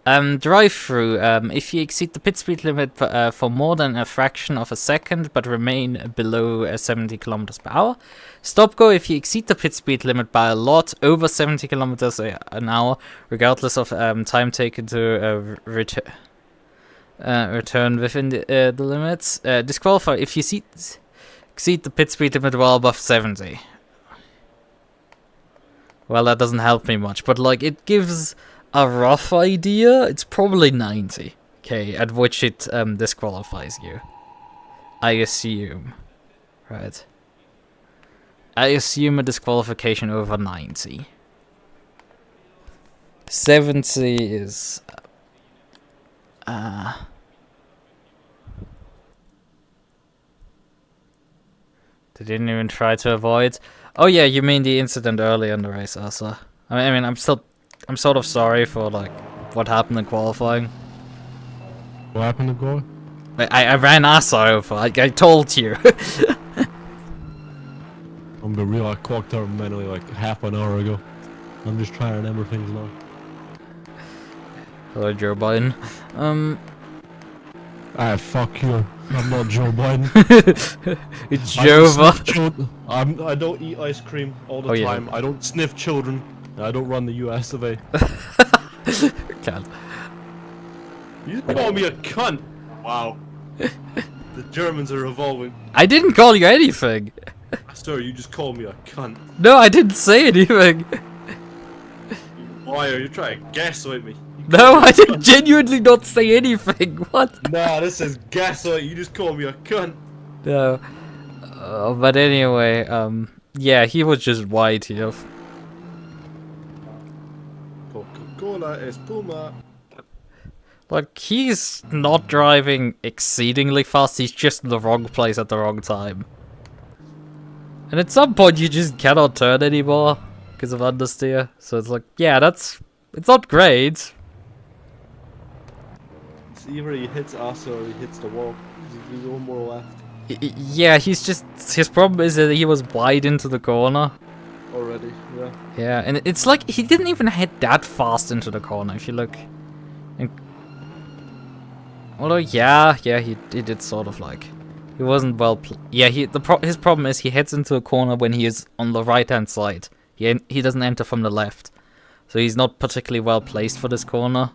Drive-through. If you exceed the pit speed limit for more than a fraction of a second, but remain below 70 kilometers per hour. Stop-go. If you exceed the pit speed limit by a lot, over 70 kilometers an hour, regardless of time taken to return within the limits. Disqualify if you exceed the pit speed limit well above 70. Well, that doesn't help me much, but like it gives a rough idea. It's probably 90. Okay, at which it disqualifies you. I assume. Right. I assume a disqualification over 90. 70 is... They didn't even try to avoid... Oh yeah, you mean the incident earlier in the race, Asa. I mean, I'm sort of sorry for, like, what happened in qualifying. What happened to Goy? I ran Asa over, I told you. I'm the real, I clocked her manually like half an hour ago. I'm just trying to remember things now. Hello, Joe Biden. Fuck you. I'm not Joe Biden. It's Jova. I don't eat ice cream all the time. I don't sniff children. I don't run the US of A. God. You call me a cunt. Wow. The Germans are revolving. I didn't call you anything. Sir, you just called me a cunt. No, I didn't say anything. Why are you trying to gaslight me? No, I did genuinely not say anything. What? Nah, this is gaslight. You just called me a cunt. No. But anyway, yeah, he was just white here. Coca-Cola es Puma. Like, he's not driving exceedingly fast, he's just in the wrong place at the wrong time. And at some point you just cannot turn anymore because of understeer. So it's like, yeah, it's not great. It's either he hits us or he hits the wall. There's no more left. Yeah, his problem is that he was wide into the corner. Already, yeah. Yeah, and it's like he didn't even hit that fast into the corner if you look. Although, yeah, he did sort of like. He wasn't well. Yeah, his problem is he heads into a corner when he is on the right hand side. He doesn't enter from the left, so he's not particularly well placed for this corner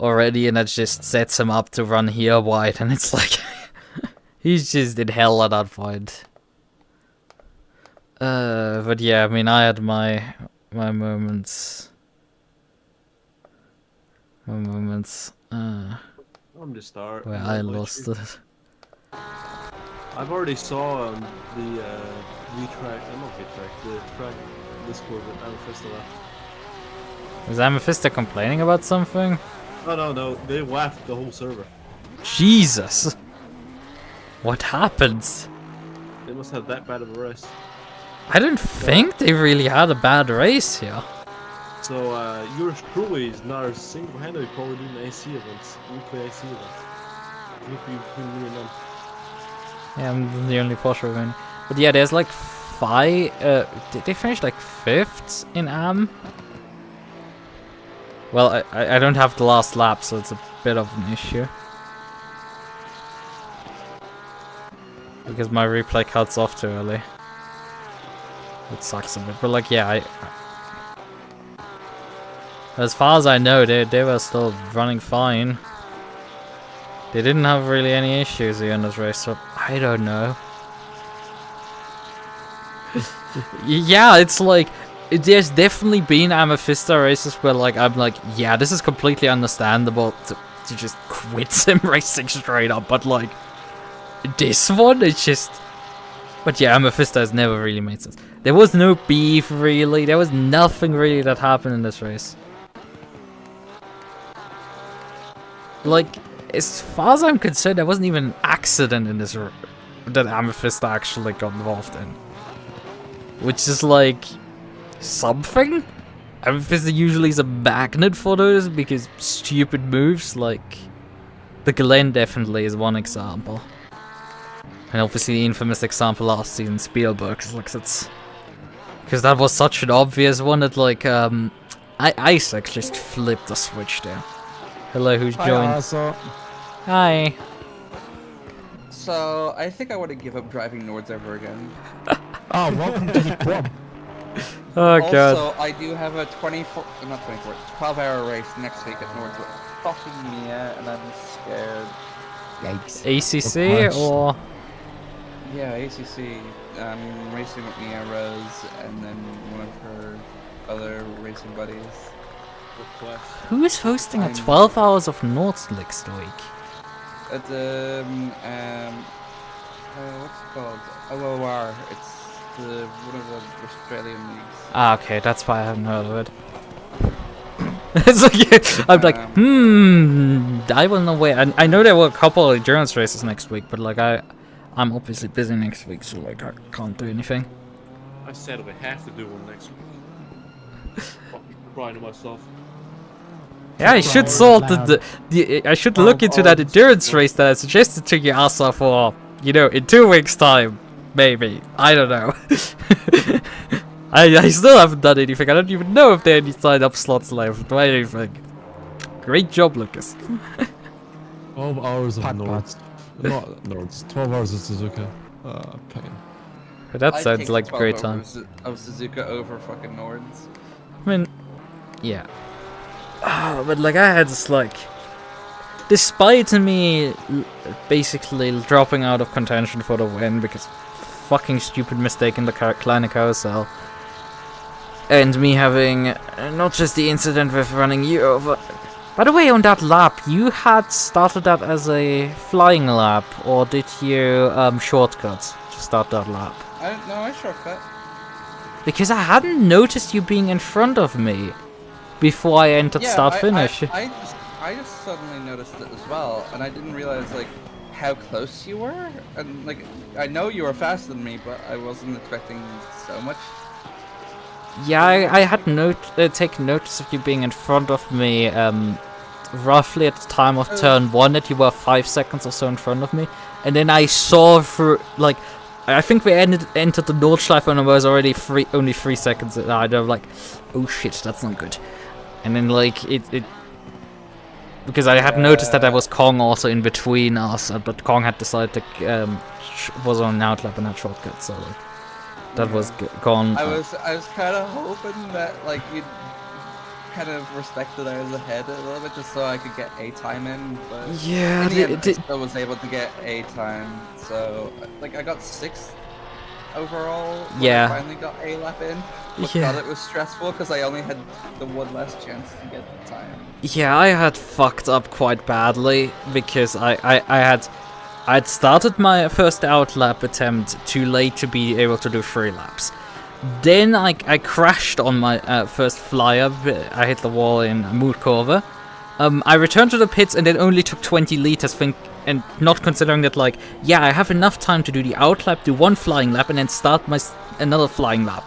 already, and that just sets him up to run here wide, and it's like he's just in hell at that point. But yeah, I mean, I had my moments. I'm just start. Where I lost it. I've already saw the VTracc, not VTracc, the track Discord with Amethysta left. Was Amethysta complaining about something? No, they left the whole server. Jesus! What happened? They must have that bad of a race. I don't think they really had a bad race here. So, yours truly is now single-handedly probably doing AC events, weekly AC events. Between me and them. Yeah, I'm the only Porsche win. But yeah, there's like 5. Did they finish like 5th in AM? Well, I don't have the last lap, so it's a bit of an issue. Because my replay cuts off too early. It sucks a bit, but like, yeah, as far as I know, they were still running fine. They didn't have really any issues here in this race, so I don't know. Yeah, it's like, there's definitely been Amethysta races where like, I'm like, yeah, this is completely understandable to just quit sim racing straight up, but like, this one, it's just... But yeah, Amethysta has never really made sense. There was no beef, really. There was nothing really that happened in this race. Like, as far as I'm concerned, there wasn't even an accident in this that Amethysta actually got involved in. Which is like... something? Amethysta usually is a magnet for those because stupid moves, like... The Glen definitely is one example. And obviously the infamous example last season, Spielberg, like that's... Because that was such an obvious one that like, Isaac just flipped the switch there. Hello, who's Hi, joined? Asa. Hi. So, I think I want to give up driving Nords ever again. Oh, welcome to the club. Oh god. Also, I do have a 12-hour race next week at Nords with fucking Mia, and I'm scared. Yikes. ACC Of course. or Yeah, ACC. I'm racing with Mia Rose, and then one of her other racing buddies. who is hosting a I'm- 12 hours of Nords next week? At the, what's it called? OOR. It's one of the Australian leagues. Ah, okay, that's why I haven't heard of it. It's like, I'm like, I will know where. I know there were a couple of endurance races next week, but like I'm obviously busy next week, so like I can't do anything. I said we have to do one next week. Fucking crying to myself. Yeah, I should sort the I should look into that endurance race that I suggested to you, Asa, for, you know, in 2 weeks' time, maybe. I don't know. I still haven't done anything. I don't even know if there are any sign-up slots left or anything. Great job, Lucas. 12 hours of Pat, Nords. Not Nords. 12 hours of Suzuka. Pain. That I'd sounds take like a 12 great over time. Of Suzuka over fucking Nords. I mean, yeah. But like I had this like, despite me basically dropping out of contention for the win because fucking stupid mistake in the Kleine carousel, and me having not just the incident with running you over. By the way, on that lap, you had started that as a flying lap, or did you shortcut to start that lap? I shortcut. Because I hadn't noticed you being in front of me before I entered start finish. I just suddenly noticed it as well, and I didn't realize like how close you were, and like I know you were faster than me, but I wasn't expecting so much. Yeah, I had taken notice of you being in front of me, roughly at the time of turn 1, that you were 5 seconds or so in front of me, and then I saw through, like, I think we entered the Nordschleife when I was already only 3 seconds, and I was like, oh shit, that's not good. And then like it because I had noticed that there was Kong also in between us, but Kong had decided to was on an outlap and had shortcut, so like, that was gone. I was kind of hoping that like you'd kind of respect that I was ahead a little bit, just so I could get a time in. But yeah, in the end, I still was able to get a time. So like I got 6th overall. When Yeah. I finally got a lap in. But Yeah. God, it was stressful because I only had the one last chance to get the time. Yeah, I had fucked up quite badly because I had started my first outlap attempt too late to be able to do 3 laps. Then I crashed on my first flyer. I hit the wall in Moodkurve. I returned to the pits and it only took 20 liters, and not considering that, like, yeah, I have enough time to do the outlap, do 1 flying lap, and then start another flying lap.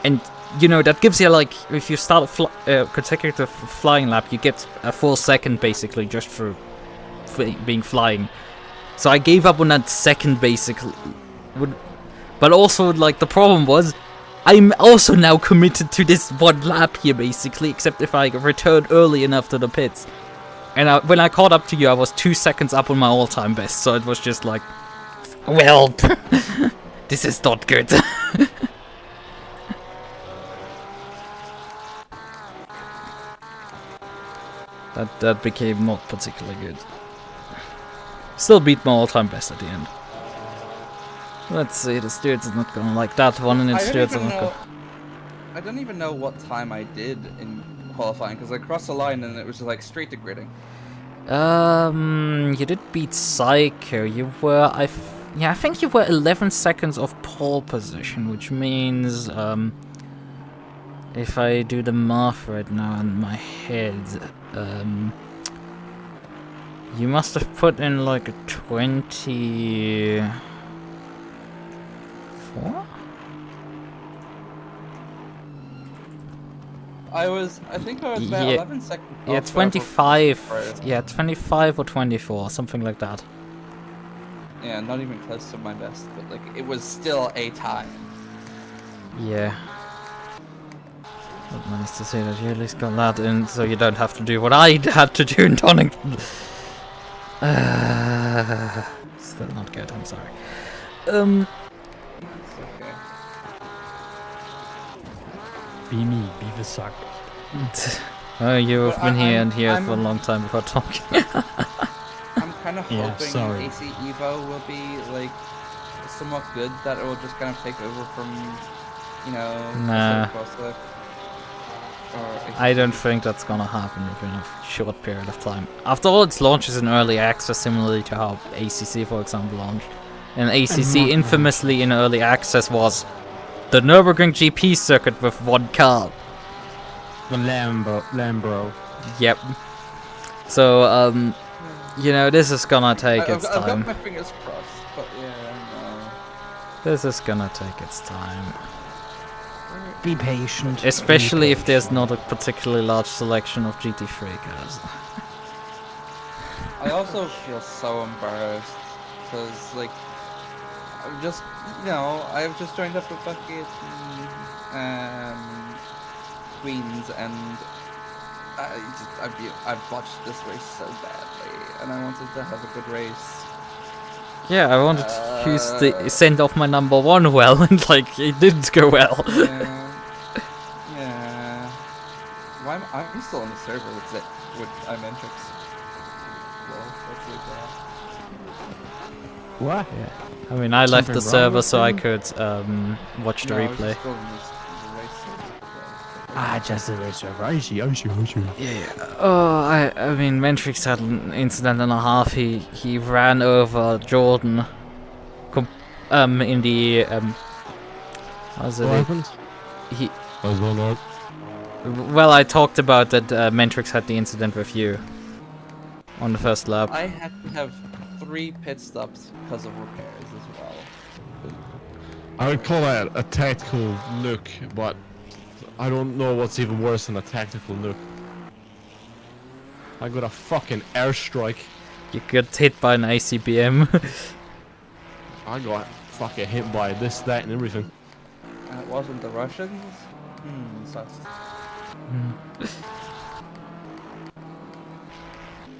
And, you know, that gives you, like, if you start a consecutive flying lap, you get a full second, basically, just for being flying. So I gave up on that second, basically. But also, like, the problem was, I'm also now committed to this 1 lap here, basically, except if I return early enough to the pits. And when I caught up to you, I was 2 seconds up on my all-time best, so it was just like, well, this is not good. That became not particularly good. Still beat my all-time best at the end. Let's see, the stewards is not gonna like that one, and the stewards are not gonna... I don't even know what time I did in qualifying, because I crossed the line and it was just like straight to gridding. You did beat Psycho. You were, I think you were 11 seconds off pole position, which means, if I do the math right now in my head, you must have put in like a 24? I think I was about 11 seconds Yeah, off 25. Yeah, 25 or 24, something like that. Yeah, not even close to my best, but like it was still a time. Yeah. But nice to see that you at least got that in, so you don't have to do what I had to do in Donington. Still not good, I'm sorry. It's okay. Be me, be the suck. Oh, you've Well, been here and here I'm- for a long time before talking. I'm kind of Yeah, hoping sorry. AC Evo will be like somewhat good, that it will just kind of take over from, you know, Nah. Classic, or I don't ACC. think that's gonna happen within a short period of time. After all, its launches in early access, similarly to how ACC, for example, launched. And ACC infamously in early access was the Nürburgring GP circuit with one car. The Lambro. Yep. So, you know, this is gonna take its I've got time. my fingers crossed, but yeah, This is gonna take its time. Be patient. Especially if there's not a particularly large selection of GT3 cars. I also feel so embarrassed because, like, I'm just, you know, I've just joined up with fucking Queens, and I've botched this race so badly, and I wanted to have a good race. Yeah, I wanted to send off my number one well, and like it didn't go well. Yeah. Why I'm still on the server with iMentrix. Well, let's leave that. What? I mean, I left Something the wrong server with so I him? could watch the No, I was replay. just still in the race server, Ah, just the race server. I see. Yeah. Oh, I mean, Mentrix had an incident and a half. He ran over Jordan. In the what was it? What happened? He. I was going on. Well, I talked about that. Mentrix had the incident with you on the first lap. I had to have 3 pit stops because of repairs as well. I would call that a tactical nuke, but I don't know what's even worse than a tactical nuke. I got a fucking airstrike. You got hit by an ICBM. I got fucking hit by this, that, and everything. And it wasn't the Russians? Sucks.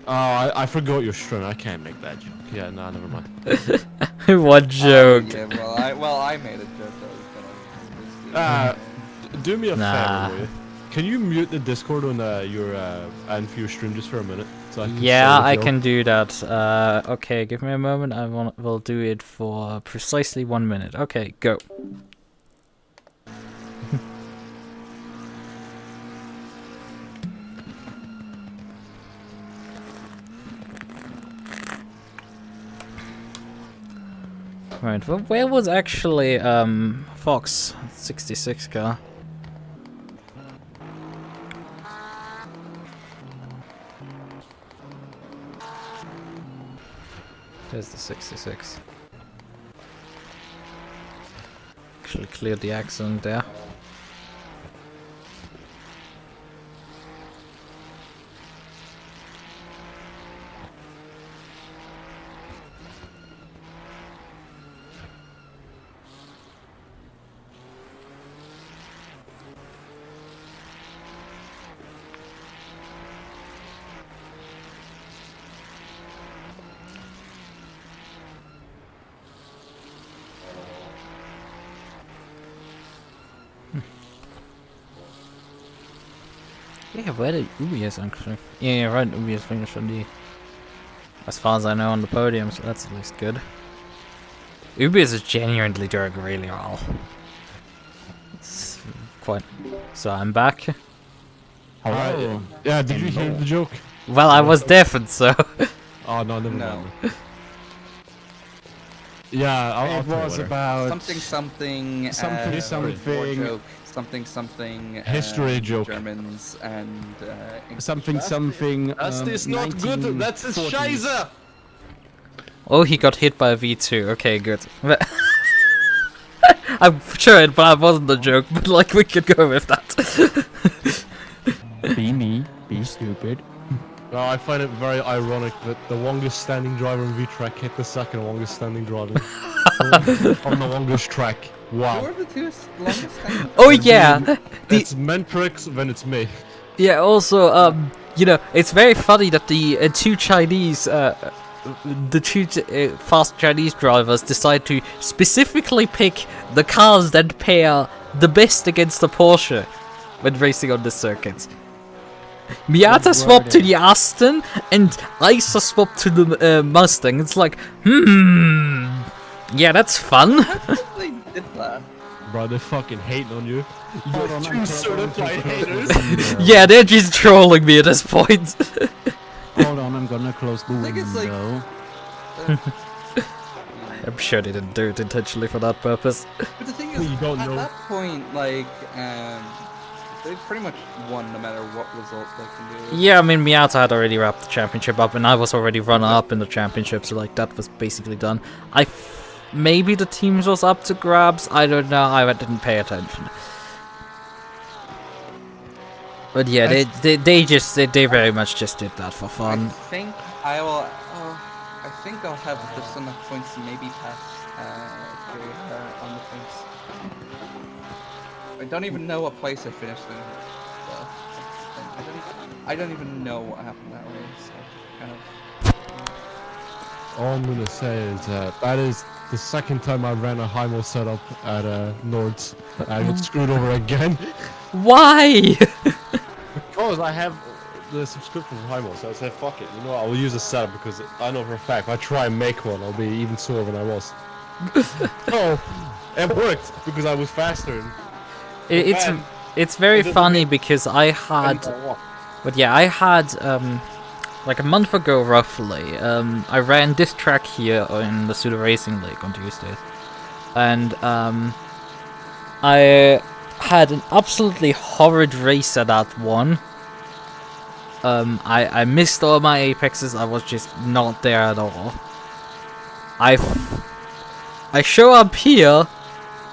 Oh, I forgot your string. I can't make that joke. Yeah, nah, never mind. What joke? Yeah, well, I made a joke that was Do me a Nah. favor, will you? Can you mute the Discord on your and for your stream just for a minute? So I can Yeah, say the I joke? can do that. Okay, give me a moment. Will do it for precisely 1 minute. Okay, go. Right, well, where was actually Fox 66 car? There's the 66. Actually cleared the accident there. Yeah, where did Ubius actually? Yeah, right, Ubius finished on the... As far as I know, on the podium, so that's at least good. Ubius is genuinely doing really well. It's quite... So I'm back. Alright. Yeah, did you hear the joke? Well, I was deafened, so... Oh, no, never No. mind. Yeah, I'll It tell you was later. about something something. war joke, something History joke. Germans and English. something. That's this not good. That's a 1940s. Scheiße. Oh, he got hit by a V2. Okay, good. I'm sure it wasn't a joke, but like, we could go with that. Be me, be stupid. Well, I find it very ironic that the longest standing driver in VTracc hit the second longest standing driver. on the longest track. Who Wow. are the two longest things? Oh yeah, It's Mentrix when it's me. yeah. Also, you know, it's very funny that the two Chinese, fast Chinese drivers decide to specifically pick the cars that pair the best against the Porsche when racing on the circuits. Miata swapped to the Aston, and Isa swapped to the Mustang. It's like, yeah, that's fun. They did that. Bro, they're fucking hating on you. Hold on, You're I'm two certified haters. Yeah, they're just trolling me at this point. Hold on, I'm gonna close the think it's like- window. I'm sure they didn't do it intentionally for that purpose. But the thing is, You don't at know. that point, like, they pretty much won no matter what result they can do. Yeah, I mean, Miata had already wrapped the championship up, and I was already runner-up in the championship, so like that was basically done. Maybe the teams was up to grabs. I don't know. I didn't pay attention. But yeah, they very much just did that for I fun. think I will. I think I'll have just enough points to maybe pass on the points. I don't even know what place I finished in. So that's the thing. I don't even know what happened that race. I just kind of. All I'm gonna say is that is the second time I ran a high-mo setup at Nords. I got screwed over again. Why? Because I have the subscription for high-mo, so I said, fuck it. You know what, I'll use a setup because I know for a fact if I try and make one, I'll be even slower than I was. So, it worked because I was faster. It's very funny because I had. But yeah, I had like a month ago roughly. I ran this track here in the Pseudo Racing League on Tuesdays, and I had an absolutely horrid race at that one. I missed all my apexes. I was just not there at all. I show up here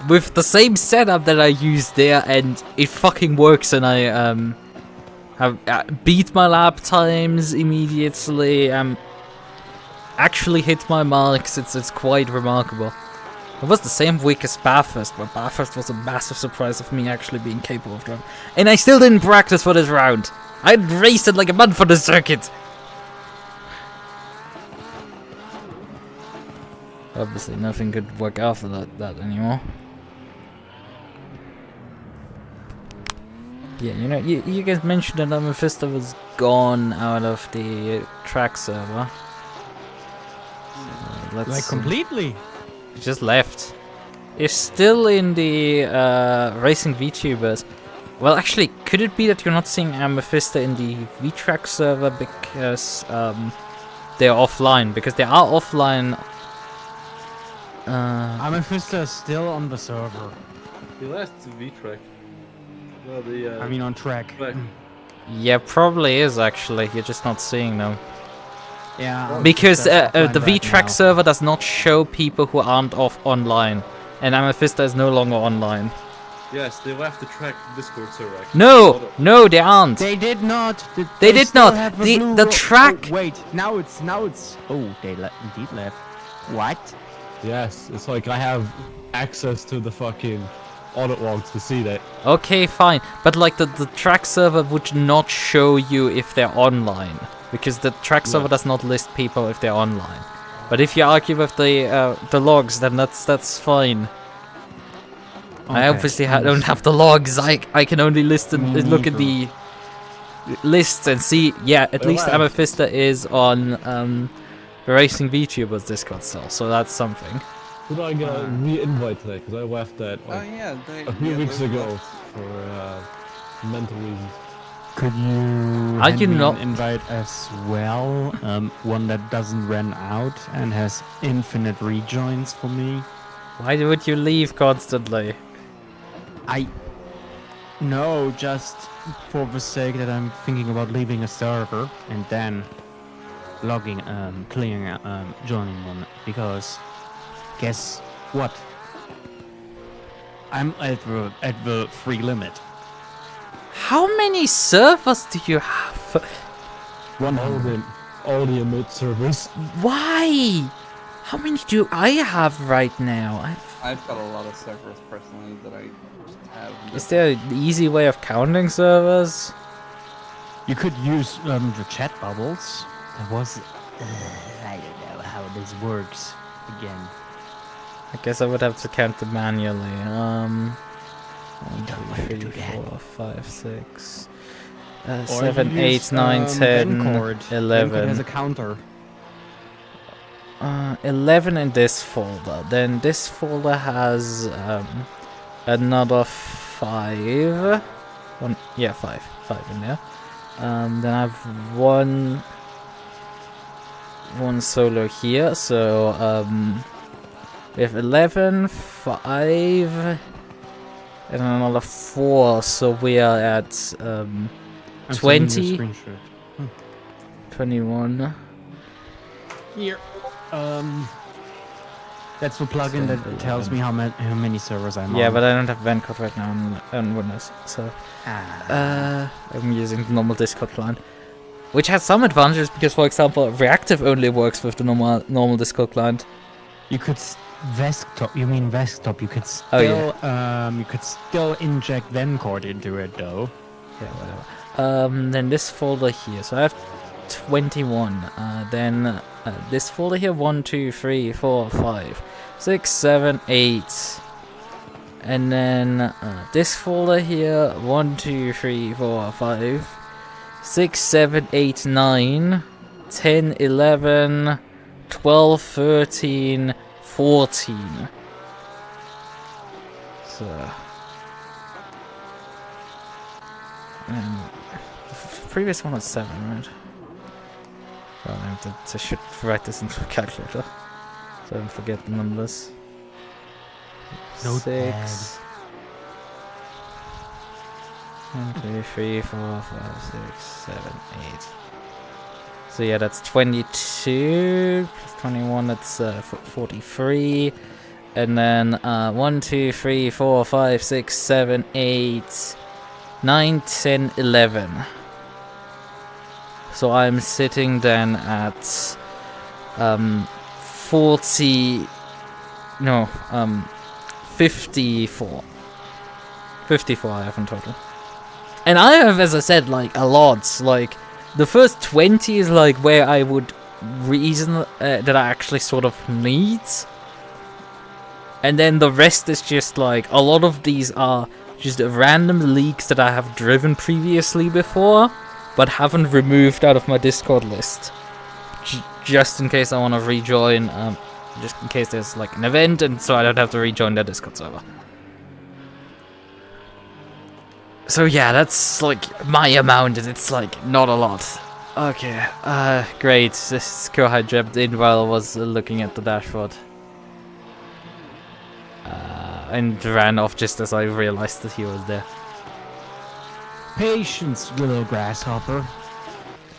with the same setup that I used there, and it fucking works, and I have beat my lap times immediately. Actually hit my marks. It's quite remarkable. It was the same week as Bathurst, but Bathurst was a massive surprise of me actually being capable of driving. And I still didn't practice for this round. I'd raced it like a month for the circuit. Obviously, nothing could work after that anymore. Yeah, you know, you guys mentioned that Mephisto was gone out of the track server. So let's Like completely. He just left. He's still in the racing VTubers. Well, actually, could it be that you're not seeing Amethysta in the VTracc server because they're offline? Because they are offline. Amethysta is still on the server. He left VTracc. Well, the I mean, on track. track. Yeah, probably is actually. You're just not seeing them. Yeah. Because the Amethysta's offline right VTracc now. server does not show people who aren't online, and Amethysta is no longer online. Yes, they left the track Discord server. Actually. No, they aren't. They did not. They did still not. have The- blue the ro- track- Oh, wait, now it's. Oh, they indeed left. What? Yes, it's like I have access to the fucking audit logs to see that. Okay, fine. But like the track server would not show you if they're online, because the track server does not list people if they're online. But if you argue with the logs, then that's fine. I Okay, obviously don't have the logs. I can only list and Me look at the lists and see. Yeah, at least Well, Amethysta is on the Racing VTubers Discord still, so that's something. Could I get a re-invite today? Because I left that Oh like, yeah, they, a few yeah, weeks they ago left. for mental reasons. Could you Are hand you me not- an invite as well? One that doesn't run out and has infinite rejoins for me. Why would you leave constantly? No, just for the sake that I'm thinking about leaving a server and then logging, clearing, joining one. Because guess what? I'm at the free limit. How many servers do you have? 100. All the emit servers. Why? How many do I have right now? I've got a lot of servers personally that I just have. Is there an easy way of counting servers? You could use the chat bubbles. There was... I don't know how this works again. I guess I would have to count them manually. You don't want to do 4, 5, 6, Or 7, you 8, use, 9, 10, Vencord. Vencord 11. has a counter. 11 in this folder. Then this folder has another 5. Yeah, 5 in there. Then I have one solo here. So we have 11, 5, and another 4. So we are at 20, 21. Here. That's the plugin that tells me how many servers I'm on. Yeah, but I don't have Vencord right now on Windows, so I'm using the normal Discord client, which has some advantages because, for example, Reactive only works with the normal Discord client. You could Vesktop. You mean Vesktop? You could still you could still inject Vencord into it though. Yeah, whatever. Then this folder here. So I have 21. Then this folder here, 1, 2, 3, 4, 5, 6, 7, 8. And then this folder here, 1, 2, 3, 4, 5, 6, 7, 8, 9, 10, 11, 12, 13, 14. So... the previous one was 7, right? Well, I should write this into a calculator, so I don't forget the numbers. Notepad. 6. 1, 2, 3, 4, 5, 6, 7, 8. So yeah, that's 22 plus 21. That's 43. And then 1, 2, 3, 4, 5, 6, 7, 8, 9, 10, 11. So I'm sitting then at 40. No, 54. 54 I have in total. And I have, as I said, like a lot. Like the first 20 is like where I would reason that I actually sort of need. And then the rest is just like a lot of these are just random leaks that I have driven previously before, but haven't removed out of my Discord list. Just in case I want to rejoin, just in case there's like an event, and so I don't have to rejoin their Discord server. So yeah, that's like my amount, and it's like not a lot. Okay, great. This Kohai jumped in while I was looking at the dashboard. And ran off just as I realized that he was there. Patience, little grasshopper.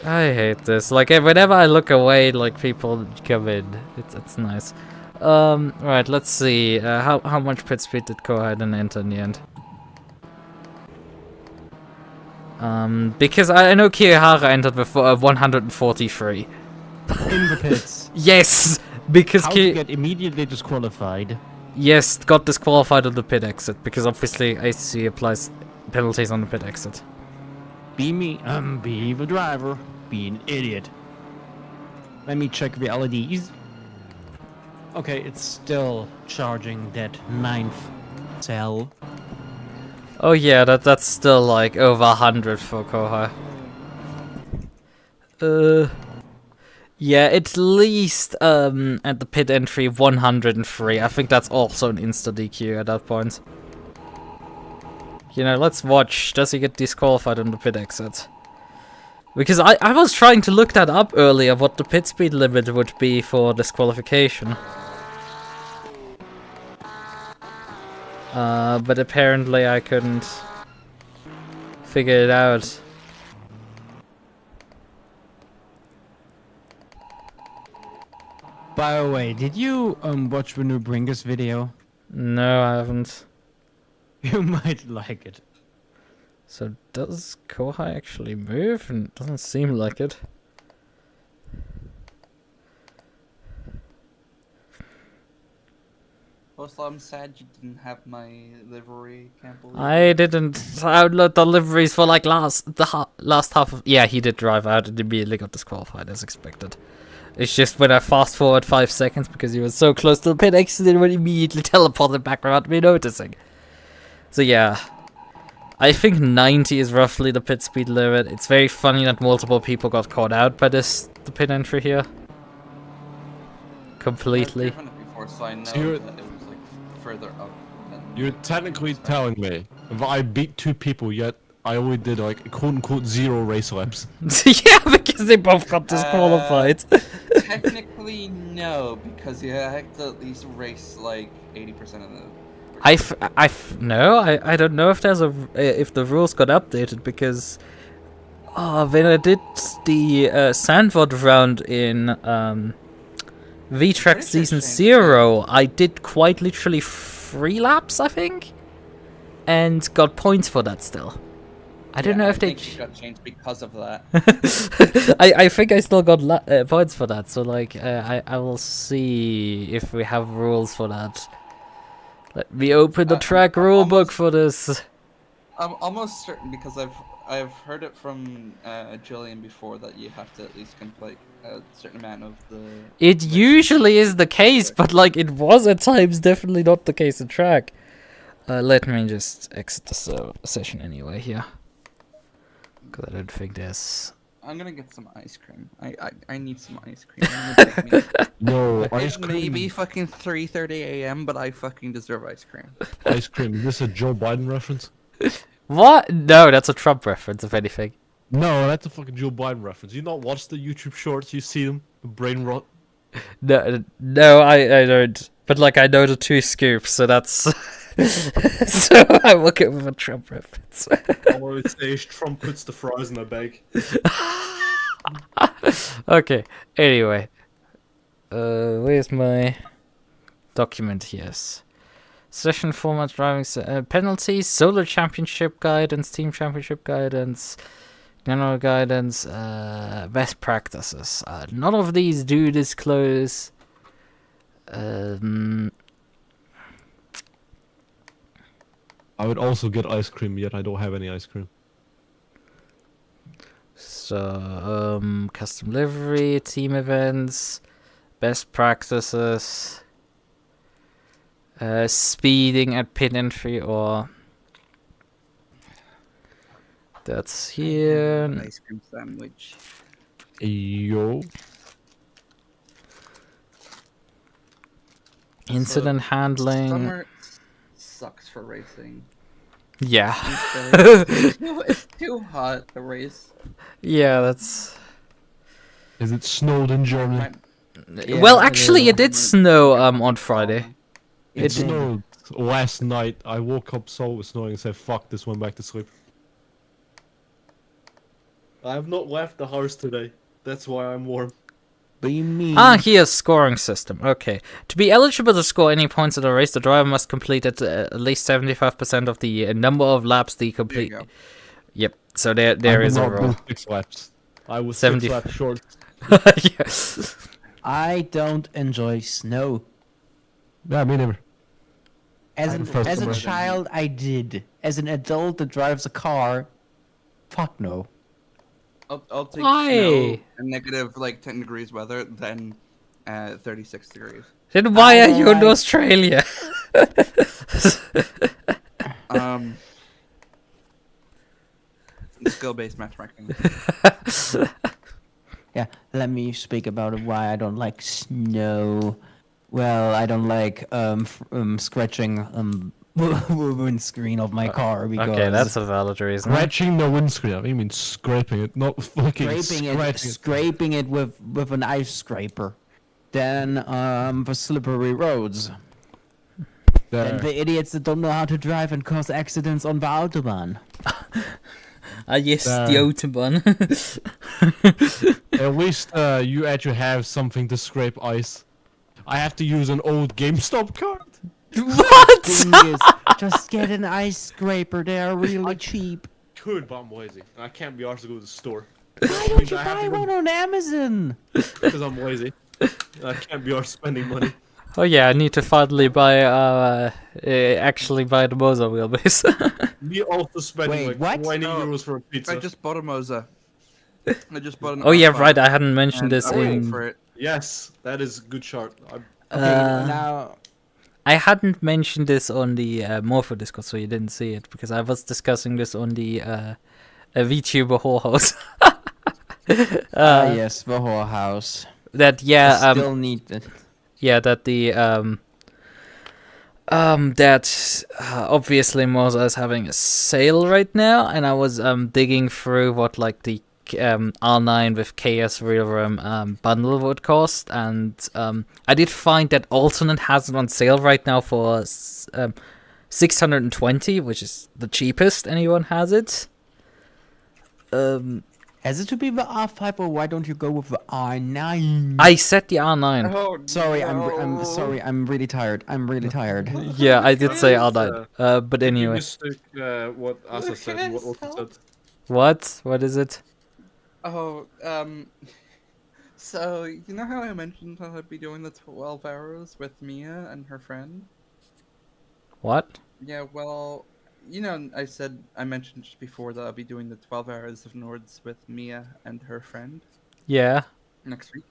I hate this. Like, whenever I look away, like, people come in. It's nice. Right, let's see. How much pit speed did Kohai then enter in the end? Because I know Kirihara entered before 143. In the pits. Yes! Because How to get immediately disqualified. Yes, got disqualified on the pit exit, because obviously ACC applies penalties on the pit exit. Be the driver. Be an idiot. Let me check the LEDs. Okay, it's still charging that 9th cell. Oh yeah, that's still like over 100 for Kohai. Yeah, at least at the pit entry 103. I think that's also an insta DQ at that point. You know, let's watch. Does he get disqualified on the pit exit? Because I was trying to look that up earlier, what the pit speed limit would be for disqualification. But apparently I couldn't figure it out. By the way, did you watch the new Bringus video? No, I haven't. You might like it. So does Kohai actually move? And it doesn't seem like it. Also, I'm sad you didn't have my livery. Can't believe. I didn't download the liveries for like last half of. Yeah, he did drive out and immediately got disqualified as expected. It's just when I fast forward 5 seconds because he was so close to the pit exit, it would immediately teleported back without me noticing. So yeah, I think 90 is roughly the pit speed limit. It's very funny that multiple people got caught out by the pit entry here. Completely. I've driven it before, so I know So you're- that it was like further up. Than You're technically telling me if I beat 2 people, yet I only did like quote-unquote 0 race laps. Yeah, because they both got disqualified. Technically, no, because you have to at least race like 80% of the. No, I don't know if there's if the rules got updated because when I did the Sandvod round in VTracc Pretty sure Season it's changed. 0, I did quite literally 3 laps, I think, and got points for that still. I don't know if they. think it got changed because of that. I think I still got points for that, so like I will see if we have rules for that. Let me open the track rulebook for this. I'm almost certain because I've heard it from Jillian before that you have to at least complete a certain amount of the. It usually is the case, but like it was at times definitely not the case in track. Let me just exit the session anyway here. Because I don't think there's. I'm gonna get some ice cream. I need some ice cream. Take me. No, It ice may cream. be fucking 3:30 a.m., but I fucking deserve ice cream. Ice cream. Is this a Joe Biden reference? What? No, that's a Trump reference, if anything. No, that's a fucking Joe Biden reference. You not watch the YouTube shorts? You see them? The brain rot. No, I don't. But like I know the 2 scoops, so that's. So I will give him a Trump reference. All I would say is Trump puts the fries in a bag. Okay, anyway. Where's my document? Yes. Session format, driving penalties, solo championship guidance, team championship guidance, general guidance, best practices. None of these do disclose. I would also get ice cream, yet I don't have any ice cream. So, custom livery, team events, best practices, speeding at pit entry, or that's here. Ice cream sandwich. Yo. Incident handling. Summer sucks for racing. Yeah. It's too hot to race. Yeah, that's. Is it snowed in Germany? Yeah, Well, it actually, is. it did snow on Friday. It It- snowed last night. I woke up, saw it was snowing, and said, "Fuck this," went back to sleep. I have not left the house today. That's why I'm warm. Be me. Here's scoring system. Okay. To be eligible to score any points in a race, the driver must complete at least 75% of the number of laps they There you complete. go. Yep. So there is a rule. 6 laps. I was 70 6 laps short. Yes. I don't enjoy snow. Yeah, me neither. As I'm the first a American. child, I did. As an adult that drives a car, fuck no. I'll take Why? snow and negative like 10 degrees weather than 36 degrees. Then why are you in Alright. Australia? Skill-based matchmaking. Yeah, let me speak about why I don't like snow. Well, I don't like scratching windscreen of my car because Okay, that's a valid reason. Scratching the windscreen. I mean scraping it, not fucking scraping it with an ice scraper. Then for slippery roads. Then the idiots that don't know how to drive and cause accidents on the autobahn. Yes, the There. Autobahn. At least you actually have something to scrape ice. I have to use an old GameStop card. What? Please, just get an ice scraper. They are really cheap. Could, but I'm lazy. I can't be arsed to go to the store. Why don't you I have buy to go- one on Amazon? Because I'm lazy. I can't be arsed spending money. Oh yeah, I need to finally buy actually buy the Moza wheelbase. Me also spending Wait, like what? 20 Oh, euros for a pizza. I just bought a Moza. I just bought an Oh yeah, R5, right. I hadn't mentioned and this I'm waiting in. for it. Yes, that is a good chart. Okay, Uh, now I hadn't mentioned this on the Mofu Discord, so you didn't see it because I was discussing this on the VTuber whorehouse. yes, the whorehouse. That I still need it. yeah, that the that obviously Moza is having a sale right now, and I was digging through what like the R9 with KS Realm bundle would cost, and I did find that Alternate has it on sale right now for 620, which is the cheapest anyone has it. Has it to be the R5 or why don't you go with the R9? I said the R9. Oh, Sorry, no. I'm sorry. I'm really tired. I'm really tired. Yeah, I did say R9. But You anyway, mistook what Asa said and what Orton said. what? What is it? Oh, so you know how I mentioned how I'd be doing the 12 hours with Mia and her friend? What? Yeah, well, you know, I mentioned just before that I'll be doing the 12 hours of Nords with Mia and her friend Yeah. next week.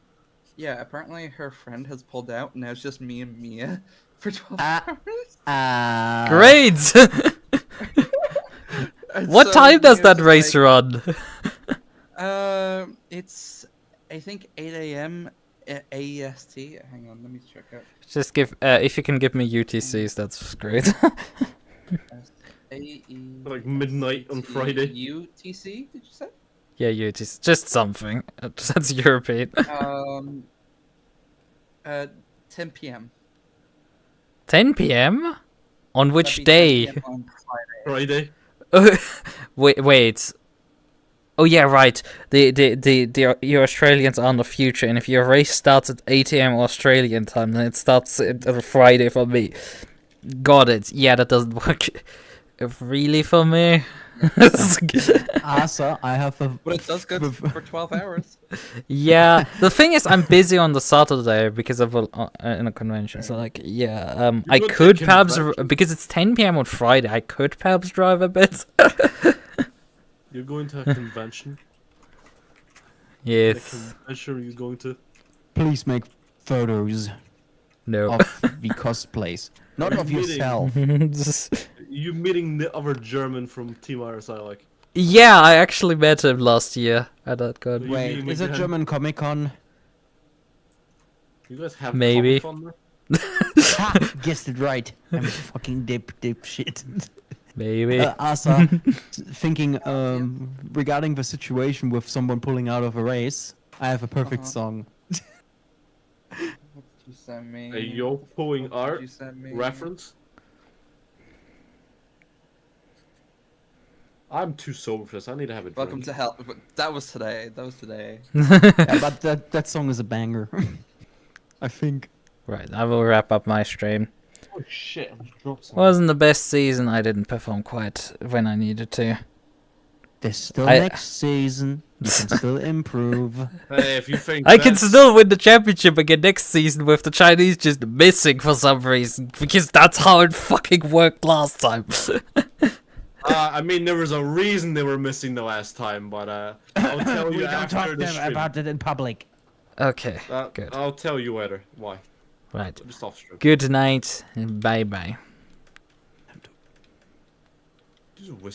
Yeah, apparently her friend has pulled out, and now it's just me and Mia for 12 hours. Great! And What so time does Mia's that race like, run? It's I think 8 a.m. AEST. Hang on, let me check out. Just give, if you can give me UTCs, that's great. Like midnight on Friday. UTC, did you say? Yeah, UTCs, just something. That's European. 10 p.m. 10 p.m? On which That'd be 10 day? p.m. on Friday. Friday. Wait. Oh yeah, right. Your Australians are in the future, and if your race starts at 8 a.m. Australian time, then it starts on Friday for me. Got it. Yeah, that doesn't work. Really for me? Asa, I have a. But it does go for 12 hours. Yeah, the thing is, I'm busy on the Saturday because of in a convention. So like, yeah, I go to could a perhaps convention? because it's 10 p.m. on Friday. I could perhaps drive a bit. You're going to a convention? Yes. The convention you're going to? Please make photos No. of the cosplays, not of Meeting. yourself. You meeting the other German from Team RSI, like. Yeah, I actually met him last year at that con. You Wait, mean is it again? German Comic Con? You guys have Maybe. Comic-Con there? Ha! Guessed it right. I'm a fucking dipshit. Maybe. Asa, thinking regarding the situation with someone pulling out of a race, I have a perfect song. What did you send me? A yo pulling What did art you send me? reference? I'm too sober for this. I need to have a drink. Welcome to hell. That was today. That was today. Yeah, but that song is a banger. I think. Right, I will wrap up my stream. Oh shit, I just dropped something. Wasn't the best season. I didn't perform quite when I needed to. There's still I- next season. You can still improve. Hey, if you think I can that's- still win the championship again next season with the Chinese just missing for some reason. Because that's how it fucking worked last time. I mean, there was a reason they were missing the last time, but I'll tell you We don't after talk the them stream. about it in public. Okay, good. I'll tell you later why. Right. Just off stream. Good night and bye bye. Just whisper.